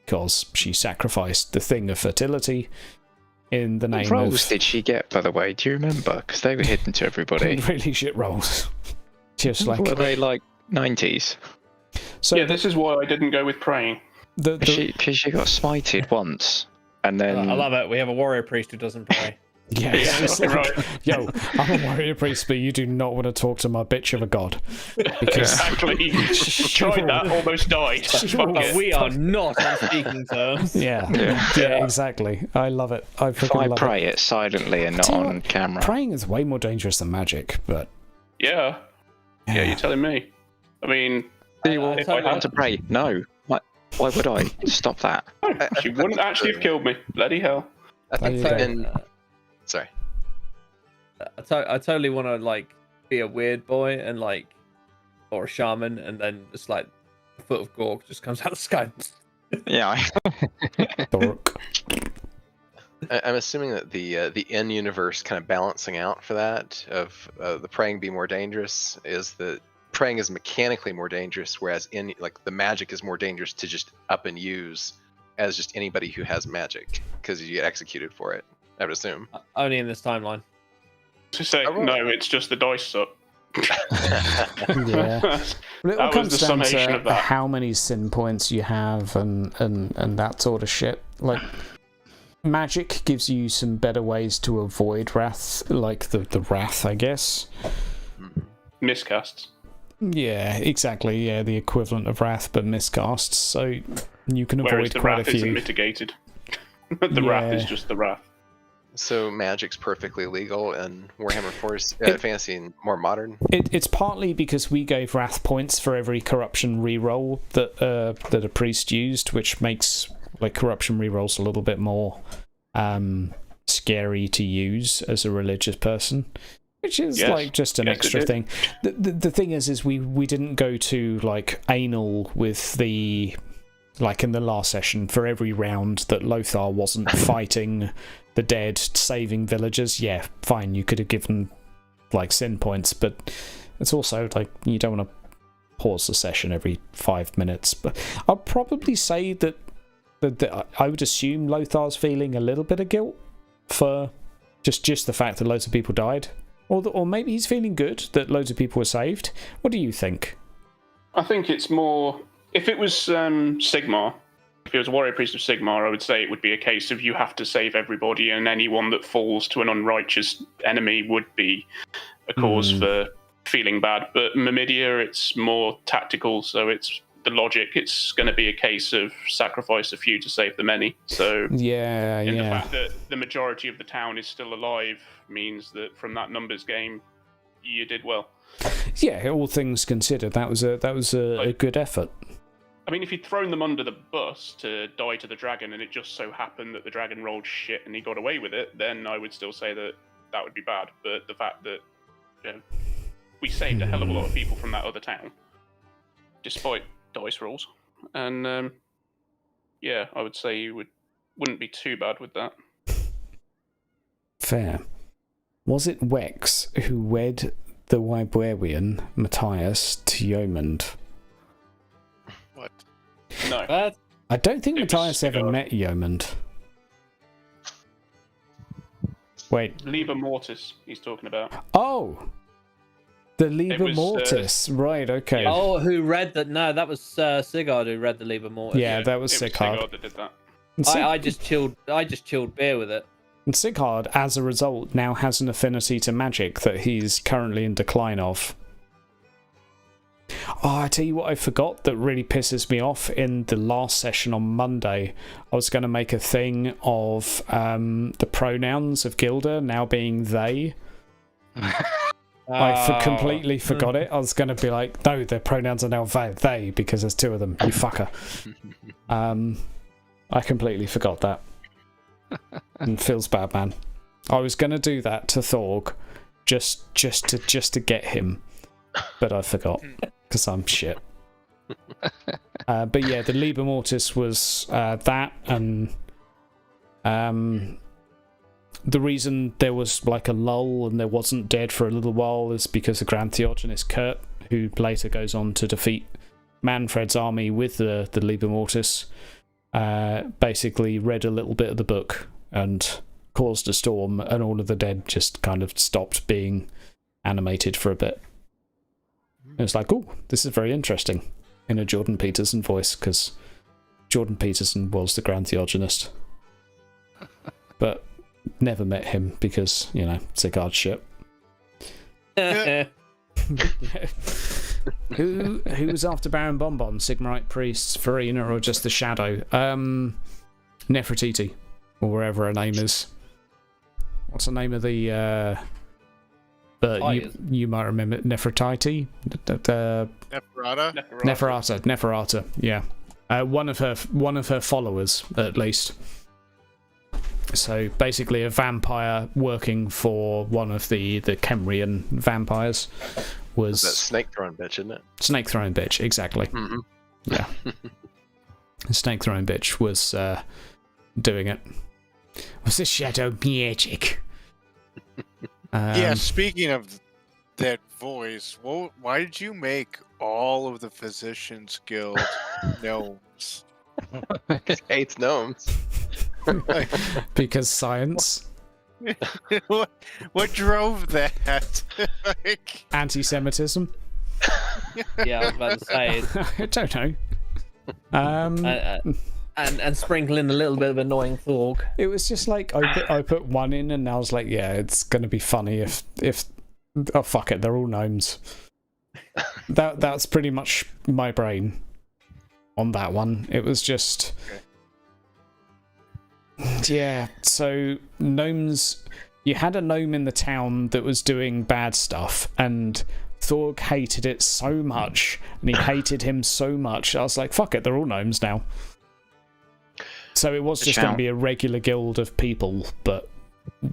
Speaker 1: because she sacrificed the thing of fertility in the name
Speaker 6: What rolls
Speaker 1: of
Speaker 6: did she get, by the way? Do you remember? Because they were hidden to everybody.
Speaker 1: really shit rolls. Just like
Speaker 6: Were they like 90s?
Speaker 1: so
Speaker 5: Yeah, this is why I didn't go with praying.
Speaker 1: the
Speaker 6: She got smited once, and then
Speaker 4: I love it. We have a warrior priest who doesn't pray.
Speaker 1: yeah,
Speaker 5: Yeah,
Speaker 1: it's like,
Speaker 5: right.
Speaker 1: yo, I'm a warrior priest, but you do not want to talk to my bitch of a god, because
Speaker 5: Exactly. Tried that, almost died. Fuck
Speaker 4: But
Speaker 5: it.
Speaker 4: we are not on speaking terms.
Speaker 1: yeah, exactly. I love it. I
Speaker 6: if
Speaker 1: freaking
Speaker 6: I
Speaker 1: love
Speaker 6: pray it silently and not
Speaker 1: Tell you
Speaker 6: on
Speaker 1: what,
Speaker 6: camera.
Speaker 1: Praying is way more dangerous than magic, but
Speaker 5: Yeah. Yeah, you're telling me. I mean,
Speaker 6: Do you want
Speaker 5: if I had
Speaker 6: to pray? No. Why would I? Stop that.
Speaker 5: she wouldn't actually have killed me. Bloody hell.
Speaker 3: I think
Speaker 1: There you
Speaker 3: in, sorry.
Speaker 4: I totally want to like be a weird boy and like, or a shaman, and then just like a foot of Gork just comes out of the sky.
Speaker 6: Yeah.
Speaker 1: dork.
Speaker 3: I'm assuming that the in-universe kind of balancing out for that of the praying be more dangerous is that praying is mechanically more dangerous, whereas in like the magic is more dangerous to just up and use as just anybody who has magic because you get executed for it. I would assume.
Speaker 4: Only in this timeline.
Speaker 5: To say,
Speaker 3: Oh,
Speaker 5: no, it's just the dice suck.
Speaker 1: Yeah. Well, it all
Speaker 5: That was
Speaker 1: comes
Speaker 5: the
Speaker 1: down
Speaker 5: summation
Speaker 1: to
Speaker 5: of that.
Speaker 1: how many sin points you have and that sort of shit. Like, magic gives you some better ways to avoid wrath, like the wrath, I guess.
Speaker 5: Miscasts.
Speaker 1: Yeah, exactly. Yeah, the equivalent of wrath, but miscasts. So you can
Speaker 5: Whereas
Speaker 1: avoid
Speaker 5: the
Speaker 1: quite
Speaker 5: wrath
Speaker 1: a
Speaker 5: isn't
Speaker 1: few.
Speaker 5: mitigated. The wrath is
Speaker 1: Yeah.
Speaker 5: just the wrath.
Speaker 3: So magic's perfectly legal in Warhammer Fantasy and more modern.
Speaker 1: It's partly because we gave wrath points for every corruption reroll that a priest used, which makes like corruption rerolls a little bit more scary to use as a religious person, which is
Speaker 5: Yes.
Speaker 1: like just an
Speaker 5: Yes, it
Speaker 1: extra
Speaker 5: did.
Speaker 1: thing. The thing is we didn't go to like anal with the, like in the last session, for every round that Lothar wasn't fighting the dead, saving villagers. Yeah, fine, you could have given like sin points, but it's also like you don't want to pause the session every 5 minutes. But I'll probably say that I would assume Lothar's feeling a little bit of guilt for just the fact that loads of people died, or maybe he's feeling good that loads of people were saved. What do you think?
Speaker 5: I think it's more. If it was Sigmar, if it was a warrior priest of Sigmar, I would say it would be a case of you have to save everybody, and anyone that falls to an unrighteous enemy would be a cause for feeling bad. But Mimidia, it's more tactical, so it's the logic. It's going to be a case of sacrifice a few to save the many. So
Speaker 1: Yeah,
Speaker 5: and the
Speaker 1: yeah.
Speaker 5: fact that the majority of the town is still alive means that from that numbers game, you did well.
Speaker 1: Yeah, all things considered, that was a good effort.
Speaker 5: I mean, if you'd thrown them under the bus to die to the dragon and it just so happened that the dragon rolled shit and he got away with it, then I would still say that that would be bad. But the fact that we saved a hell of a lot of people from that other town, despite dice rolls, and yeah, I would say you wouldn't be too bad with that.
Speaker 1: Fair. Was it Wex who wed the Wiberian Matthias to Yeomund?
Speaker 2: What?
Speaker 5: No.
Speaker 4: But
Speaker 1: I don't think
Speaker 5: It was
Speaker 1: Matthias ever
Speaker 5: Sigurd.
Speaker 1: met Yeomund. Wait.
Speaker 5: Liber Mortis, he's talking about.
Speaker 1: Oh! The Liber
Speaker 5: was,
Speaker 1: Mortis. Right, okay.
Speaker 4: oh, who read that? No, that was Sigurd who read the Liber Mortis.
Speaker 1: Yeah, that was
Speaker 5: it
Speaker 1: Sigurd.
Speaker 5: Sigurd that did that.
Speaker 1: And Sig-
Speaker 4: I just chilled beer with it.
Speaker 1: and Sigurd, as a result, now has an affinity to magic that he's currently in decline of. Oh, I tell you what I forgot that really pisses me off in the last session on Monday. I was going to make a thing of the pronouns of Gilda now being they. I completely forgot it. I was going to be like, no, their pronouns are now they because there's two of them. You fucker. I completely forgot that. And feels bad, man. I was going to do that to Thorg just to get him, but I forgot because I'm shit. But yeah, the Liber Mortis was that, and the reason there was like a lull and there wasn't dead for a little while is because the Grand Theogenist Kurt, who later goes on to defeat Manfred's army with the Liber Mortis, basically read a little bit of the book and caused a storm, and all of the dead just kind of stopped being animated for a bit. It was like, oh, this is very interesting, in a Jordan Peterson voice, because Jordan Peterson was the Grand Theogenist. But never met him because, you know, Sigurd shit. Who was after Baron Bonbon? Sigmarite priests, Farina, or just the Shadow? Nefertiti, or wherever her name is. What's the name of the? You might remember Nefertiti. Neferata. Yeah, one of her followers at least. So basically, a vampire working for one of the Kemrian vampires was
Speaker 3: That snake throwing bitch, isn't it?
Speaker 1: snake throwing bitch. Exactly.
Speaker 3: Mm-hmm.
Speaker 1: Yeah. Snake throwing bitch was doing it. Was the shadow magic?
Speaker 2: Yeah, speaking of that voice, why did you make all of the Physicians Guild gnomes?
Speaker 3: Hates gnomes.
Speaker 1: Because science,
Speaker 2: what drove that? Like,
Speaker 1: anti-Semitism.
Speaker 4: Yeah, I was about to say.
Speaker 1: I don't know.
Speaker 4: And sprinkle in a little bit of annoying Thorg.
Speaker 1: It was just like I put one in, and I was like, yeah, it's gonna be funny if oh fuck it, they're all gnomes. That's pretty much my brain on that one. It was just yeah. So gnomes, you had a gnome in the town that was doing bad stuff, and Thorg hated it so much, and he hated him so much. I was like, fuck it, they're all gnomes now. So it was just going to be a regular guild of people, but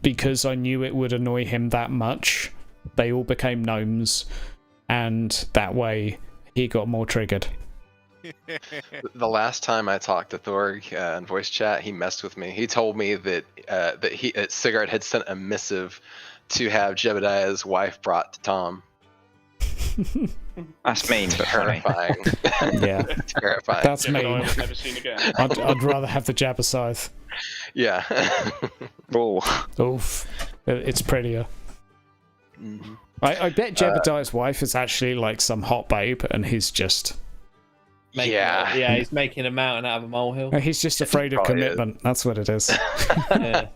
Speaker 1: because I knew it would annoy him that much, they all became gnomes, and that way he got more triggered.
Speaker 3: The last time I talked to Thorg in voice chat, he messed with me. He told me that Sigurd had sent a missive to have Jebediah's wife brought to Tom.
Speaker 6: That's mean, but funny.
Speaker 3: Terrifying.
Speaker 1: Yeah,
Speaker 3: Terrifying.
Speaker 1: that's
Speaker 5: Yeah, but
Speaker 1: mean.
Speaker 5: I've never seen again.
Speaker 1: I'd rather have the Jabba scythe.
Speaker 3: Yeah.
Speaker 6: Oh,
Speaker 1: Oof, it's prettier.
Speaker 3: Mhm.
Speaker 1: I bet Jebediah's wife is actually like some hot babe, and he's just
Speaker 3: Yeah.
Speaker 4: He's making a mountain out of a molehill.
Speaker 1: he's just afraid of
Speaker 3: Probably is.
Speaker 1: commitment. That's what it is.
Speaker 4: Yeah.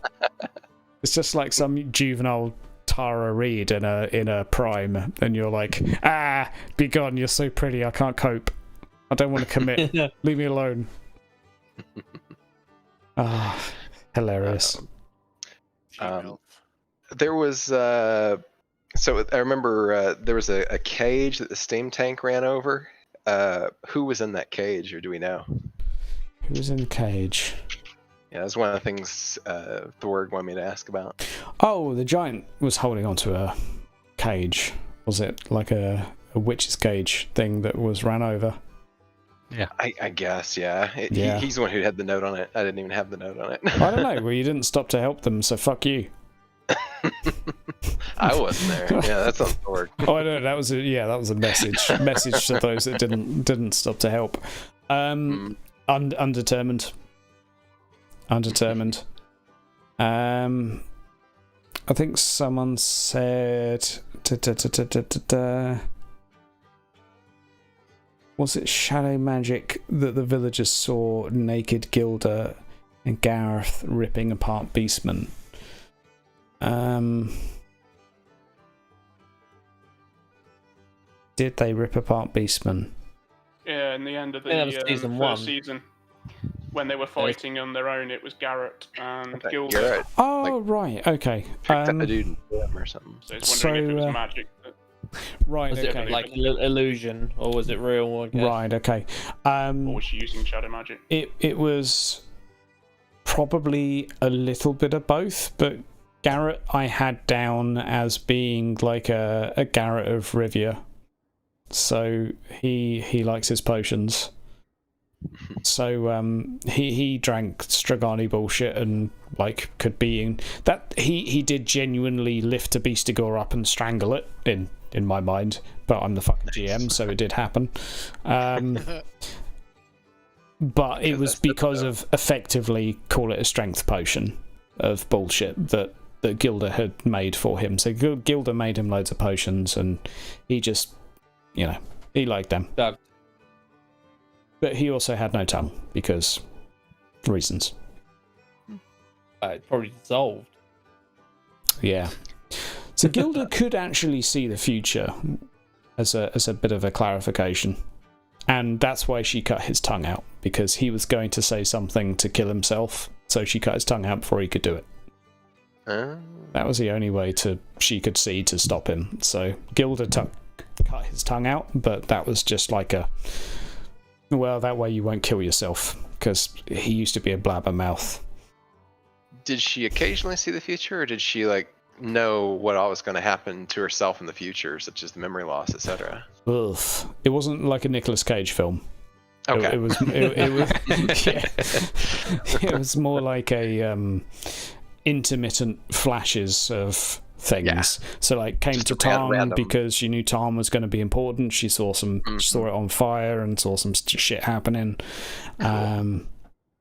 Speaker 1: It's just like some juvenile Tara Reid in a prime, and you're like, be gone, you're so pretty, I can't cope, I don't want to commit, leave me alone. Hilarious.
Speaker 3: There was so I remember there was a cage that the steam tank ran over. Who was in that cage, or do we know?
Speaker 1: Who was in the cage?
Speaker 3: Yeah, that's one of the things Thorg wanted me to ask about.
Speaker 1: Oh, the giant was holding onto a cage. Was it like a witch's cage thing that was ran over?
Speaker 6: yeah.
Speaker 3: I guess, yeah.
Speaker 1: Yeah.
Speaker 3: He's the one who had the note on it. I didn't even have the note on it.
Speaker 1: I don't know. Well, you didn't stop to help them, so fuck you.
Speaker 3: I wasn't there. Yeah, that's on Thorg.
Speaker 1: Oh, I know. That was a message to those that didn't stop to help. Undetermined. Undetermined. I think someone said... Was it shadow magic that the villagers saw naked Gilda and Gareth ripping apart Beastmen? Did they rip apart Beastmen?
Speaker 5: Yeah, in the end of the
Speaker 4: season
Speaker 5: first
Speaker 4: 1.
Speaker 5: season, when they were fighting on their own, it was Garrett and Gilda.
Speaker 3: Garrett
Speaker 1: Oh, right, okay.
Speaker 3: picked up a dude and killed him or something.
Speaker 5: So I was wondering if it was
Speaker 1: So,
Speaker 5: magic.
Speaker 1: Right,
Speaker 4: Was
Speaker 1: okay.
Speaker 4: it like illusion, or was it real? I guess?
Speaker 1: Right, okay.
Speaker 5: Or was she using shadow magic?
Speaker 1: It was probably a little bit of both, but Garrett I had down as being like a Garrett of Rivia. So he likes his potions. So he drank Stragani bullshit and like could be in that he did genuinely lift a Beastigore up and strangle it in my mind, but I'm the fucking GM, so it did happen. But it was because of effectively call it a strength potion of bullshit that Gilda had made for him. So Gilda made him loads of potions and he just, he liked them.
Speaker 4: Dug.
Speaker 1: But he also had no tongue because reasons.
Speaker 4: It probably dissolved.
Speaker 1: Yeah. So Gilda could actually see the future as a bit of a clarification. And that's why she cut his tongue out, because he was going to say something to kill himself, so she cut his tongue out before he could do it. That was the only way she could see to stop him. So Gilda cut his tongue out, but that was just like well, that way you won't kill yourself, because he used to be a blabbermouth.
Speaker 3: Did she occasionally see the future, or did she know what all was going to happen to herself in the future, such as the memory loss, etc.?
Speaker 1: Ugh. It wasn't like a Nicolas Cage film.
Speaker 3: Okay.
Speaker 1: It was yeah. It was more like a intermittent flashes of things. Yeah. So came just to Tarn because she knew Tarn was going to be important. She saw she saw it on fire and saw some shit happening. Cool.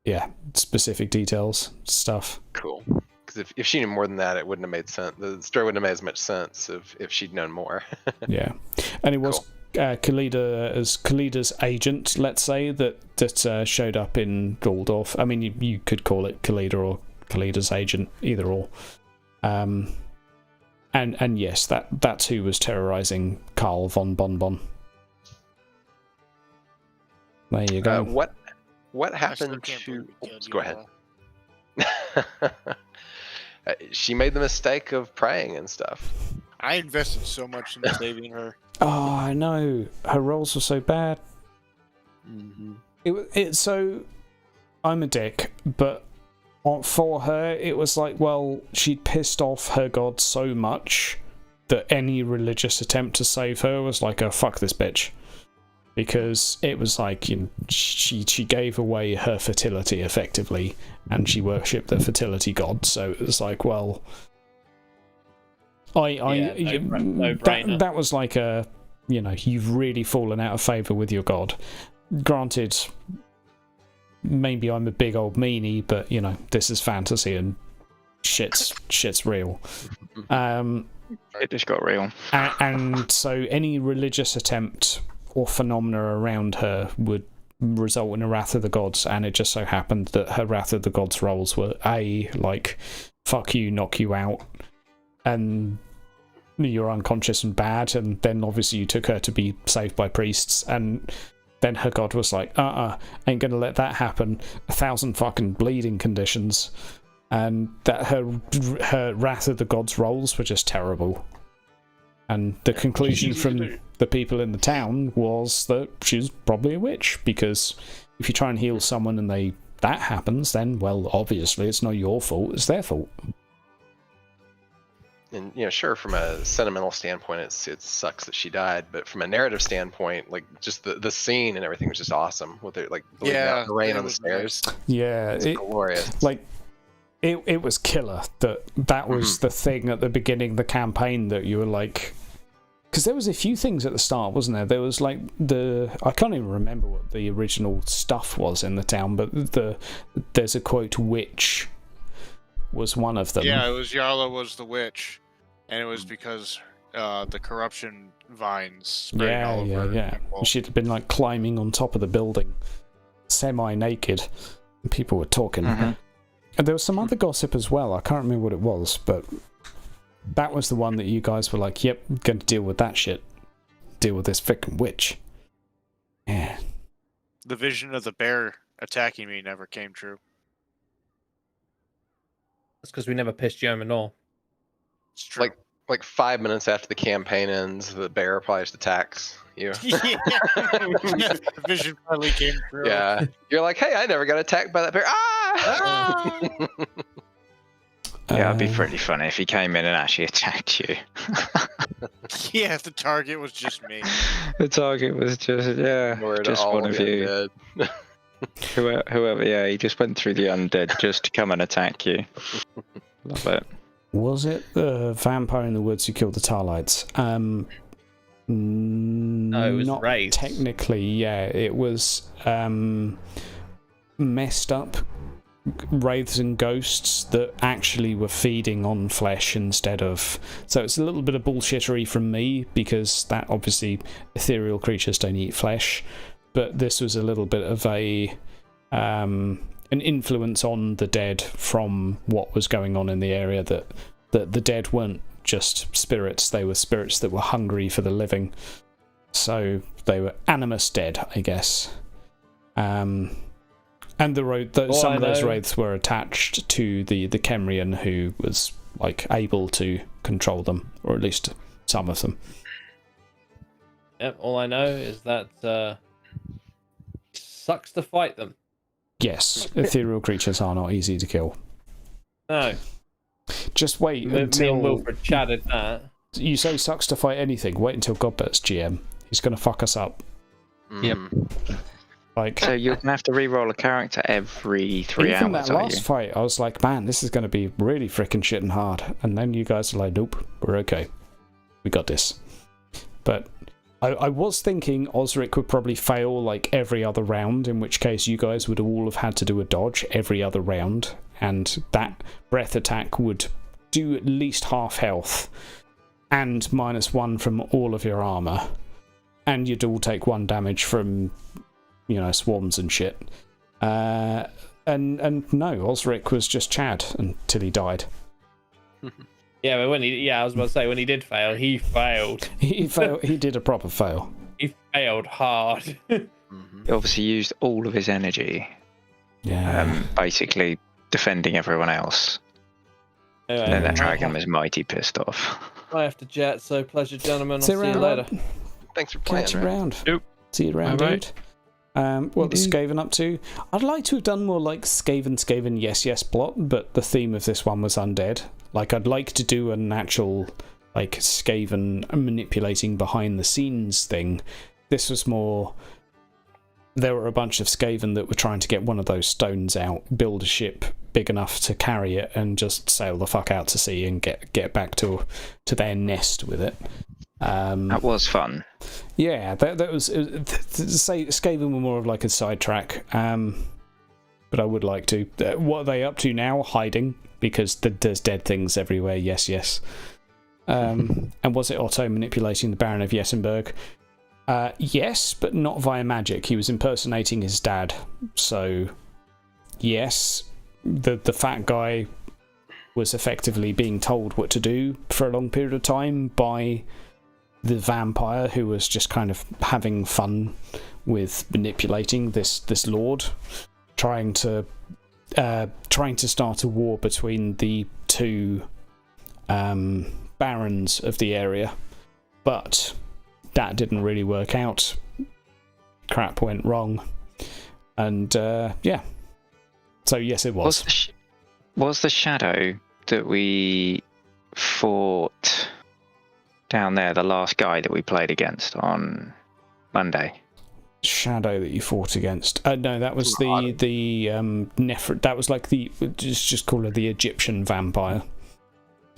Speaker 1: Yeah, specific details stuff.
Speaker 3: Cool. Because if she knew more than that, it wouldn't have made sense. The story wouldn't have made as much sense if she'd known more. Yeah, and it was Khalida as Khalida's agent, let's say, that showed up in Waldorf. I mean, you could call it Khalida or Khalida's agent, either or. And yes, that's who was terrorizing Carl von Bonbon. There you go. What happened to? Oops, go ahead. She made the mistake of praying and stuff.
Speaker 2: I invested so much in saving her.
Speaker 1: Oh, I know. Her rolls were so bad. So I'm a dick, but for her, it was like, well, she'd pissed off her god so much that any religious attempt to save her was like a fuck this bitch. Because it was like, she gave away her fertility effectively, and she worshipped the fertility god. So it was like, well, that was like a, you've really fallen out of favour with your god. Granted, maybe I'm a big old meanie, but this is fantasy and shit's real.
Speaker 6: It just got real.
Speaker 1: And so any religious attempt or phenomena around her would result in a Wrath of the Gods, and it just so happened that her Wrath of the Gods rolls were like fuck you, knock you out, and you're unconscious and bad, and then obviously you took her to be saved by priests, and then her god was like, ain't gonna let that happen, 1,000 fucking bleeding conditions, and that her Wrath of the Gods rolls were just terrible. And the conclusion from the people in the town was that she's probably a witch, because if you try and heal someone and that happens, then, well, obviously it's not your fault, it's their fault.
Speaker 3: And sure, from a sentimental standpoint, it sucks that she died, but from a narrative standpoint, just the scene and everything was just awesome with it, the rain on the stairs.
Speaker 1: Nice. Yeah,
Speaker 3: it's glorious.
Speaker 1: It was killer that was the thing at the beginning of the campaign that you were like, because there was a few things at the start, wasn't there? There was like I can't even remember what the original stuff was in the town, but there's a quote witch was one of them.
Speaker 2: Yeah, it was Yarla was the witch, and it was because the corruption vines spreading all over people.
Speaker 1: She'd been like climbing on top of the building, semi-naked, and people were talking.
Speaker 6: Mm-hmm.
Speaker 1: And there was some other gossip as well. I can't remember what it was, but that was the one that you guys were like, "Yep, going to deal with that shit. Deal with this freaking witch." Yeah.
Speaker 2: The vision of the bear attacking me never came true.
Speaker 4: That's because we never pissed Joe Manor.
Speaker 2: It's true.
Speaker 3: Like 5 minutes after the campaign ends, the bear probably just attacks you.
Speaker 2: The vision finally came true.
Speaker 3: Yeah. You're like, hey, I never got attacked by that bear. Ah!
Speaker 6: Yeah, it'd be pretty funny if he came in and actually attacked you.
Speaker 2: Yeah, the target was just me.
Speaker 6: The target was just one of you. Whoever, he just went through the undead just to come and attack you. Love it.
Speaker 1: Was it the vampire in the woods who killed the Tarlites?
Speaker 4: No, it was
Speaker 1: not
Speaker 4: Wraiths.
Speaker 1: technically. Yeah, it was messed up wraiths and ghosts that actually were feeding on flesh instead of. So it's a little bit of bullshittery from me, because that obviously ethereal creatures don't eat flesh, but this was a little bit of an influence on the dead from what was going on in the area, that the dead weren't just spirits, they were spirits that were hungry for the living. So they were animus dead, I guess. And some of those wraiths were attached to the Kemrian, who was like able to control them, or at least some of them.
Speaker 4: Yep, all I know is that sucks to fight them.
Speaker 1: Yes, ethereal creatures are not easy to kill.
Speaker 4: No.
Speaker 1: Just wait
Speaker 4: Me
Speaker 1: until...
Speaker 4: and Wilfred chatted that.
Speaker 1: You say sucks to fight anything, wait until Godbert's GM. He's going to fuck us up.
Speaker 6: Yep.
Speaker 1: Like,
Speaker 6: So you're gonna have to re-roll a character every 3 hours.
Speaker 1: even that last fight, I was like, man, this is going to be really freaking shitting hard. And then you guys are like, nope, we're okay. We got this. But I was thinking Osric would probably fail like every other round, in which case you guys would all have had to do a dodge every other round, and that breath attack would do at least half health and -1 from all of your armor, and you'd all take 1 damage from, swarms and shit. And no, Osric was just Chad until he died.
Speaker 4: Yeah, but I was about to say, when he did fail, he failed.
Speaker 1: He failed. He did a proper fail.
Speaker 4: He failed hard.
Speaker 6: He obviously used all of his energy,
Speaker 1: Yeah.
Speaker 6: basically defending everyone else.
Speaker 4: Anyway,
Speaker 6: And then that dragon was mighty pissed off.
Speaker 4: I have to jet, so pleasure, gentlemen. I'll
Speaker 1: See
Speaker 4: see you
Speaker 1: around,
Speaker 4: later.
Speaker 1: Rob.
Speaker 3: Thanks for playing.
Speaker 1: Catch you
Speaker 3: Ray.
Speaker 1: around.
Speaker 5: Yep.
Speaker 1: See you around,
Speaker 5: Bye-bye.
Speaker 1: dude. What's Skaven up to? I'd like to have done more like Skaven yes plot, but the theme of this one was undead. Like, I'd like to do an actual like Skaven manipulating behind the scenes thing. This was more, there were a bunch of Skaven that were trying to get one of those stones out, build a ship big enough to carry it, and just sail the fuck out to sea and get back to their nest with it.
Speaker 6: That was fun.
Speaker 1: Yeah, that was say Skaven were more of like a sidetrack. But I would like to. What are they up to now? Hiding, because there's dead things everywhere. Yes. And was it Otto manipulating the Baron of Yettenberg? Yes, but not via magic. He was impersonating his dad. So, yes, the fat guy was effectively being told what to do for a long period of time by the vampire, who was just kind of having fun with manipulating this lord, trying to start a war between the two barons of the area, but that didn't really work out. Crap went wrong, and yeah. So yes, it was.
Speaker 6: Was the shadow that we fought down there the last guy that we played against on Monday?
Speaker 1: Shadow that you fought against? No, that was the that was like the, just call her the Egyptian vampire.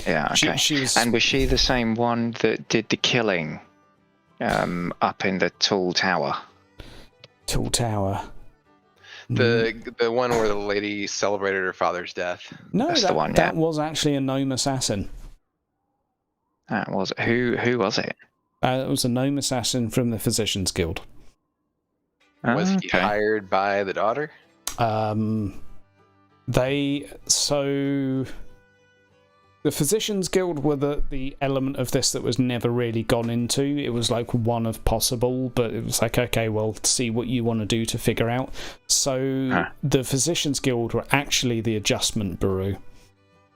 Speaker 6: Yeah, okay.
Speaker 1: She was...
Speaker 6: And was she the same one that did the killing up in the tall tower.
Speaker 1: Tall Tower.
Speaker 3: The one where the lady celebrated her father's death.
Speaker 1: No,
Speaker 6: That's
Speaker 1: that,
Speaker 6: the one,
Speaker 1: that
Speaker 6: yeah.
Speaker 1: was actually a gnome assassin.
Speaker 6: That was who was it?
Speaker 1: It was a gnome assassin from the Physicians Guild.
Speaker 3: Was he
Speaker 6: Okay.
Speaker 3: hired by the daughter?
Speaker 1: The Physicians Guild were the element of this that was never really gone into. It was like one of possible, but it was like, okay, well, see what you want to do to figure out. So the Physicians Guild were actually the adjustment bureau.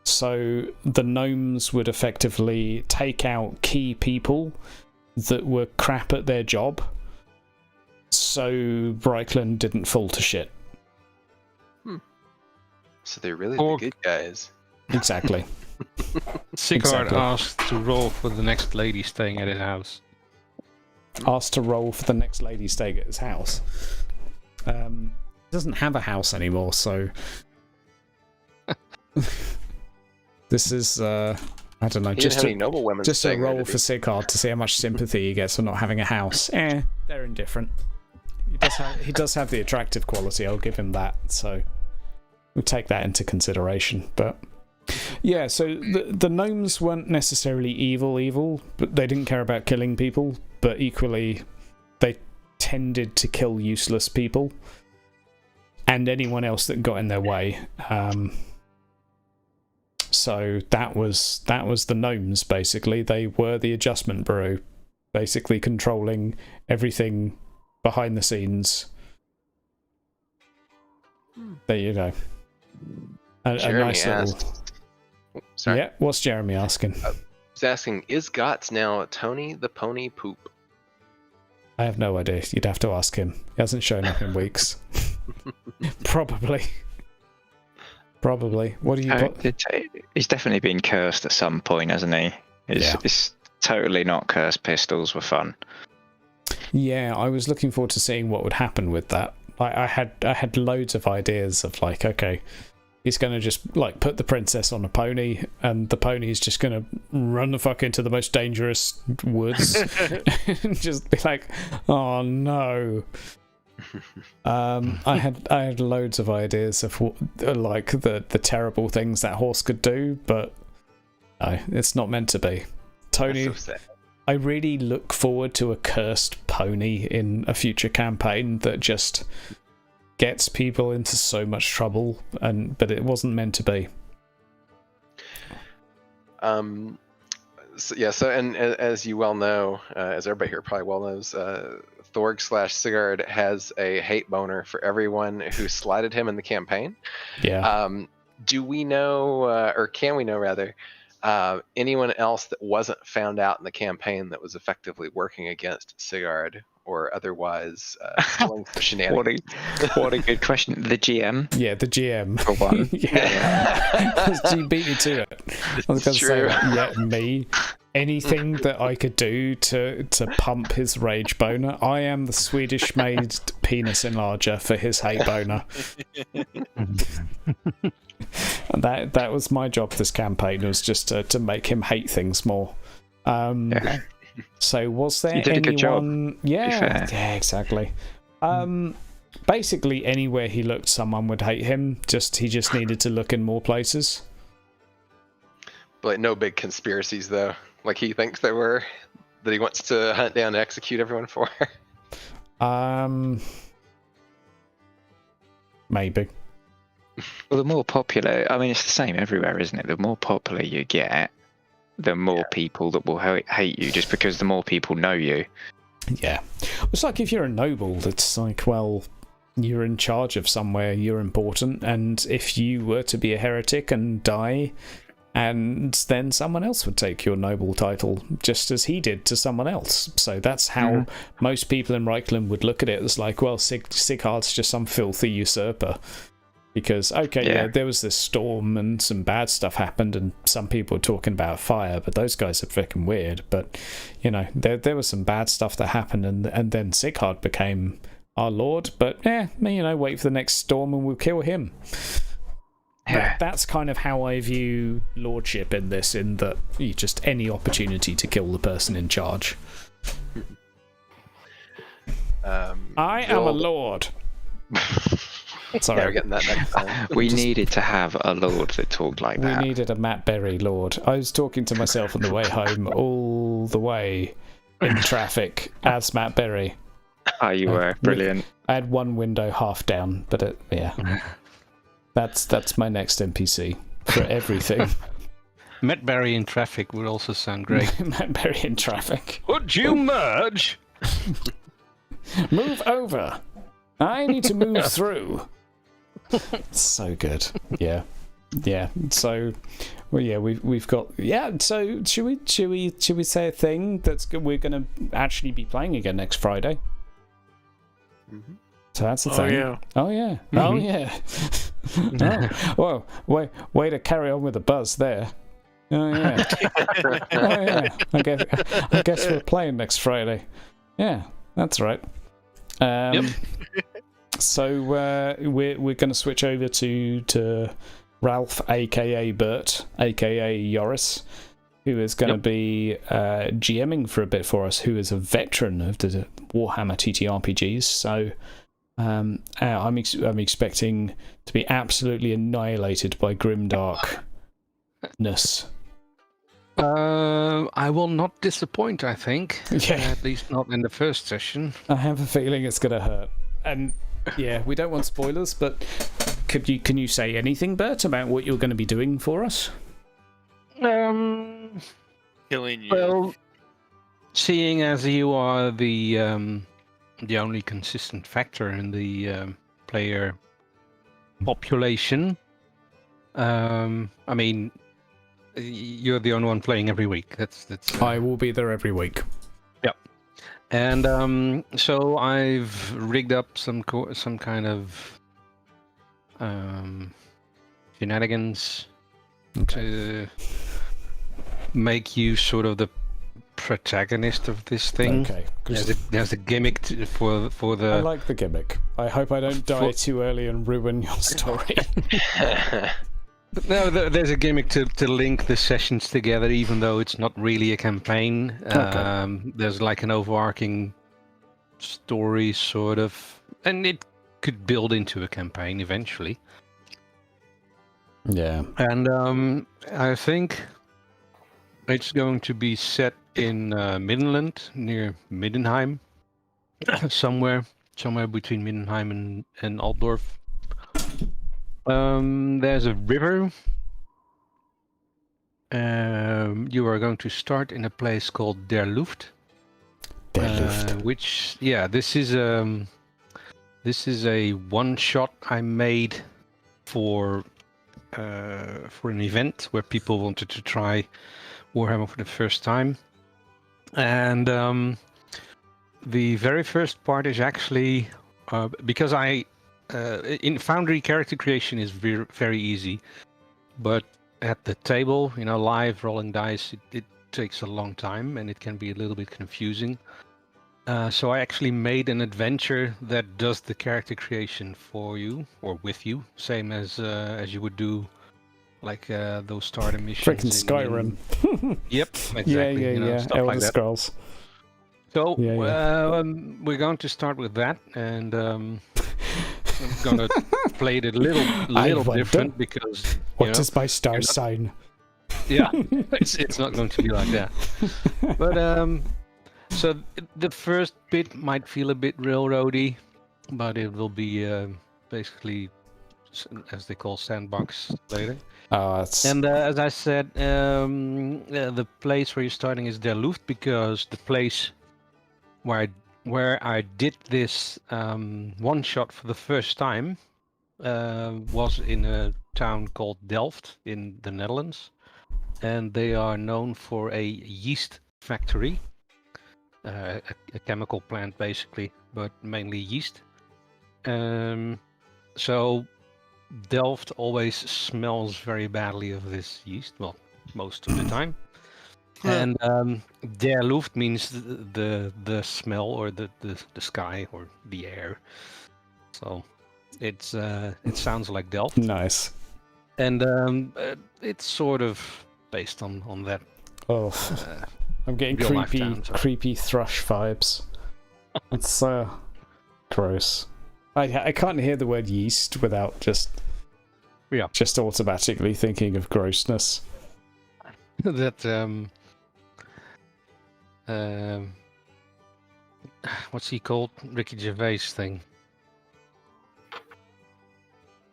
Speaker 1: So the gnomes would effectively take out key people that were crap at their job, so Reichland didn't fall to shit.
Speaker 3: So they're really
Speaker 7: Or-
Speaker 3: the good guys.
Speaker 1: Exactly.
Speaker 7: Sigurd
Speaker 1: Exactly.
Speaker 7: asked to roll for the next lady staying at his house.
Speaker 1: Asked to roll for the next lady staying at his house. He doesn't have a house anymore, so this is I don't know,
Speaker 3: He didn't
Speaker 1: just
Speaker 3: have any noble women
Speaker 1: just a
Speaker 3: staying there,
Speaker 1: roll
Speaker 3: did
Speaker 1: for
Speaker 3: he?
Speaker 1: Sigurd to see how much sympathy he gets for not having a house. They're indifferent. He does have the attractive quality, I'll give him that, so we'll take that into consideration. But yeah, so the gnomes weren't necessarily evil, but they didn't care about killing people, but equally they tended to kill useless people and anyone else that got in their way. So that was the gnomes, basically. They were the adjustment bureau, basically controlling everything behind the scenes. There you go. A
Speaker 3: Jeremy
Speaker 1: nice little...
Speaker 3: asked. Sorry.
Speaker 1: Yeah, what's Jeremy asking?
Speaker 3: He's asking, is Gotts now Tony the Pony Poop?
Speaker 1: I have no idea. You'd have to ask him. He hasn't shown up in weeks. Probably. What do you...
Speaker 6: He's definitely been cursed at some point, hasn't he? It's totally not cursed. Pistols were fun.
Speaker 1: Yeah, I was looking forward to seeing what would happen with that. I had loads of ideas of like, okay, he's going to just like put the princess on a pony, and the pony's just going to run the fuck into the most dangerous woods, and just be like, oh no. I had loads of ideas of like the terrible things that horse could do, but no, it's not meant to be. Tony,
Speaker 3: That's so sad.
Speaker 1: I really look forward to a cursed pony in a future campaign that just gets people into so much trouble, but it wasn't meant to be.
Speaker 3: So as you well know, as everybody here probably well knows, Thorg/Sigurd has a hate boner for everyone who slighted him in the campaign.
Speaker 1: Yeah.
Speaker 3: Do we know, or can we know rather, anyone else that wasn't found out in the campaign that was effectively working against Sigurd or otherwise pulling some shenanigans?
Speaker 6: What a good question. The GM.
Speaker 1: Yeah, the GM.
Speaker 6: For one.
Speaker 1: Yeah. You beat me to it. I was going to say,
Speaker 3: True.
Speaker 1: yeah, me. Anything that I could do to pump his rage boner. I am the Swedish-made penis enlarger for his hate boner. And that was my job this campaign, was just to make him hate things more. So was there
Speaker 6: You did a good job,
Speaker 1: anyone...
Speaker 6: to be fair.
Speaker 1: Yeah, exactly. Basically anywhere he looked, someone would hate him. He just needed to look in more places.
Speaker 3: But no big conspiracies though, like he thinks there were, that he wants to hunt down and execute everyone for.
Speaker 1: Maybe.
Speaker 6: Well, the more popular, I mean, it's the same everywhere, isn't it? The more popular you get, the more people that will hate you, just because the more people know you.
Speaker 1: Yeah. It's like if you're a noble, it's like, well, you're in charge of somewhere, you're important, and if you were to be a heretic and die, and then someone else would take your noble title, just as he did to someone else. So that's how most people in Reichland would look at it. It's like, well, Sigurd's just some filthy usurper. Because, okay, there was this storm and some bad stuff happened, and some people were talking about fire, but those guys are freaking weird. But, you know, there was some bad stuff that happened, and then Sigurd became our lord. But, wait for the next storm and we'll kill him. That's kind of how I view lordship in this, in that you just any opportunity to kill the person in charge. I am a lord. Sorry.
Speaker 3: Yeah, we're getting that next time.
Speaker 6: We needed to have a lord that talked like
Speaker 1: We
Speaker 6: that.
Speaker 1: needed a Matt Berry lord. I was talking to myself on the way home all the way in traffic as Matt Berry.
Speaker 6: Oh, you were brilliant.
Speaker 1: I had one window half down, but yeah. That's my next NPC for everything.
Speaker 7: Matt Berry in traffic would also sound great.
Speaker 1: Matt Berry in traffic.
Speaker 7: Would you merge?
Speaker 1: Move over. I need to move through. So good. Yeah. So, well, yeah, we've got. Yeah. So, should we say a thing that's good? We're going to actually be playing again next Friday.
Speaker 3: Mhm.
Speaker 1: So that's the thing.
Speaker 2: Yeah.
Speaker 1: Oh yeah. Oh yeah. Oh, well, way to carry on with the buzz there. Oh yeah. Oh yeah. I guess we're playing next Friday. Yeah, that's right.
Speaker 7: Yep.
Speaker 1: So we're going to switch over to Ralph, aka Bert, aka Yoris, who is going to be GMing for a bit for us. Who is a veteran of the Warhammer TTRPGs. So I'm expecting to be absolutely annihilated by grimdarkness.
Speaker 7: I will not disappoint, I think.
Speaker 1: Yeah.
Speaker 7: At least not in the first session.
Speaker 1: I have a feeling it's going to hurt. And yeah, we don't want spoilers, but can you say anything, Bert, about what you're going to be doing for us?
Speaker 2: Killing you.
Speaker 7: Well, seeing as you are the only consistent factor in the player population, I mean, you're the only one playing every week. That's.
Speaker 1: I will be there every week.
Speaker 7: Yep. And so I've rigged up some kind of shenanigans to make you sort of the protagonist of this thing.
Speaker 1: Okay.
Speaker 7: There's a gimmick for the.
Speaker 1: I like the gimmick. I hope I don't die too early and ruin your story.
Speaker 7: No, there's a gimmick to link the sessions together, even though it's not really a campaign.
Speaker 1: Okay.
Speaker 7: There's like an overarching story, sort of, and it could build into a campaign eventually.
Speaker 1: Yeah.
Speaker 7: And I think it's going to be set in Midland, near Middenheim, somewhere between Middenheim and Altdorf. There's a river. You are going to start in a place called Der Luft.
Speaker 1: Der Luft.
Speaker 7: Which, yeah, this is a one shot I made for an event where people wanted to try Warhammer for the first time, and the very first part is actually because in Foundry, character creation is very, very easy, but at the table, live rolling dice, it takes a long time and it can be a little bit confusing. So I actually made an adventure that does the character creation for you or with you, same as you would do, like those starter missions.
Speaker 1: Freaking Skyrim.
Speaker 7: Yep, exactly.
Speaker 1: Yeah.
Speaker 7: Stuff
Speaker 1: Elder
Speaker 7: like that.
Speaker 1: Scrolls.
Speaker 7: So
Speaker 1: Yeah.
Speaker 7: we're going to start with that, and I'm gonna play it a little different because
Speaker 1: What is my star sign?
Speaker 7: yeah, it's not going to be like that. But so the first bit might feel a bit railroady, but it will be basically, as they call, sandbox later. And as I said, the place where you're starting is Der Luft, because the place where I did this one shot for the first time was in a town called Delft in the Netherlands, and they are known for a yeast factory, a chemical plant basically, but mainly yeast. So Delft always smells very badly of this yeast, well, most of the time. And Der Luft means the smell, or the sky, or the air. So it sounds like Delft.
Speaker 1: Nice.
Speaker 7: And it's sort of based on that.
Speaker 1: Oh, I'm getting
Speaker 7: real life
Speaker 1: creepy,
Speaker 7: town, so.
Speaker 1: creepy thrush vibes. It's Gross. I can't hear the word yeast without just automatically thinking of grossness.
Speaker 7: That what's he called? Ricky Gervais thing,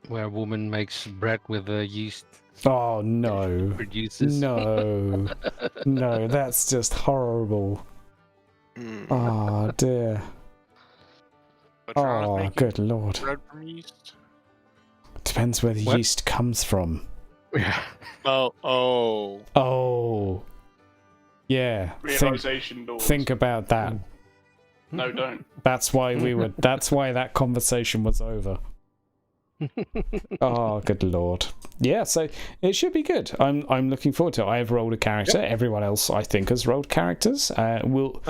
Speaker 7: where a woman makes bread with yeast.
Speaker 1: Oh no!
Speaker 7: Produces.
Speaker 1: No, no, that's just horrible. Oh dear.
Speaker 2: Patronus
Speaker 1: Oh,
Speaker 2: making
Speaker 1: good lord.
Speaker 2: bread from yeast?
Speaker 1: Depends where the
Speaker 7: What?
Speaker 1: yeast comes from.
Speaker 7: Yeah.
Speaker 2: Oh.
Speaker 1: Oh. Yeah.
Speaker 5: Realization doors.
Speaker 1: Think about that.
Speaker 5: No, don't.
Speaker 1: That's why that's why that conversation was over. Oh, good lord. Yeah, so it should be good. I'm looking forward to it. I have rolled a character.
Speaker 7: Yep.
Speaker 1: Everyone else, I think, has rolled characters. I think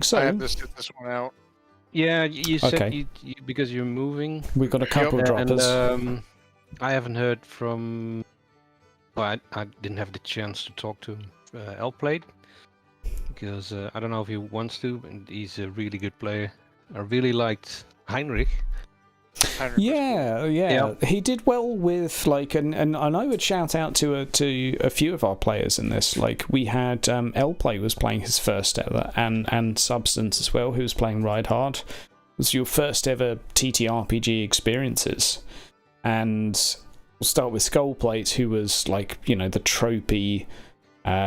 Speaker 1: so.
Speaker 2: I have to sit this one out.
Speaker 7: Yeah, you said
Speaker 1: Okay.
Speaker 7: you because you're moving.
Speaker 1: We've got a couple
Speaker 2: Yep.
Speaker 1: droppers.
Speaker 7: And I haven't heard from. Well, I didn't have the chance to talk to L-Plate because I don't know if he wants to. And he's a really good player. I really liked Heinrich.
Speaker 1: Yeah. He did well with and I would shout out to a few of our players in this. Like we had L-Play was playing his first ever, and Substance as well, who was playing Ride Hard. It was your first ever TTRPG experiences, and we'll start with Skullplate, who was like the tropey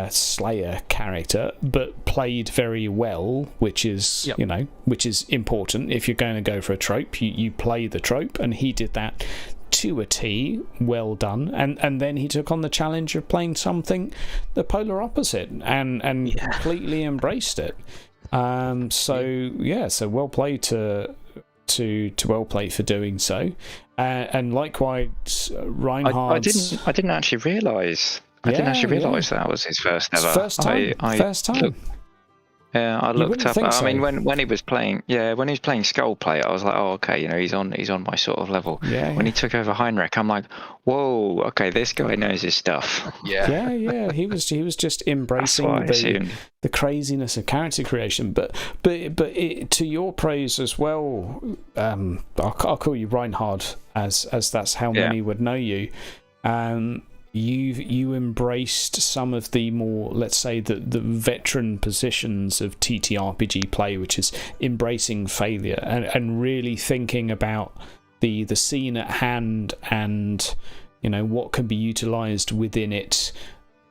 Speaker 1: Slayer character, but played very well, which is which is important. If you're going to go for a trope, you play the trope, and he did that to a T. Well done. And then he took on the challenge of playing something the polar opposite, and completely embraced it. So well played to well play for doing so. And likewise, Reinhard.
Speaker 6: I didn't actually realise. I didn't actually realise that was his first ever.
Speaker 1: First time.
Speaker 6: I looked up.
Speaker 1: think so.
Speaker 6: I mean, when he was playing, when he was playing Skullplate, I was like, oh, okay, he's on my sort of level.
Speaker 1: Yeah.
Speaker 6: When he took over Heinrich, I'm like, whoa, okay, this guy knows his stuff.
Speaker 1: Yeah. He was just embracing the craziness of character creation. But to your praise as well, I'll call you Reinhard, as that's how many would know you. You embraced some of the more, let's say, the veteran positions of TTRPG play, which is embracing failure and really thinking about the scene at hand and what can be utilized within it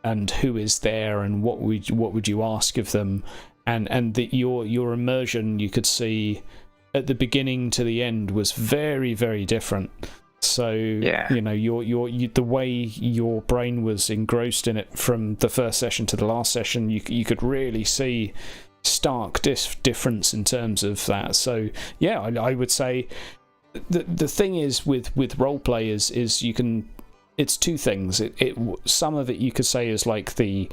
Speaker 1: and who is there and what would you ask of them, and your immersion, you could see at the beginning to the end, was very, very different. So the way your brain was engrossed in it from the first session to the last session, you could really see stark difference in terms of that. So yeah, I would say the thing is with role players is it's two things. Some of it you could say is like the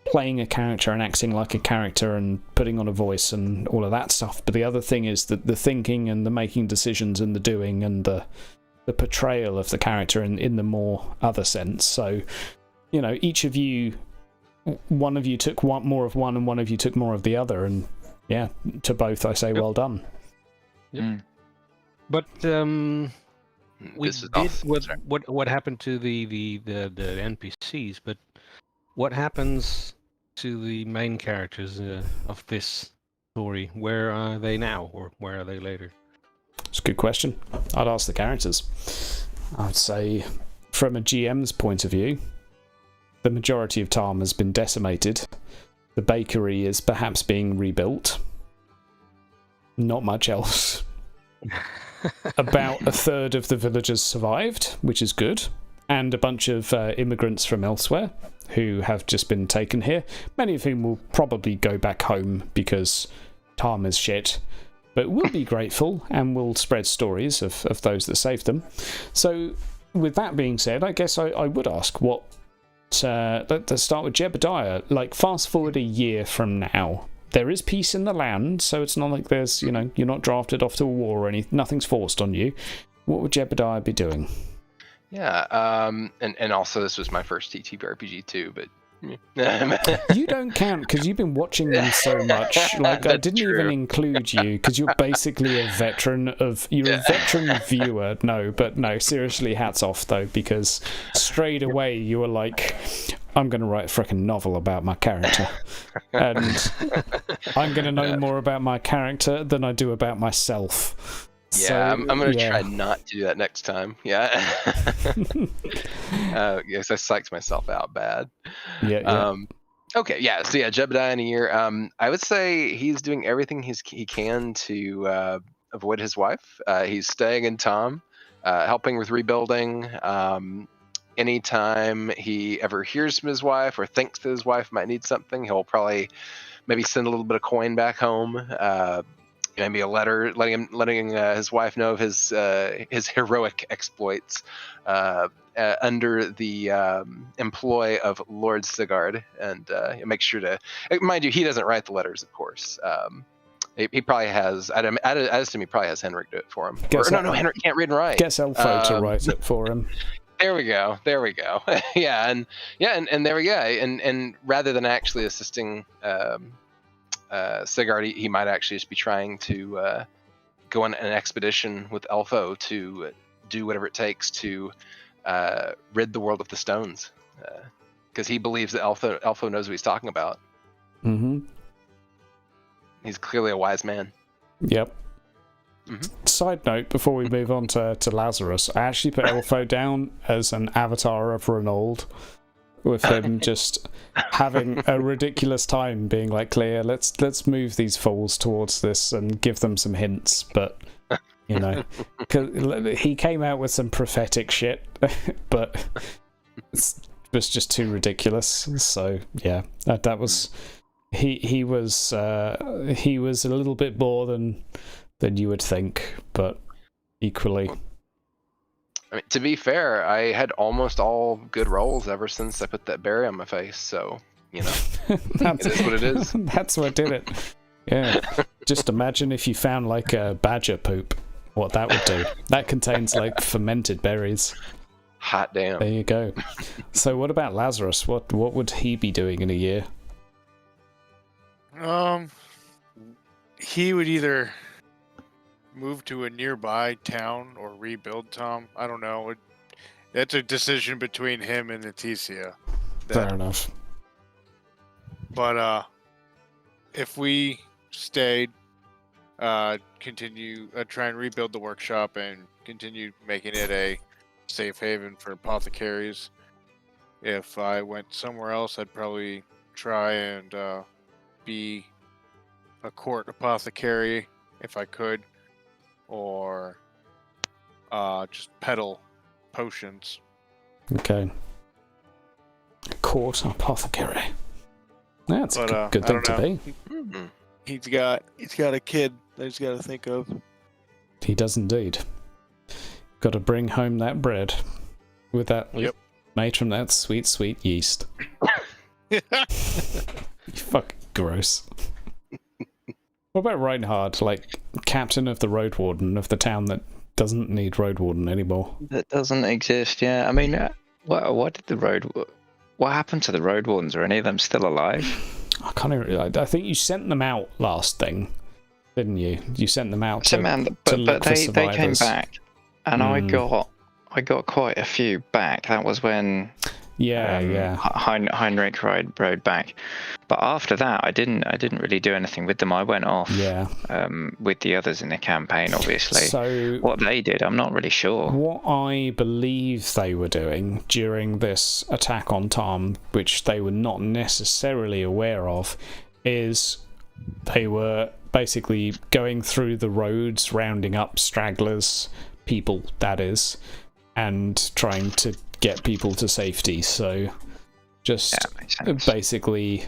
Speaker 1: playing a character and acting like a character and putting on a voice and all of that stuff, but the other thing is the thinking and the making decisions and the doing and the portrayal of the character in the more other sense. So each of you, one of you took more of one and one of you took more of the other, and to both I say well done.
Speaker 7: But we
Speaker 3: This is
Speaker 7: did
Speaker 3: awesome.
Speaker 7: what happened to the NPCs, but what happens to the main characters of this story? Where are they now, or where are they later?
Speaker 1: It's a good question. I'd ask the characters. I'd say, from a GM's point of view, the majority of Tarm has been decimated. The bakery is perhaps being rebuilt. Not much else. About a third of the villagers survived, which is good, and a bunch of immigrants from elsewhere who have just been taken here, many of whom will probably go back home because Tarm is shit. But we'll be grateful and we'll spread stories of those that saved them. So, with that being said, I guess I would ask let's start with Jebediah. Like, fast forward a year from now. There is peace in the land, so it's not like there's, you're not drafted off to a war or anything. Nothing's forced on you. What would Jebediah be doing?
Speaker 3: Yeah, and also this was my first TTRPG too, but
Speaker 1: You don't count because you've been watching them so much. Like I
Speaker 3: That's
Speaker 1: didn't
Speaker 3: true.
Speaker 1: even include you because you're basically a veteran of. You're a veteran viewer. No, seriously, hats off though, because straight away you were like, I'm going to write a freaking novel about my character, and I'm going to know more about my character than I do about myself.
Speaker 3: Yeah,
Speaker 1: So,
Speaker 3: I'm going to
Speaker 1: yeah.
Speaker 3: try not to do that next time. Yeah. Yes, I psyched myself out bad.
Speaker 1: Yeah.
Speaker 3: Okay, yeah. So yeah, Jebediah in a year. I would say he's doing everything he can to avoid his wife. He's staying in Tom, helping with rebuilding. Anytime he ever hears from his wife or thinks that his wife might need something, he'll probably maybe send a little bit of coin back home. Maybe a letter letting his wife know of his heroic exploits under the employ of Lord Sigard, and make sure to mind you, he doesn't write the letters, of course. He probably has. I assume he probably has Henrik do it for him. No, Henrik can't read and write.
Speaker 1: Gets Elfo to write it for him.
Speaker 3: There we go. yeah, and there we go. And rather than actually assisting Sigard, he might actually just be trying to go on an expedition with Elfo to do whatever it takes to rid the world of the stones, because he believes that Elfo knows what he's talking about.
Speaker 1: Mm-hmm.
Speaker 3: He's clearly a wise man.
Speaker 1: Yep.
Speaker 3: Mm-hmm.
Speaker 1: Side note, before we move on to Lazarus, I actually put Elfo down as an avatar of Renauld, with him just having a ridiculous time being like, Clea, let's move these fools towards this and give them some hints, but you know, 'cause he came out with some prophetic shit, but it was just too ridiculous. So yeah, that was he was a little bit more than you would think, but equally.
Speaker 3: I mean, to be fair, I had almost all good rolls ever since I put that berry on my face, so, you know, it is what it is.
Speaker 1: That's what did it. Yeah. Just imagine if you found, like, a badger poop, what that would do. That contains, like, fermented berries.
Speaker 3: Hot damn.
Speaker 1: There you go. So what about Lazarus? What would he be doing in a year?
Speaker 2: He would either move to a nearby town or rebuild Tom. I don't know. That's a decision between him and Leticia.
Speaker 1: Fair enough.
Speaker 2: But if we stayed, continue try and rebuild the workshop and continue making it a safe haven for apothecaries. If I went somewhere else, I'd probably try and be a court apothecary if I could, or just peddle potions.
Speaker 1: Okay. Court apothecary. That's a good thing to be.
Speaker 2: He's got a kid that he's got to think of.
Speaker 1: He does indeed. Got to bring home that bread with that made from that sweet, sweet yeast. You fucking gross. What about Reinhard, like captain of the Road Warden of the town that doesn't need Road Warden anymore?
Speaker 6: That doesn't exist. Yeah, I mean, what happened to the Road Wardens? Are any of them still alive?
Speaker 1: I can't even. I think you sent them out last thing, didn't you? You sent them out to look for survivors.
Speaker 6: They came back, and I got quite a few back. That was when Heinrich rode back. But after that, I didn't really do anything with them. I went off with the others in the campaign, obviously. So what they did, I'm not really sure.
Speaker 1: What I believe they were doing during this attack on Tom, which they were not necessarily aware of, is they were basically going through the roads, rounding up stragglers, people, that is, and trying to get people to safety. So just basically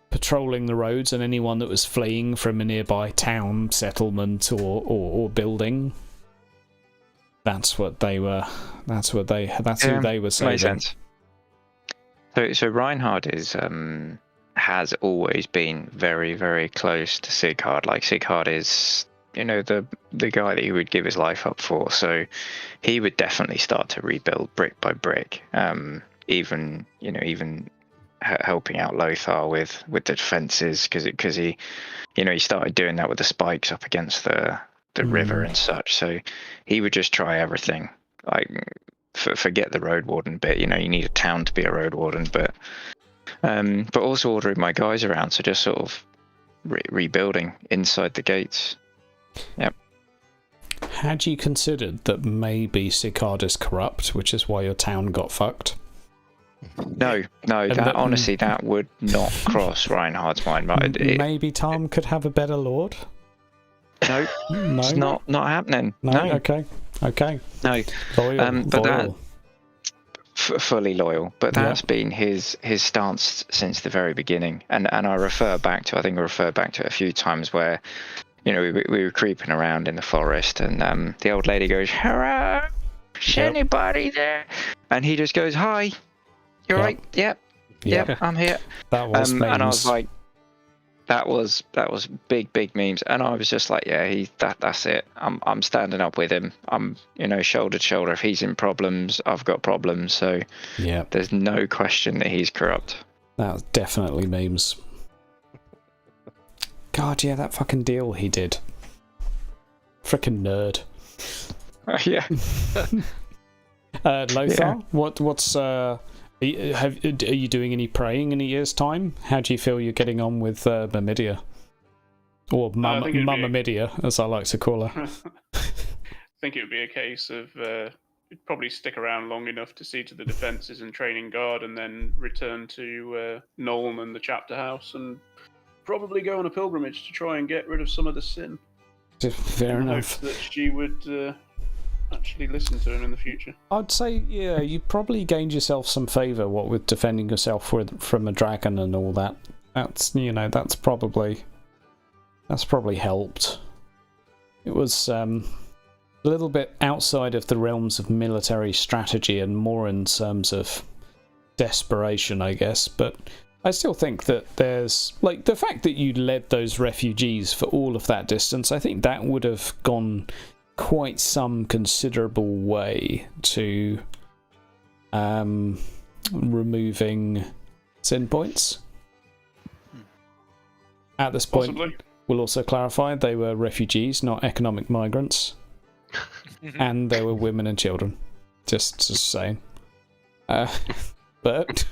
Speaker 1: patrolling the roads, and anyone that was fleeing from a nearby town, settlement, or building. That's what they were. That's who they were saving.
Speaker 6: Makes sense. So Reinhard has always been very, very close to Sigurd. Like, Sigurd is, the guy that he would give his life up for. So he would definitely start to rebuild brick by brick. Even helping out Lothar with the defenses because he, he started doing that with the spikes up against the river and such. So he would just try everything. Like, forget the road warden bit. You need a town to be a road warden, but also ordering my guys around. So just sort of rebuilding inside the gates. Yep.
Speaker 1: Had you considered that maybe Sicard is corrupt, which is why your town got fucked?
Speaker 6: No, honestly, that would not cross Reinhardt's mind. But
Speaker 1: maybe Tom could have a better lord?
Speaker 6: No, it's not happening.
Speaker 1: No. Okay.
Speaker 6: No.
Speaker 1: Loyal.
Speaker 6: But that fully loyal. But that's been his stance since the very beginning. And I refer back to it a few times where, we were creeping around in the forest, and the old lady goes, "Hello, is anybody there?" And he just goes, "Hi, you're right. Yep, I'm here."
Speaker 1: That was memes.
Speaker 6: And I was like, that was big memes, and I was just like, yeah, that's it. I'm standing up with him. I'm shoulder to shoulder. If he's in problems, I've got problems. So there's no question that he's corrupt.
Speaker 1: That was definitely memes. God, yeah, that fucking deal he did. Frickin' nerd.
Speaker 6: Yeah.
Speaker 1: Lothar, what's are you doing any praying in a year's time? How do you feel you're getting on with Mamidia? Or Mamidia, as I like to call her.
Speaker 5: I think it would be a case of you'd probably stick around long enough to see to the defences and training guard, and then return to Nuln and the chapter house, and probably go on a pilgrimage to try and get rid of some of the sin.
Speaker 1: Fair enough.
Speaker 5: Hope that she would actually listen to him in the future.
Speaker 1: I'd say, you probably gained yourself some favour, what with defending yourself from a dragon and all that. That's that's probably helped. It was a little bit outside of the realms of military strategy and more in terms of desperation, I guess, but I still think that there's, like, the fact that you led those refugees for all of that distance, I think that would have gone quite some considerable way to removing sin points. At this point,
Speaker 5: Possibly.
Speaker 1: we'll also clarify they were refugees, not economic migrants, and they were women and children. Just saying. Bert,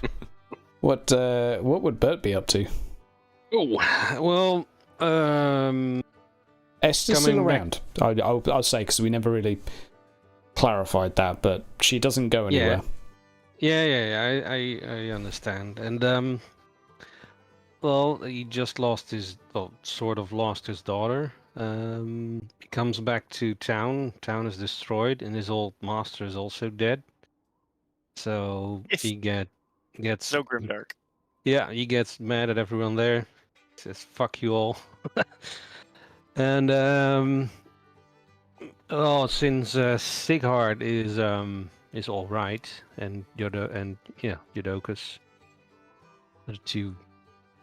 Speaker 1: what would Bert be up to?
Speaker 7: Oh, well,
Speaker 1: Esther's still around. I'll say, because we never really clarified that, but she doesn't go anywhere.
Speaker 7: Yeah. I understand. And well, he just lost sort of lost his daughter. He comes back to town. Town is destroyed, and his old master is also dead. So he gets
Speaker 2: So grimdark.
Speaker 7: Yeah, he gets mad at everyone there. Says "fuck you all." And since Sighard is all right, and Eudokus, the two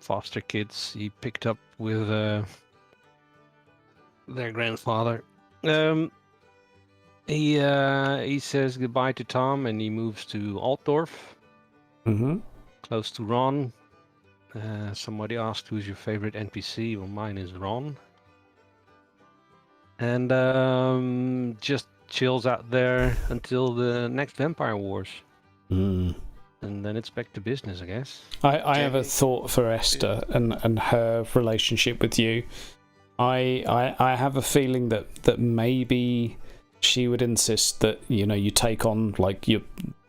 Speaker 7: foster kids he picked up with their grandfather, he says goodbye to Tom, and he moves to Altdorf, close to Ron. Somebody asked, "Who's your favorite NPC?" Well, mine is Ron. And just chills out there until the next Vampire Wars. And then it's back to business, I guess.
Speaker 1: I have a thought for Esther and her relationship with you. I have a feeling that maybe she would insist that you take on like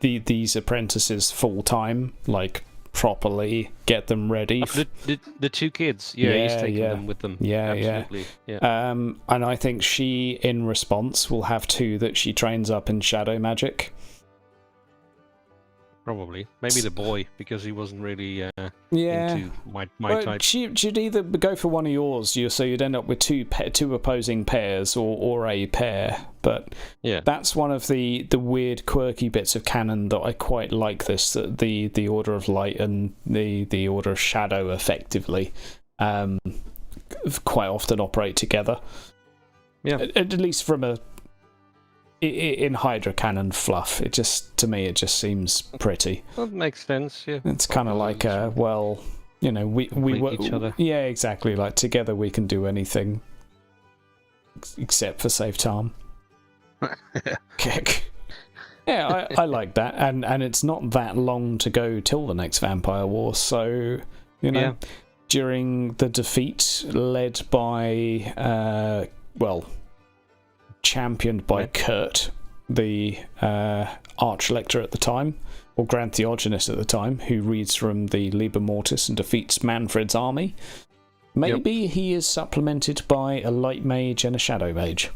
Speaker 1: these apprentices full time, like properly get them ready.
Speaker 7: The two kids, he's taking them with them. Absolutely. Yeah.
Speaker 1: And I think she, in response, will have two that she trains up in shadow magic.
Speaker 7: Probably, maybe the boy, because he wasn't really into my type.
Speaker 1: She'd either go for one of yours, so you'd end up with two opposing pairs, or a pair. But that's one of the weird, quirky bits of canon that I quite like. The Order of Light and the Order of Shadow, effectively, quite often operate together.
Speaker 7: Yeah,
Speaker 1: at least from a in Hydra Cannon fluff, to me it just seems pretty.
Speaker 7: That makes sense. Yeah.
Speaker 1: It's kind of like well, you know, we
Speaker 7: Complete each other.
Speaker 1: Yeah, exactly. Like together we can do anything except for save time. Kick. Yeah, I like that, and it's not that long to go till the next Vampire War, so you know, during the defeat led by championed by Kurt, the Archlector at the time, or Grand Theogenist at the time, who reads from the Liber Mortis and defeats Manfred's army. Maybe he is supplemented by a Light Mage and a Shadow Mage.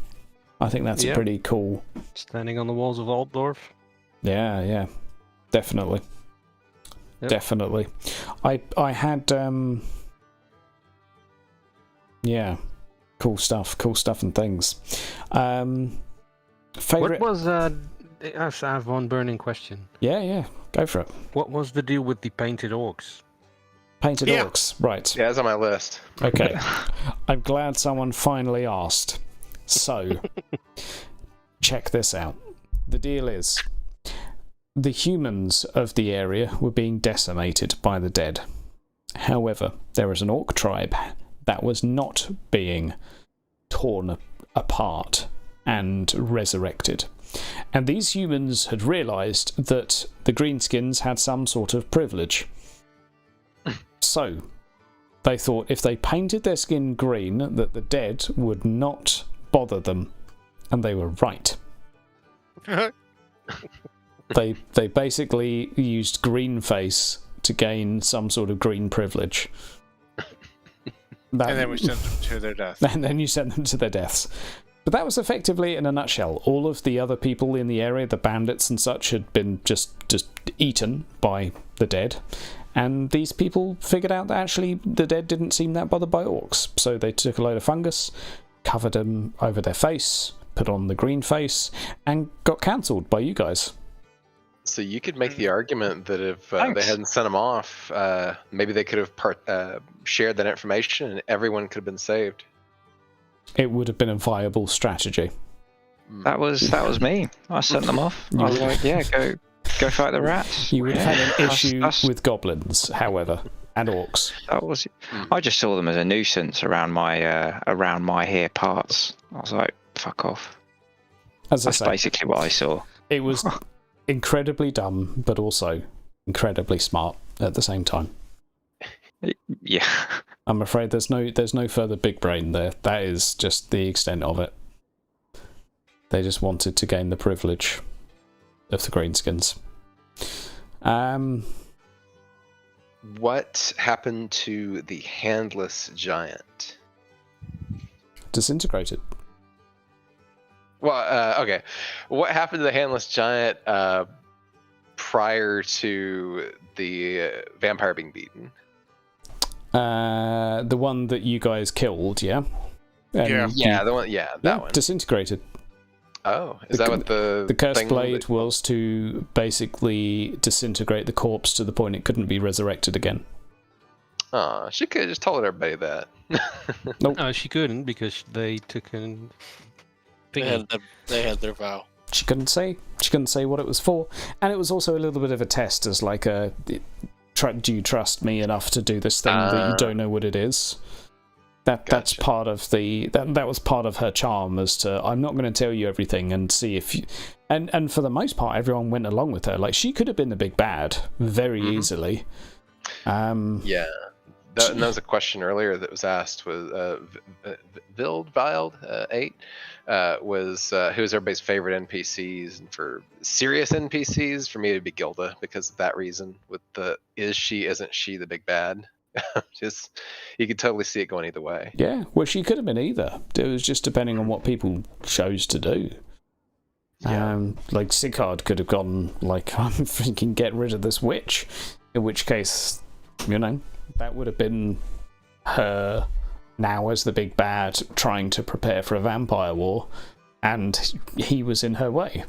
Speaker 1: I think that's a pretty cool...
Speaker 7: Standing on the walls of Altdorf.
Speaker 1: Yeah, definitely.
Speaker 7: Yep. Definitely.
Speaker 1: I had... cool stuff and things. Favorite...
Speaker 7: What was... I have one burning question.
Speaker 1: Yeah, go for it.
Speaker 7: What was the deal with the painted orcs?
Speaker 1: Painted orcs, right.
Speaker 3: Yeah, that's on my list.
Speaker 1: Okay. I'm glad someone finally asked. So, check this out. The deal is, the humans of the area were being decimated by the dead. However, there is an orc tribe that was not being torn apart and resurrected. And these humans had realised that the greenskins had some sort of privilege. So, they thought if they painted their skin green, that the dead would not bother them. And they were right. They basically used green face to gain some sort of green privilege.
Speaker 2: And then we sent them to their death.
Speaker 1: And then you sent them to their deaths. But that was effectively, in a nutshell, all of the other people in the area, the bandits and such, had been just eaten by the dead. And these people figured out that actually the dead didn't seem that bothered by orcs. So they took a load of fungus, covered them over their face, put on the green face, and got cancelled by you guys.
Speaker 3: So you could make the argument that if they hadn't sent them off, maybe they could have shared that information and everyone could have been saved.
Speaker 1: It would have been a viable strategy.
Speaker 6: That was me. I sent them off. I was like, yeah, go fight the rats.
Speaker 1: You would have had an issue with goblins, however, and orcs.
Speaker 6: I just saw them as a nuisance around my here parts. I was like, fuck off. That's basically what I saw.
Speaker 1: It was incredibly dumb, but also incredibly smart at the same time.
Speaker 6: Yeah.
Speaker 1: I'm afraid there's no further big brain there. That is just the extent of it. They just wanted to gain the privilege of the greenskins.
Speaker 3: What happened to the handless giant?
Speaker 1: Disintegrated.
Speaker 3: Well, okay. What happened to the handless giant prior to the vampire being beaten?
Speaker 1: The one that you guys killed, yeah?
Speaker 3: That one.
Speaker 1: Disintegrated.
Speaker 3: Oh, is that what the
Speaker 1: Cursed Blade was to basically disintegrate the corpse to the point it couldn't be resurrected again.
Speaker 3: Oh, she could have just told everybody that.
Speaker 1: Nope.
Speaker 7: No, she couldn't because they took an...
Speaker 2: They had their vow.
Speaker 1: She couldn't say what it was for, and it was also a little bit of a test as like do you trust me enough to do this thing that you don't know what it is? That's part of that was part of her charm, as to I'm not going to tell you everything and see if you, and for the most part everyone went along with her. Like she could have been the big bad very easily.
Speaker 3: Yeah. That was a question earlier that was asked. Was Wild 8 was who's everybody's favorite NPCs, and for serious NPCs, for me it'd be Gilda because of that reason. With the isn't she the big bad? Just you could totally see it going either way.
Speaker 1: Yeah, well, she could have been either. It was just depending on what people chose to do.
Speaker 3: Yeah.
Speaker 1: Like Sigurd could have gone like, I'm thinking get rid of this witch, in which case, you know, that would have been her now as the big bad trying to prepare for a vampire war, and he was in her way.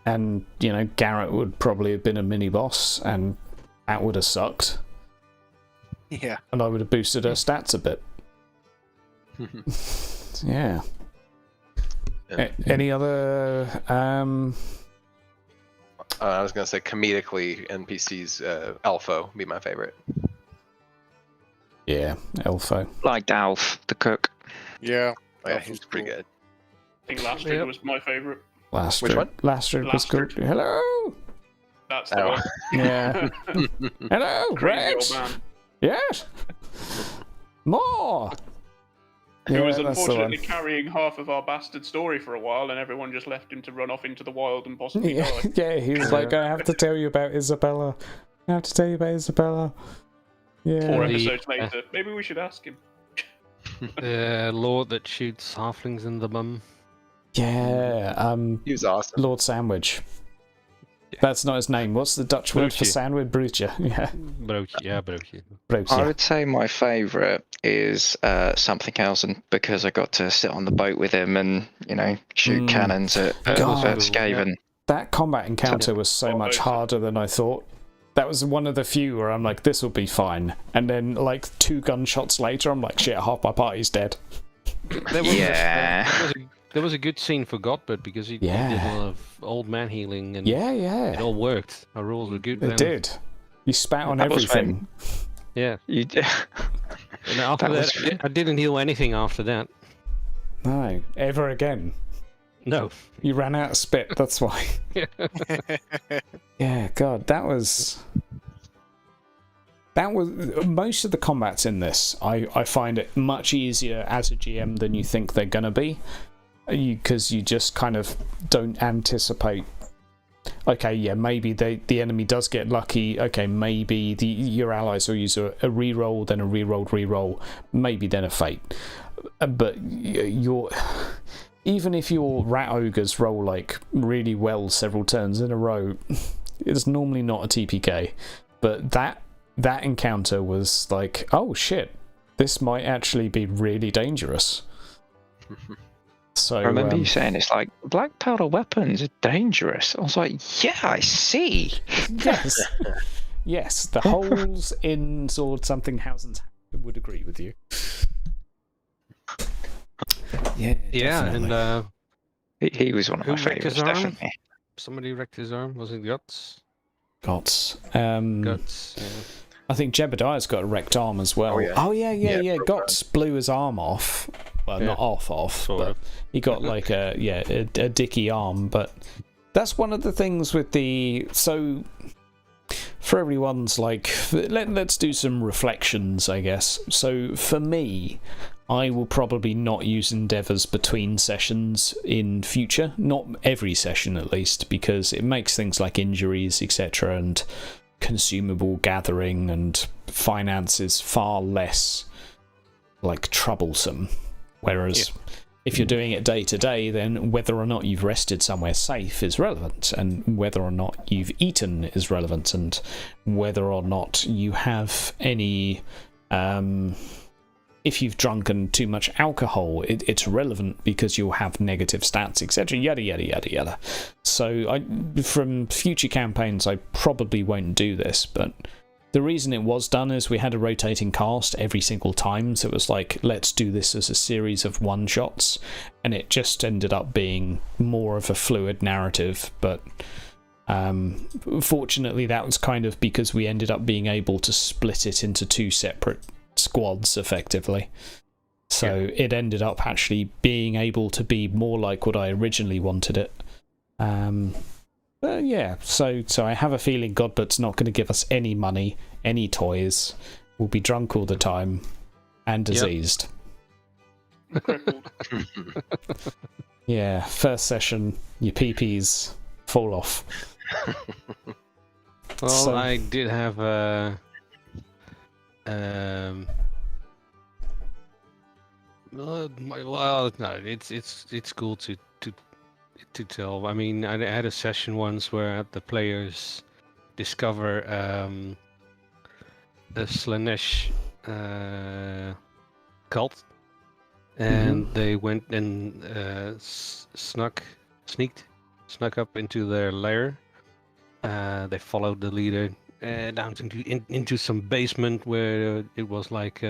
Speaker 1: And you know, Garrett would probably have been a mini boss, and that would have sucked.
Speaker 2: Yeah.
Speaker 1: And I would have boosted her stats a bit. Yeah. Any other?
Speaker 3: I was gonna say comedically NPCs. Alpha would be my favorite.
Speaker 1: Yeah, Elfo.
Speaker 6: Liked Alf, the cook.
Speaker 2: Yeah.
Speaker 3: Oh, yeah,
Speaker 2: Alpha
Speaker 3: he's
Speaker 2: was
Speaker 3: pretty
Speaker 2: cool.
Speaker 3: good.
Speaker 5: I think Lastrid was my favorite.
Speaker 1: Lastrid.
Speaker 3: Which one?
Speaker 1: Lastrid was good.
Speaker 5: Lastrid.
Speaker 1: Hello.
Speaker 5: That's the
Speaker 3: Oh.
Speaker 5: one.
Speaker 1: Yeah. Hello,
Speaker 5: Crazy
Speaker 1: Rex.
Speaker 5: old man.
Speaker 1: Yes. More.
Speaker 5: Who was
Speaker 1: that's the
Speaker 5: unfortunately
Speaker 1: one.
Speaker 5: carrying half of our bastard story for a while, and everyone just left him to run off into the wild and possibly
Speaker 1: Yeah,
Speaker 5: die.
Speaker 1: yeah. He was like, I have to tell you about Isabella. I have to tell you about Isabella. Yeah.
Speaker 5: 4
Speaker 7: The-
Speaker 5: episodes later. Maybe we should ask him.
Speaker 7: The lord that shoots halflings in the bum.
Speaker 1: Yeah.
Speaker 3: He was awesome.
Speaker 1: Lord Sandwich. That's not his name. What's the Dutch word for
Speaker 7: Broodje.
Speaker 1: sandwich? Broodje. Yeah.
Speaker 7: Broodje, yeah, broodje.
Speaker 1: Broodje.
Speaker 6: I would say my favourite is something else, and because I got to sit on the boat with him and shoot cannons at
Speaker 1: God.
Speaker 6: Skaven.
Speaker 1: That combat encounter was so much harder than I thought. That was one of the few where I'm like, this will be fine. And then, like, 2 gunshots later, I'm like, shit, half my party's dead.
Speaker 7: There was
Speaker 6: Yeah.
Speaker 7: there was a good scene for Godbert because he did a lot of old man healing and
Speaker 1: Yeah,
Speaker 7: it
Speaker 1: yeah.
Speaker 7: all worked. Our rules were good
Speaker 1: It
Speaker 7: then.
Speaker 1: did. You spat on
Speaker 6: That was
Speaker 1: everything.
Speaker 7: Yeah.
Speaker 6: You,
Speaker 7: And after
Speaker 6: That was
Speaker 7: that, I didn't heal anything after that.
Speaker 1: No, ever again.
Speaker 7: No.
Speaker 1: You ran out of spit, that's why. Yeah, God, that was most of the combats in this. I find it much easier as a GM than you think they're gonna be, because you just kind of don't anticipate. Okay, yeah, maybe the enemy does get lucky. Okay, maybe your allies will use a reroll, then a reroll, maybe then a fate. But even if your rat ogres roll like really well several turns in a row, it's normally not a TPK. But that encounter was like, oh shit, this might actually be really dangerous. So
Speaker 6: I remember you saying it's like black powder weapons are dangerous. I was like, yeah, I see.
Speaker 1: Yes, yes, the holes in Sword Something Housen's would agree with you. Yeah,
Speaker 7: Yeah,
Speaker 1: definitely.
Speaker 6: He was one of
Speaker 7: Who
Speaker 6: my
Speaker 7: wrecked his
Speaker 6: favourites,
Speaker 7: arm?
Speaker 6: definitely.
Speaker 7: Somebody wrecked his arm. Was it Guts?
Speaker 1: Gots.
Speaker 7: Guts. Yeah.
Speaker 1: I think Jebediah's got a wrecked arm as well.
Speaker 3: Oh, yeah.
Speaker 1: Yeah.
Speaker 3: broke
Speaker 1: Gots blew his arm off. Well,
Speaker 7: Yeah.
Speaker 1: not off,
Speaker 7: Sort
Speaker 1: but
Speaker 7: of.
Speaker 1: he got like a dicky arm. But that's one of the things with the for everyone's like, let's do some reflections, I guess. So for me, I will probably not use endeavours between sessions in future, not every session at least, because it makes things like injuries, etc., and consumable gathering and finances far less like troublesome. Whereas if you're doing it day to day, then whether or not you've rested somewhere safe is relevant, and whether or not you've eaten is relevant, and whether or not you have any if you've drunken too much alcohol, it's relevant because you'll have negative stats, etc. Yada yada yada yada. So from future campaigns I probably won't do this, but the reason it was done is we had a rotating cast every single time, so it was like, let's do this as a series of one-shots, and it just ended up being more of a fluid narrative. But fortunately that was kind of because we ended up being able to split it into 2 separate squads effectively. So it ended up actually being able to be more like what I originally wanted it. Yeah, so I have a feeling Godbert's not going to give us any money, any toys. We'll be drunk all the time and diseased.
Speaker 5: Crippled.
Speaker 1: Yeah, first session, your PPs fall off.
Speaker 7: Well,
Speaker 1: So-
Speaker 7: I did have well, no, it's cool to tell. I mean, I had a session once where the players discover the Slanesh cult, and they went and snuck up into their lair. They followed the leader down into some basement where it was like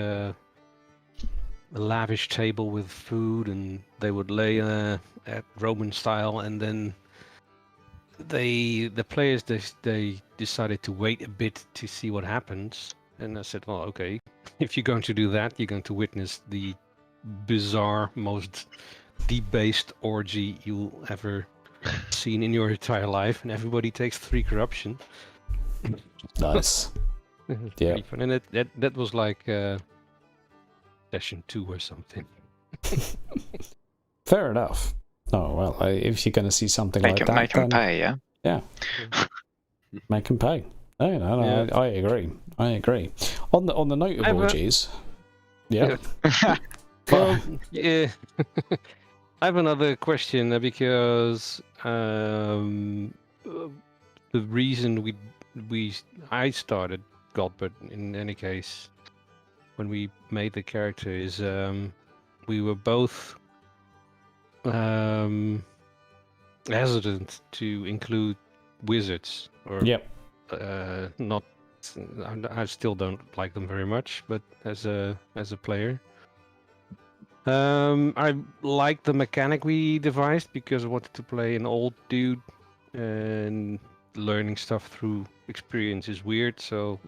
Speaker 7: lavish table with food, and they would lay at Roman style, and then the players they decided to wait a bit to see what happens. And I said, well, okay, if you're going to do that, you're going to witness the bizarre, most debased orgy you'll ever seen in your entire life, and everybody takes 3 corruption.
Speaker 1: Nice. Yeah.
Speaker 7: Pretty fun. And that was like session 2 or something.
Speaker 1: Fair enough. Oh well, if you're going to see something
Speaker 6: Make
Speaker 1: like that,
Speaker 6: them
Speaker 1: then
Speaker 6: pay, yeah.
Speaker 1: yeah, make them pay. No,
Speaker 7: Yeah.
Speaker 1: I agree. On the note of orgies, yeah.
Speaker 7: Well, yeah. I have another question because the reason I started God, but in any case, when we made the character is we were both hesitant to include wizards, or
Speaker 1: Yep.
Speaker 7: not. I still don't like them very much, but as a player, I like the mechanic we devised because I wanted to play an old dude, and learning stuff through experience is weird, so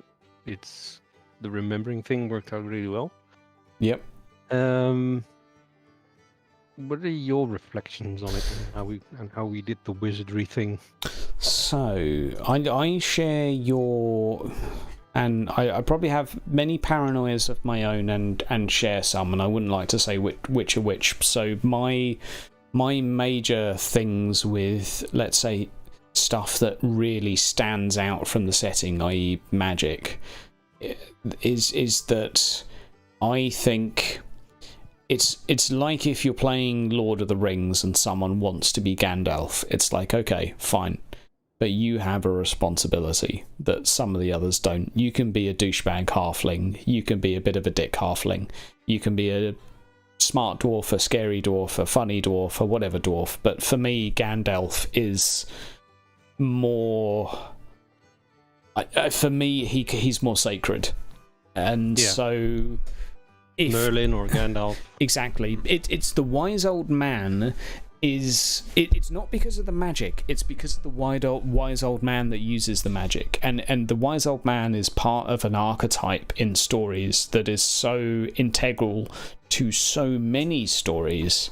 Speaker 7: it's the remembering thing worked out really well.
Speaker 1: Yep.
Speaker 7: What are your reflections on it, and how we did the wizardry thing?
Speaker 1: So I share your, and I probably have many paranoias of my own and share some, and I wouldn't like to say which are which. So my major things with, let's say, stuff that really stands out from the setting, i.e. magic, is that I think it's like if you're playing Lord of the Rings and someone wants to be Gandalf. It's like, okay, fine, but you have a responsibility that some of the others don't. You can be a douchebag halfling, you can be a bit of a dick halfling, you can be a smart dwarf, a scary dwarf, a funny dwarf, or whatever dwarf, but for me, Gandalf is more... for me, he's more sacred. And so...
Speaker 7: Merlin or Gandalf.
Speaker 1: Exactly. It's the wise old man it's not because of the magic, it's because of the wise old man that uses the magic. And the wise old man is part of an archetype in stories that is so integral to so many stories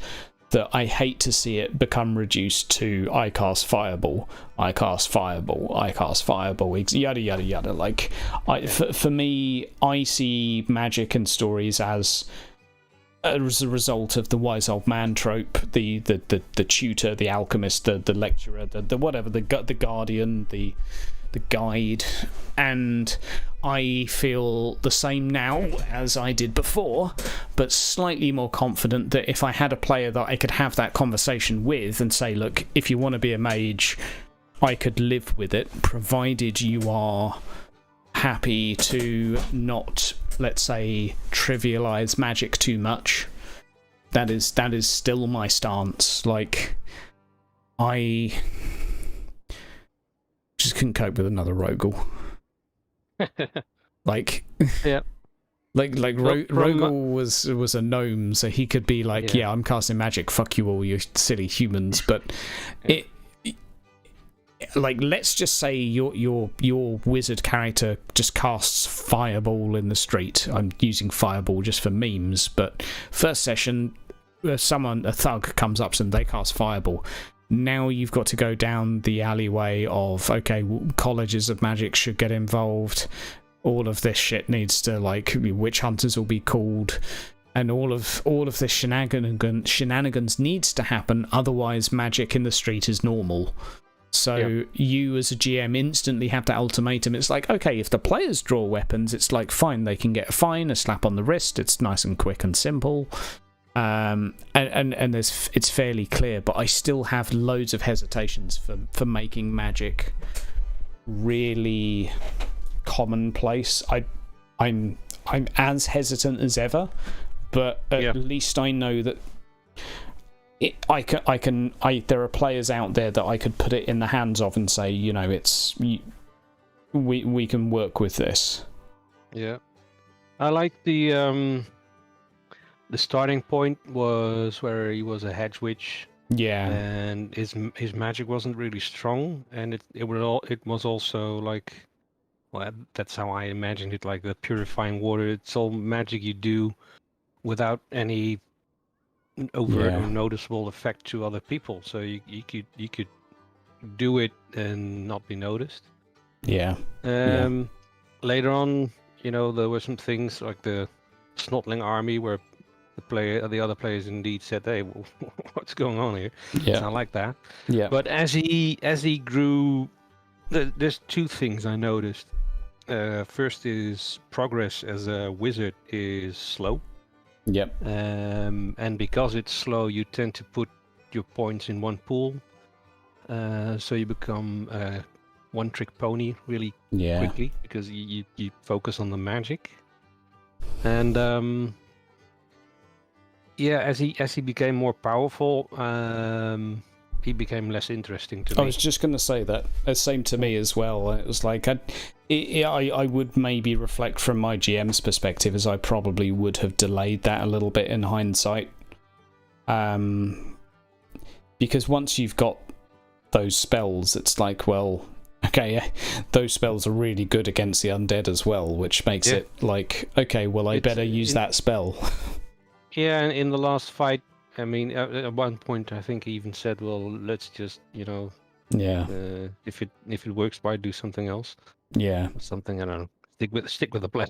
Speaker 1: that I hate to see it become reduced to I cast fireball, yada yada yada. Like, for me, I see magic and stories as a result of the wise old man trope, the tutor, the alchemist, the lecturer, the whatever, the guardian, the guide. And I feel the same now as I did before, but slightly more confident that if I had a player that I could have that conversation with and say, look, if you want to be a mage, I could live with it, provided you are happy to not, let's say, trivialize magic too much. That is still my stance. Like, I just couldn't cope with another Rogel. Like,
Speaker 7: yeah,
Speaker 1: like Rogel was a gnome, so he could be like, yeah, I'm casting magic, fuck you all, you silly humans. But like, let's just say your wizard character just casts fireball in the street. I'm using fireball just for memes, but first session, a thug comes up and they cast fireball. Now you've got to go down the alleyway of, okay, colleges of magic should get involved. All of this shit needs to, like, witch hunters will be called, and all of this shenanigans needs to happen. Otherwise, magic in the street is normal. So you as a GM instantly have that ultimatum. It's like, okay, if the players draw weapons, it's like, fine, they can get a fine, a slap on the wrist. It's nice and quick and simple. And it's fairly clear, but I still have loads of hesitations for making magic really commonplace. I'm as hesitant as ever, but at least I know that there are players out there that I could put it in the hands of and say, you know, we can work with this.
Speaker 7: Yeah, I like the the starting point was where he was a hedge witch,
Speaker 1: Yeah.
Speaker 7: and his magic wasn't really strong, and it was also like, well, that's how I imagined it, like the purifying water. It's all magic you do without any overt or noticeable effect to other people. So you could do it and not be noticed.
Speaker 1: Yeah.
Speaker 7: Later on, there were some things like the Snotling army where the other players indeed said, "Hey, what's going on here?"
Speaker 1: Yeah.
Speaker 7: It's not like that.
Speaker 1: Yeah.
Speaker 7: But as he grew, there's two things I noticed. First is progress as a wizard is slow.
Speaker 1: Yep.
Speaker 7: And because it's slow, you tend to put your points in one pool. So you become a one-trick pony really quickly because you focus on the magic. And as he became more powerful, he became less interesting to me.
Speaker 1: I was just going to say that. Same to me as well. It was like I would maybe reflect from my GM's perspective as I probably would have delayed that a little bit in hindsight. Because once you've got those spells, it's like, well, okay, those spells are really good against the undead as well, which makes it like, okay, well, I better use that spell.
Speaker 7: Yeah, and in the last fight, I mean, at one point, I think he even said, "Well, let's just, if it works, why do something else?"
Speaker 1: Yeah,
Speaker 7: something, I don't know. Stick with the plan.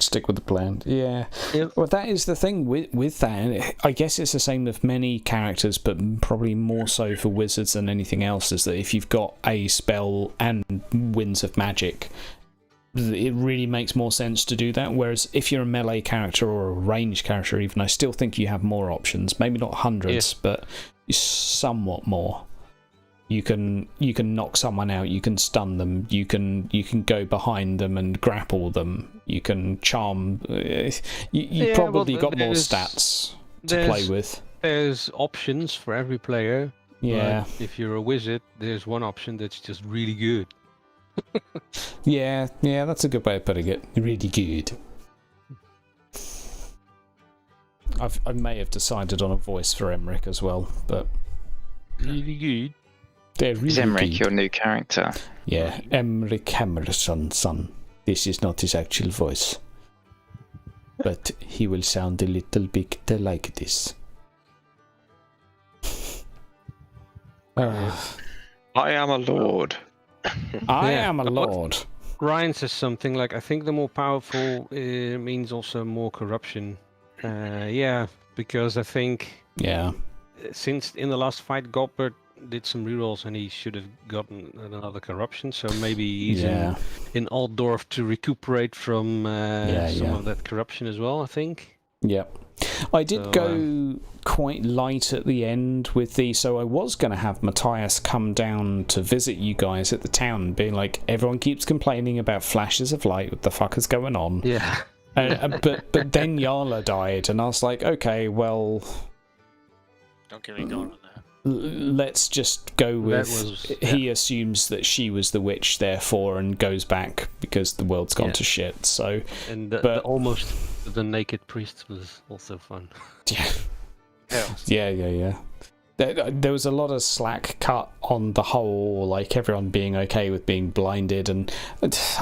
Speaker 1: Stick with the plan. Yeah.
Speaker 7: Yep.
Speaker 1: Well, that is the thing with that. And I guess it's the same with many characters, but probably more so for wizards than anything else. Is that if you've got a spell and winds of magic, it really makes more sense to do that. Whereas if you're a melee character or a ranged character, even, I still think you have more options. Maybe not hundreds, but somewhat more. You can knock someone out. You can stun them. You can go behind them and grapple them. You can charm. You probably got more stats to play with.
Speaker 7: There's options for every player.
Speaker 1: Yeah.
Speaker 7: But if you're a wizard, there's one option that's just really good.
Speaker 1: Yeah, that's a good way of putting it. Really good. I may have decided on a voice for Emmerich as well, but
Speaker 7: really good.
Speaker 1: Really
Speaker 6: is Emmerich
Speaker 1: good.
Speaker 6: Your new character?
Speaker 1: Yeah, Emmerich Hammerson's son. This is not his actual voice, but he will sound a little bit like this.
Speaker 6: I am a lord.
Speaker 1: I am a lord.
Speaker 7: Ryan says something like, I think the more powerful means also more corruption. Because I think since in the last fight Goldberg did some rerolls and he should have gotten another corruption, so maybe he's in Altdorf to recuperate from some of that corruption as well, I think.
Speaker 1: Yeah. I did go quite light at the end with so I was going to have Matthias come down to visit you guys at the town, being like, everyone keeps complaining about flashes of light, what the fuck is going on?
Speaker 7: Yeah.
Speaker 1: But then Yarla died, and I was like, okay, well...
Speaker 2: Don't get me going on that.
Speaker 1: Let's just go with he assumes that she was the witch, therefore, and goes back because the world's gone to shit. So,
Speaker 7: and almost the naked priest was also fun.
Speaker 1: Yeah. There was a lot of slack cut on the whole, like everyone being okay with being blinded, and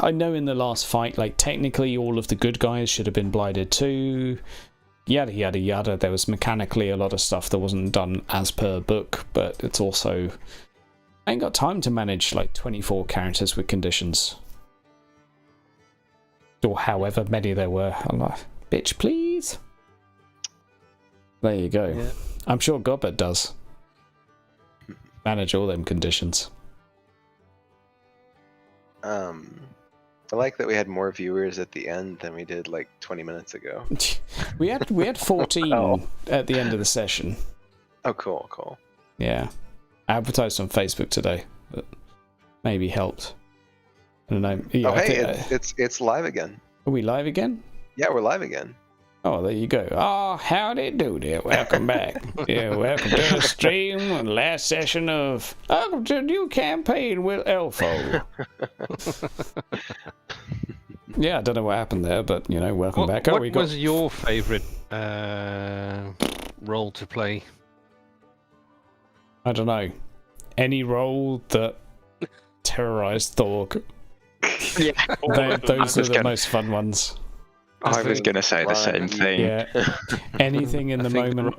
Speaker 1: I know in the last fight, like technically all of the good guys should have been blinded too. Yada yada yada. There was mechanically a lot of stuff that wasn't done as per book, but it's also, I ain't got time to manage like 24 characters with conditions, or however many there were. I'm like, bitch, please. There you go. Yeah. I'm sure Gobbert does manage all them conditions.
Speaker 3: I like that we had more viewers at the end than we did like 20 minutes ago.
Speaker 1: we had 14 at the end of the session.
Speaker 3: Oh, cool.
Speaker 1: Yeah. I advertised on Facebook today. That maybe helped. I don't know. Yeah,
Speaker 3: it's live again.
Speaker 1: Are we live again?
Speaker 3: Yeah, we're live again.
Speaker 1: Oh, there you go. Oh, howdy do there. Welcome back. Welcome to the stream. Last session of welcome to a new campaign with Elfo. Yeah, I don't know what happened there, but welcome
Speaker 7: What,
Speaker 1: back. Oh,
Speaker 7: what
Speaker 1: we got.
Speaker 7: was your favorite role to play?
Speaker 1: I don't know. Any role that terrorized Thorg.
Speaker 6: Yeah.
Speaker 1: Those are the most fun ones.
Speaker 6: I was going to say the same thing.
Speaker 1: Yeah. Anything in
Speaker 7: I
Speaker 1: the
Speaker 7: think
Speaker 1: moment.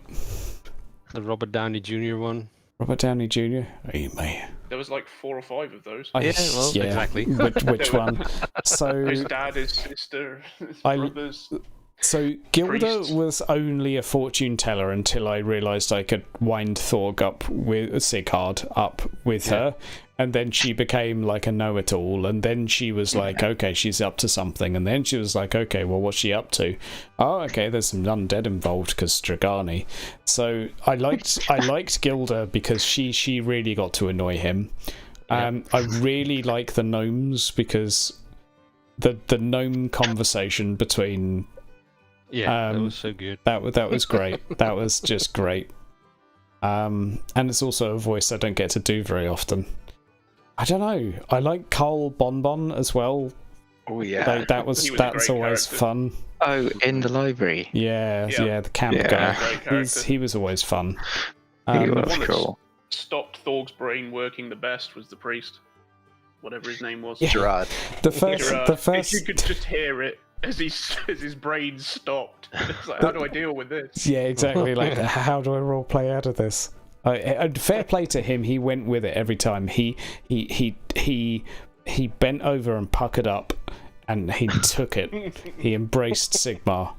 Speaker 7: The Robert Downey Jr. one.
Speaker 1: Robert Downey Jr. Hey, mate.
Speaker 5: There was like 4 or 5 of those.
Speaker 7: Exactly.
Speaker 1: Which one? So
Speaker 5: His dad, his sister, his
Speaker 1: I-
Speaker 5: brothers.
Speaker 1: So Gilda
Speaker 5: Priests.
Speaker 1: was only a fortune teller until I realised I could wind Thorg up with Sighard up with her, and then she became like a know-it-all, and then she was like, okay, she's up to something, and then she was like, okay, well, what's she up to? Oh, okay, there's some undead involved because Stragani. So I liked Gilda because she really got to annoy him. I really like the gnomes because the gnome conversation between.
Speaker 7: Yeah, that was so good.
Speaker 1: That was great. That was just great. And it's also a voice I don't get to do very often. I don't know. I like Carl Bonbon as well.
Speaker 6: Oh yeah.
Speaker 1: Like, that's
Speaker 5: He was a
Speaker 1: always
Speaker 5: great character.
Speaker 1: fun.
Speaker 6: Oh, in the library.
Speaker 1: Yeah, the camp
Speaker 6: Yeah.
Speaker 1: guy.
Speaker 5: Great character.
Speaker 1: He was always fun.
Speaker 6: He was
Speaker 5: one that's-
Speaker 6: cool.
Speaker 5: Stopped Thorg's brain working the best was the priest, whatever his name was.
Speaker 1: Yeah.
Speaker 3: Gerard.
Speaker 1: The first,
Speaker 5: If you could just hear it as his brain stopped. It's like, how do I deal with this?
Speaker 1: yeah, exactly. Like, how do I role play out of this? Fair play to him. He went with it every time. He bent over and puckered up, and he took it. He embraced Sigmar,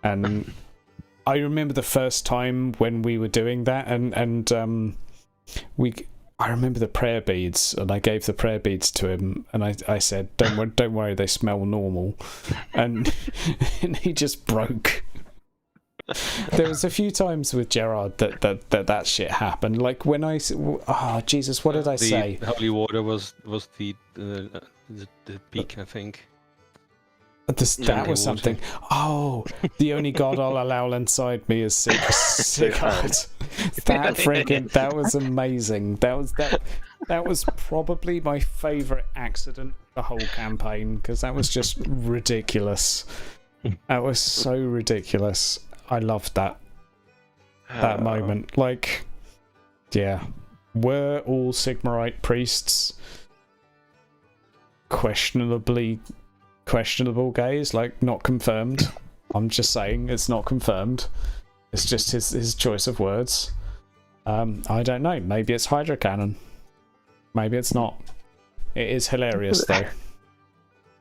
Speaker 1: and I remember the first time when we were doing that, and I remember the prayer beads, and I gave the prayer beads to him, and I said, "Don't worry, they smell normal," and and he just broke. There was a few times with Gerard that shit happened. Like when Jesus, what did I say?
Speaker 7: The holy water was the peak, I think.
Speaker 1: That was something. Oh, the only god I'll allow inside me is Sighard. That was amazing. That was probably my favourite accident the whole campaign, because that was just ridiculous. That was so ridiculous. I loved that moment. Like, yeah, were all Sigmarite priests questionable gays? Like, not confirmed. I'm just saying it's not confirmed. It's just his choice of words. I don't know. Maybe it's Hydra Cannon. Maybe it's not. It is hilarious though.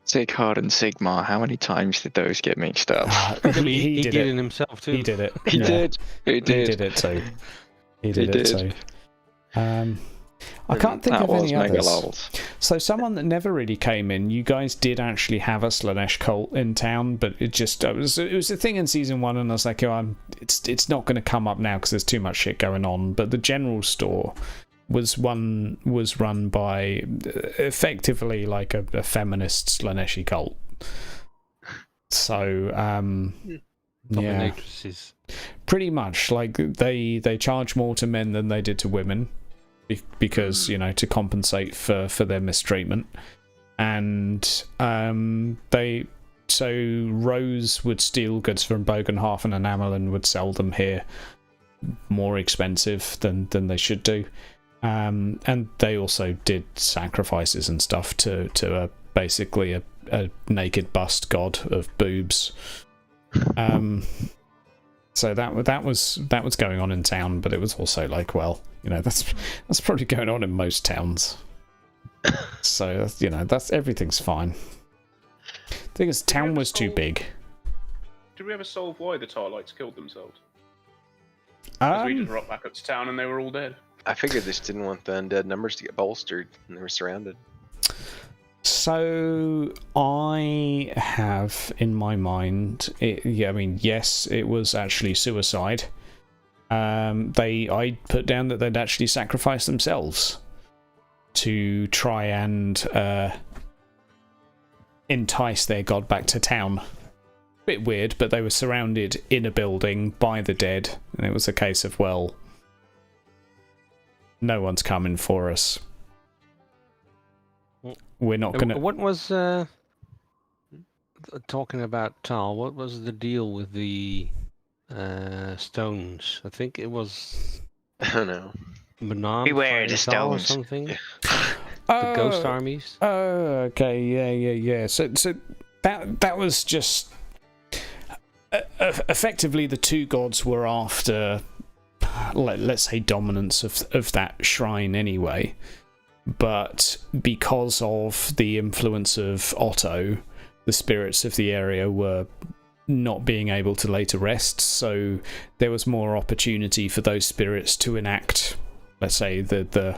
Speaker 6: Sighard and Sigmar, how many times did those get mixed up?
Speaker 7: He
Speaker 1: did
Speaker 7: did
Speaker 1: it
Speaker 7: it himself too.
Speaker 1: He did it.
Speaker 6: He
Speaker 1: Yeah.
Speaker 6: did. He did.
Speaker 1: He did it too. He did it
Speaker 6: did.
Speaker 1: too. I can't think
Speaker 6: that
Speaker 1: of
Speaker 6: was
Speaker 1: any
Speaker 6: mega
Speaker 1: others.
Speaker 6: lols.
Speaker 1: So someone that never really came in, you guys did actually have a Slanesh cult in town, but it was a thing in season 1, and I was like, it's not going to come up now because there's too much shit going on. But the general store was run by effectively like a feminist Slaneshi cult. So yeah,
Speaker 7: Dominatrixes.
Speaker 1: pretty much. Like they charge more to men than they did to women, because to compensate for their mistreatment. And Rose would steal goods from Bogenhof, and Amelin would sell them here more expensive than they should do. And they also did sacrifices and stuff to basically a naked bust god of boobs. So that was going on in town, but it was also like, well, that's probably going on in most towns. So that's everything's fine. The thing is, town was too big.
Speaker 5: Did we ever solve why the Tarlites killed themselves? Because we just rocked back up to town and they were all dead.
Speaker 3: I figured they just didn't want the undead numbers to get bolstered, and they were surrounded.
Speaker 1: So I have in my mind, yes, it was actually suicide. I put down that they'd actually sacrificed themselves to try and entice their god back to town. Bit weird, but they were surrounded in a building by the dead, and it was a case of, well, no one's coming for us. We're not gonna.
Speaker 7: What was talking about Tal, what was the deal with the stones? I think it was
Speaker 3: I don't know.
Speaker 7: Banan
Speaker 6: Beware the
Speaker 7: Tal or
Speaker 6: stones.
Speaker 7: something. The ghost armies.
Speaker 1: Oh, okay, yeah. So that was just effectively the two gods were after, let's say, dominance of that shrine anyway. But because of the influence of Otto, the spirits of the area were not being able to lay to rest, so there was more opportunity for those spirits to enact, let's say, the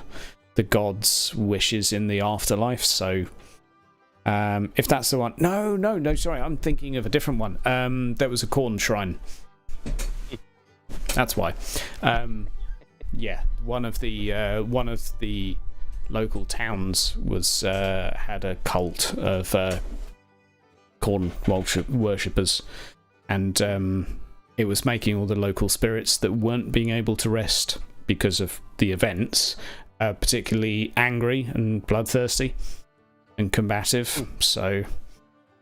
Speaker 1: gods' wishes in the afterlife. So if that's the one, no, sorry, I'm thinking of a different one. There was a corn shrine. That's why. Yeah, one of the local towns was had a cult of corn worshippers, and it was making all the local spirits that weren't being able to rest because of the events particularly angry and bloodthirsty and combative. So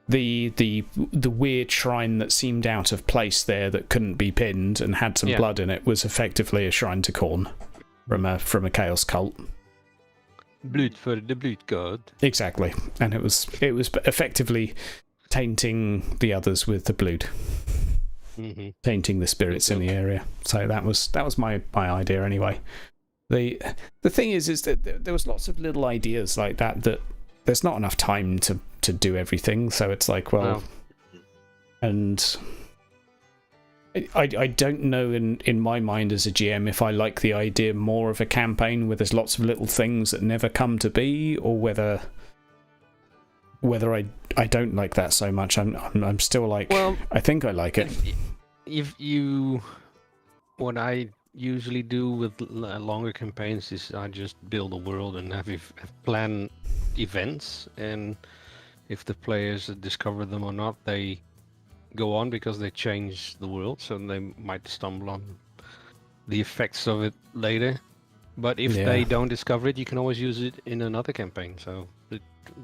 Speaker 1: the weird shrine that seemed out of place there that couldn't be pinned and had some blood in it was effectively a shrine to corn from a chaos cult.
Speaker 7: Blood for the blood god. Exactly,
Speaker 1: and it was effectively tainting the others with the blood, tainting the spirits in the area. So that was my idea anyway. The thing is that there was lots of little ideas like that there's not enough time to do everything. So it's like, well, and I don't know in my mind as a GM if I like the idea more of a campaign where there's lots of little things that never come to be, or whether I don't like that so much. I'm still like, well, I think I like it.
Speaker 7: What I usually do with longer campaigns is I just build a world and have plan events, and if the players discover them or not, they go on because they change the world, so they might stumble on the effects of it later. But if they don't discover it, you can always use it in another campaign. So it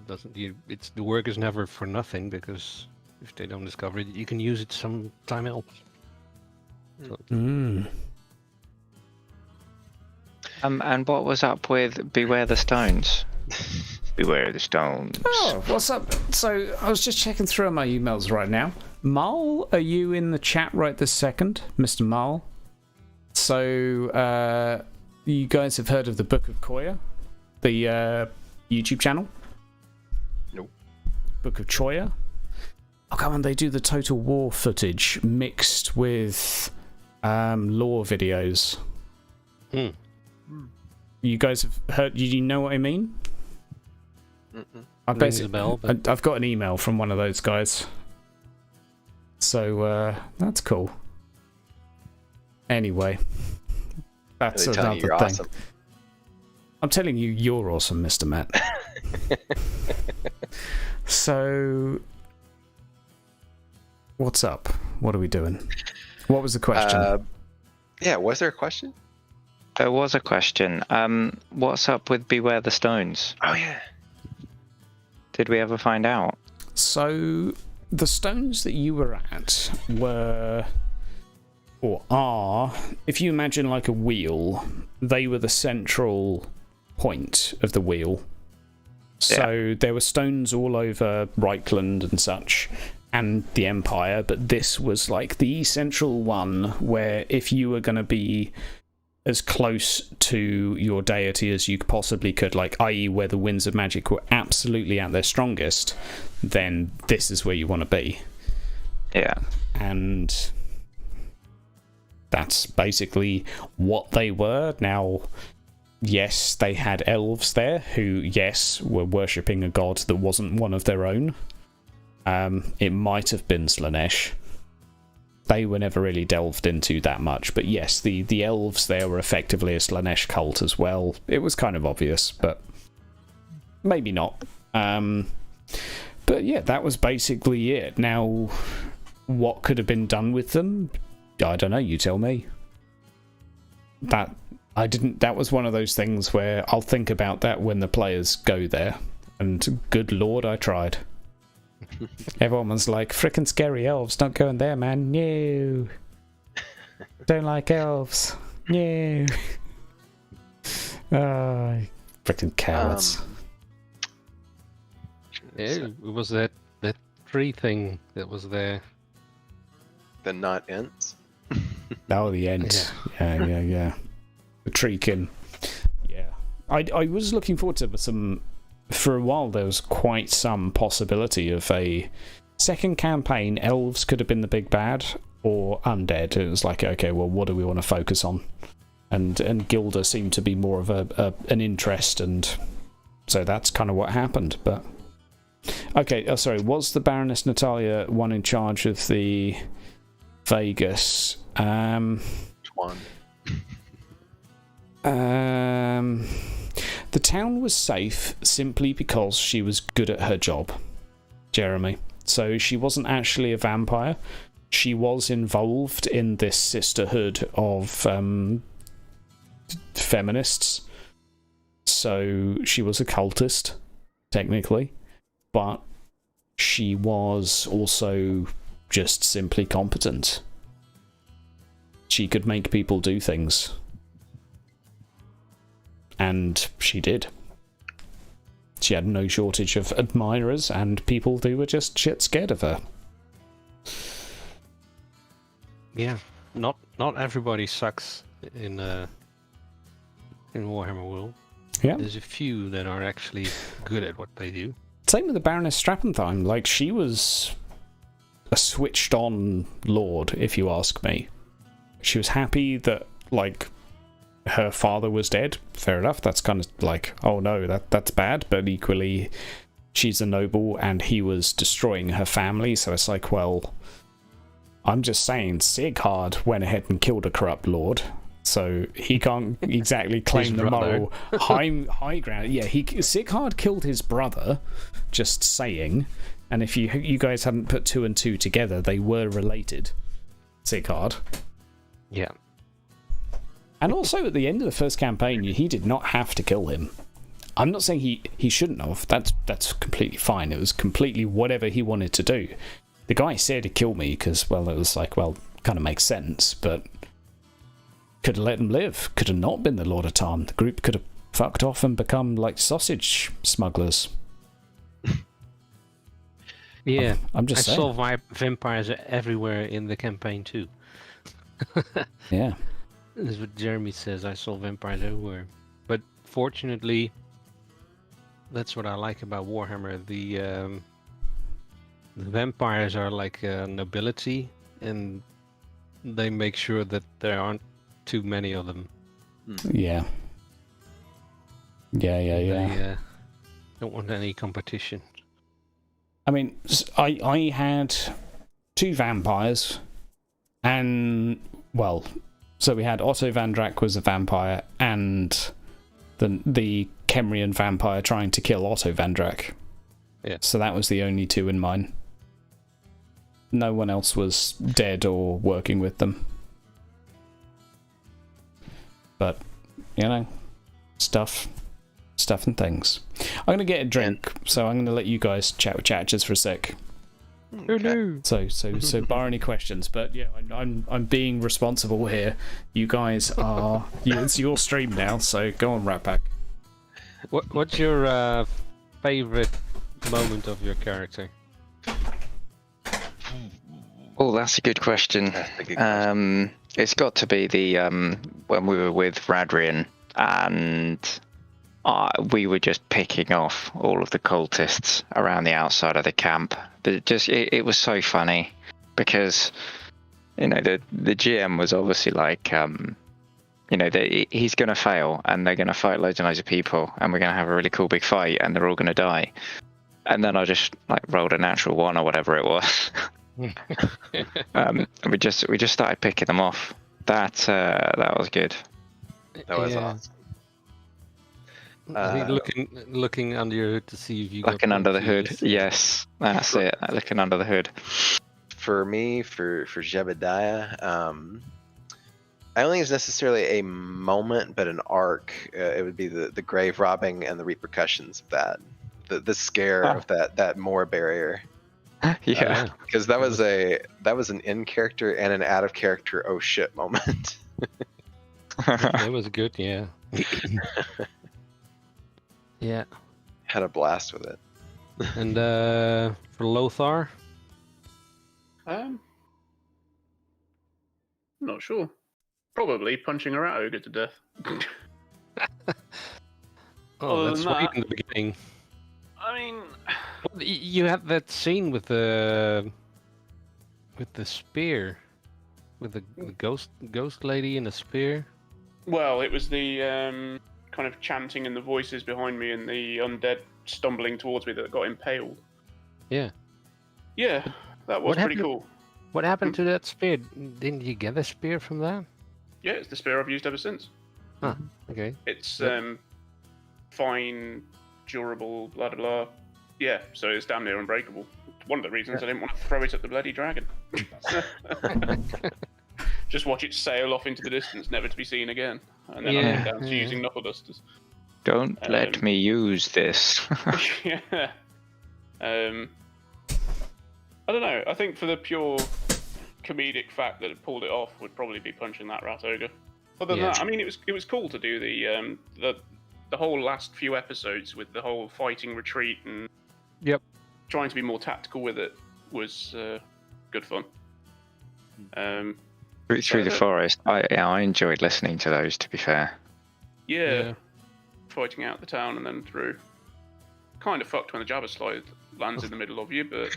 Speaker 7: doesn't. It's the work is never for nothing, because if they don't discover it, you can use it sometime else. So,
Speaker 6: And what was up with Beware the Stones? Beware the Stones.
Speaker 1: Oh, what's up? So I was just checking through my emails right now. Mal, are you in the chat right this second, Mr. Mal? So you guys have heard of the Book of Koya, the YouTube channel?
Speaker 3: Nope.
Speaker 1: Book of Choya? Oh, come on, they do the Total War footage mixed with lore videos. You guys have heard? Do you know what I mean? I've got an email from one of those guys, so that's cool. Anyway, that's another thing. Awesome. I'm telling you, you're awesome, Mr. Matt. So, what's up? What are we doing? What was the question?
Speaker 3: Was there a question?
Speaker 6: There was a question. What's up with Beware the Stones?
Speaker 3: Oh, yeah.
Speaker 6: Did we ever find out?
Speaker 1: So, the stones that you were at were, or are, if you imagine like a wheel, they were the central point of the wheel. So there were stones all over Reichland and such, and the Empire, but this was like the central one where if you were going to be as close to your deity as you possibly could, like, i.e. where the winds of magic were absolutely at their strongest, then this is where you want to be.
Speaker 6: Yeah.
Speaker 1: And that's basically what they were. Now, yes, they had elves there who, yes, were worshipping a god that wasn't one of their own. It might have been Slanesh. They were never really delved into that much, but yes, the elves there were effectively a Slanesh cult as well. It was kind of obvious, but maybe not. But yeah, that was basically it. Now, what could have been done with them? I don't know, you tell me. That was one of those things where I'll think about that when the players go there, and good lord, I tried. Everyone was like, frickin' scary elves, don't go in there, man. No. Don't like elves. No. Frickin' cowards.
Speaker 7: Yeah, it was that tree thing that was there.
Speaker 3: The not ents.
Speaker 1: Oh, the end. Yeah. The treekin. Yeah. I was looking forward to some... For a while, there was quite some possibility of a second campaign. Elves could have been the big bad, or undead. It was like, okay, well, what do we want to focus on? And Gilda seemed to be more of an interest, and so that's kind of what happened. But okay, sorry, was the Baroness Natalia one in charge of the Vegas?
Speaker 3: One.
Speaker 1: The town was safe simply because she was good at her job, Jeremy. So she wasn't actually a vampire. She was involved in this sisterhood of feminists. So she was a cultist, technically. But she was also just simply competent. She could make people do things. And she did. She had no shortage of admirers and people who were just shit scared of her.
Speaker 7: Yeah, not everybody sucks in Warhammer World.
Speaker 1: Yeah.
Speaker 7: There's a few that are actually good at what they do.
Speaker 1: Same with the Baroness Strappentheim. Like, she was a switched-on lord, if you ask me. She was happy that, like, her father was dead. Fair enough. That's kind of like, oh no, that's bad. But equally, she's a noble and he was destroying her family. So it's like, well, I'm just saying, Sighard went ahead and killed a corrupt lord. So he can't exactly claim the moral high ground. Yeah, Sighard killed his brother, just saying. And if you guys hadn't put two and two together, they were related. Sighard.
Speaker 7: Yeah.
Speaker 1: And also, at the end of the first campaign, he did not have to kill him. I'm not saying he shouldn't have. That's completely fine. It was completely whatever he wanted to do. The guy said to kill me because, well, it was like, well, kind of makes sense, but could have let him live. Could have not been the Lord of Tarn. The group could have fucked off and become like sausage smugglers.
Speaker 7: Yeah,
Speaker 1: I'm just saying.
Speaker 7: I saw vampires everywhere in the campaign too.
Speaker 1: Yeah.
Speaker 7: That's what Jeremy says. I saw vampires everywhere. But fortunately, that's what I like about Warhammer. The vampires are like nobility, and they make sure that there aren't too many of them.
Speaker 1: Yeah.
Speaker 7: They don't want any competition.
Speaker 1: I mean, I had two vampires, and, well... So we had Otto Van Drack was a vampire, and the Kemrian vampire trying to kill Otto Van Drack.
Speaker 7: Yeah. So
Speaker 1: that was the only two in mine. No one else was dead or working with them. But, you know, stuff and things. I'm going to get a drink, so I'm going to let you guys chat with chatchers for a sec.
Speaker 3: Okay.
Speaker 1: So bar any questions, but yeah, I'm being responsible here. You guys are it's your stream now, so go on, Rat Pack.
Speaker 7: What's your favorite moment of your character?
Speaker 6: Oh, that's a good question. It's got to be the when we were with Radrian and we were just picking off all of the cultists around the outside of the camp. It was so funny because, you know, the GM was obviously like, you know, he's going to fail and they're going to fight loads and loads of people and we're going to have a really cool big fight and they're all going to die. And then I just like rolled a natural one or whatever it was. We just started picking them off. That was good.
Speaker 3: That was awesome.
Speaker 7: I think looking under your hood to see if you
Speaker 6: looking under the hood. Yes, that's it. Looking under the hood.
Speaker 3: For me, for Jebediah, I don't think it's necessarily a moment, but an arc. It would be the grave robbing and the repercussions of that. The scare of that Moor barrier.
Speaker 6: Yeah.
Speaker 3: Because that was an in character and an out of character oh shit moment.
Speaker 7: That was good. Yeah. Yeah.
Speaker 3: Had a blast with it.
Speaker 7: And for Lothar,
Speaker 5: I'm not sure. Probably punching a rat ogre to death.
Speaker 7: oh,
Speaker 5: Other
Speaker 7: that's
Speaker 5: than
Speaker 7: right
Speaker 5: that-
Speaker 7: in the beginning.
Speaker 5: I mean,
Speaker 7: You had that scene with the spear, with the ghost lady and the spear.
Speaker 5: well, it was the kind of chanting and the voices behind me and the undead stumbling towards me that got impaled.
Speaker 7: Yeah.
Speaker 5: Yeah, that was
Speaker 7: What
Speaker 5: pretty
Speaker 7: happened-
Speaker 5: cool.
Speaker 7: What happened to that spear? Didn't you get a spear from that?
Speaker 5: Yeah, it's the spear I've used ever since.
Speaker 7: Okay.
Speaker 5: It's
Speaker 7: Yep.
Speaker 5: fine, durable, blah blah blah. Yeah, so it's damn near unbreakable. One of the reasons I didn't want to throw it at the bloody dragon. Just watch it sail off into the distance, never to be seen again. And then I went down to
Speaker 7: Yeah.
Speaker 5: using knuckle dusters.
Speaker 6: Don't let me use this.
Speaker 5: Yeah. I don't know. I think for the pure comedic fact that it pulled it off would probably be punching that rat ogre. Other than
Speaker 7: Yeah.
Speaker 5: that, I mean, it was cool to do the whole last few episodes with the whole fighting retreat and trying to be more tactical with it was good fun.
Speaker 6: Through the forest. I enjoyed listening to those, to be fair.
Speaker 5: Yeah, fighting out the town and then through. Kind of fucked when the Jabba slide lands in the middle of you, but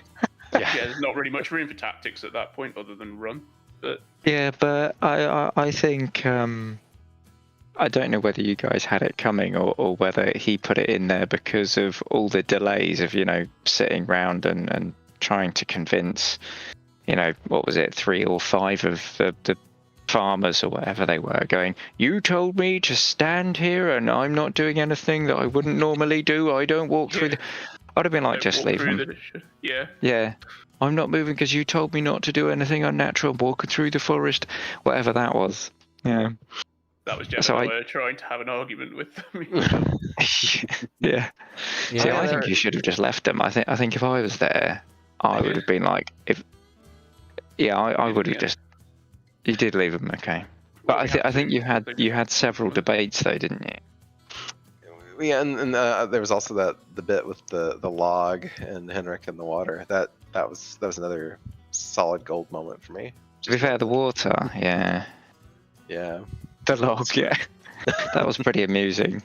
Speaker 5: yeah, there's not really much room for tactics at that point other than run. But
Speaker 6: Yeah, but I think I don't know whether you guys had it coming or whether he put it in there because of all the delays of, sitting round and trying to convince, what was it, 3 or 5 of the farmers or whatever they were going, you told me to stand here and I'm not doing anything that I wouldn't normally do. I don't walk through the... I'd have been like, just leave him. Yeah. I'm not moving because you told me not to do anything unnatural. I'm walking through the forest, whatever that was. Yeah.
Speaker 5: That was Jebediah trying to have an argument with them.
Speaker 6: Yeah. See, I think you should have just left them. I think if I was there, I would have been like, I would have just. You did leave them, okay. But I think you had several debates though, didn't you?
Speaker 3: Yeah, and there was also the bit with the log and Henrik in the water. That was another solid gold moment for me.
Speaker 6: To be fair, the water, yeah.
Speaker 3: Yeah.
Speaker 6: The log, yeah. That was pretty amusing.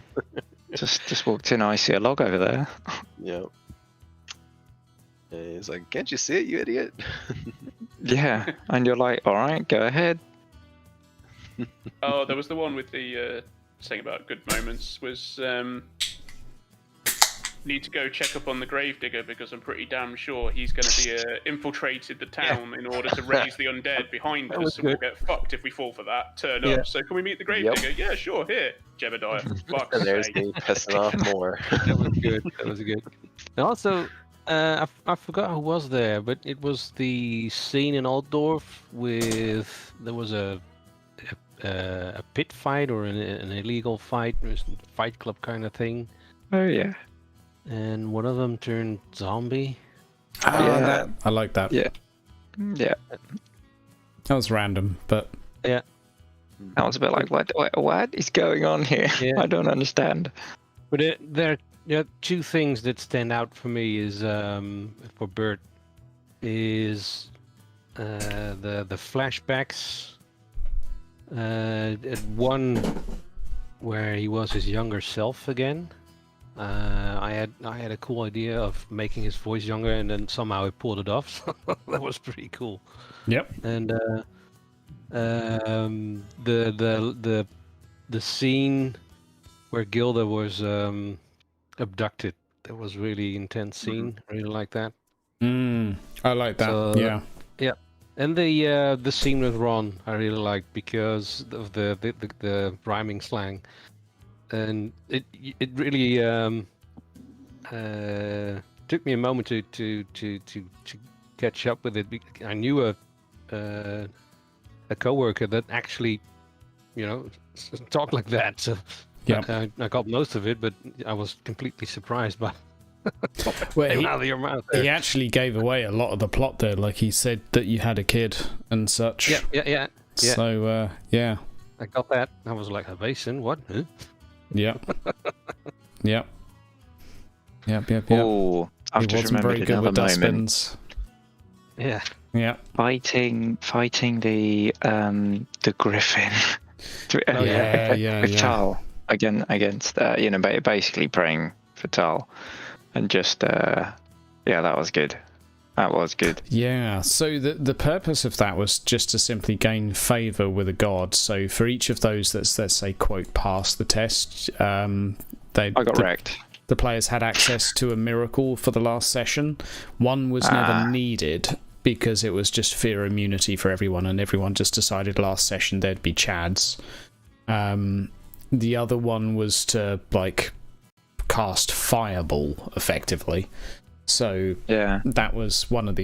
Speaker 6: Just walked in, I see a log over there.
Speaker 3: Yeah. And he's like, can't you see it, you idiot?
Speaker 6: Yeah, and you're like, all right, go ahead.
Speaker 5: Oh, there was the one with the saying about good moments was need to go check up on the gravedigger because I'm pretty damn sure he's going to be infiltrated the town in order to raise the undead behind us, and we'll get fucked if we fall for that. Turn up. So can we meet the gravedigger? Yep. Yeah, sure. Here, Jebediah. Fuck's
Speaker 3: And there's
Speaker 5: sake.
Speaker 3: me pissing off more.
Speaker 7: That was good. That was good. And also, I forgot who was there, but it was the scene in Altdorf with there was a pit fight or an illegal fight, it was a fight club kind of thing.
Speaker 6: Oh yeah.
Speaker 7: And one of them turned zombie.
Speaker 1: I like that.
Speaker 6: Yeah. Yeah.
Speaker 1: That was random, but
Speaker 7: yeah.
Speaker 6: I was a bit like, what is going on here?
Speaker 7: Yeah.
Speaker 6: I don't understand.
Speaker 7: But there are two things that stand out for me is for Bert is the flashbacks. One where he was his younger self again. I had a cool idea of making his voice younger, and then somehow I pulled it off. So that was pretty cool.
Speaker 1: Yep.
Speaker 7: And the scene where Gilda was abducted, that was really intense scene. I really like that.
Speaker 1: I like that.
Speaker 7: So,
Speaker 1: yeah.
Speaker 7: Yeah. And the scene with Ron I really liked because of the rhyming slang. And it really took me a moment to catch up with it. I knew a coworker that actually, talked like that. So
Speaker 1: yeah,
Speaker 7: I got most of it, but I was completely surprised by
Speaker 1: Well,
Speaker 7: Came out of your mouth there.
Speaker 1: he actually gave away a lot of the plot there. Like he said that you had a kid and such.
Speaker 7: Yeah.
Speaker 1: So yeah.
Speaker 7: I got that. I was like, a basin? What? Huh?
Speaker 1: Yep. Yep.
Speaker 6: Oh, I've
Speaker 1: He
Speaker 6: just
Speaker 1: wasn't very
Speaker 6: remembered
Speaker 1: good with
Speaker 6: another moment.
Speaker 1: dustbins.
Speaker 7: Yeah.
Speaker 1: Yeah.
Speaker 6: Fighting the griffin.
Speaker 1: Yeah.
Speaker 6: With Tal against basically praying for Tal, and just that was good. That was good.
Speaker 1: Yeah, so the purpose of that was just to simply gain favour with a god. So for each of those that's, let's say, quote, passed the test, I
Speaker 6: got wrecked.
Speaker 1: The players had access to a miracle for the last session. One was never needed because it was just fear immunity for everyone, and everyone just decided last session there'd be chads. The other one was to, like, cast Fireball, effectively. So
Speaker 6: yeah,
Speaker 1: that was one of the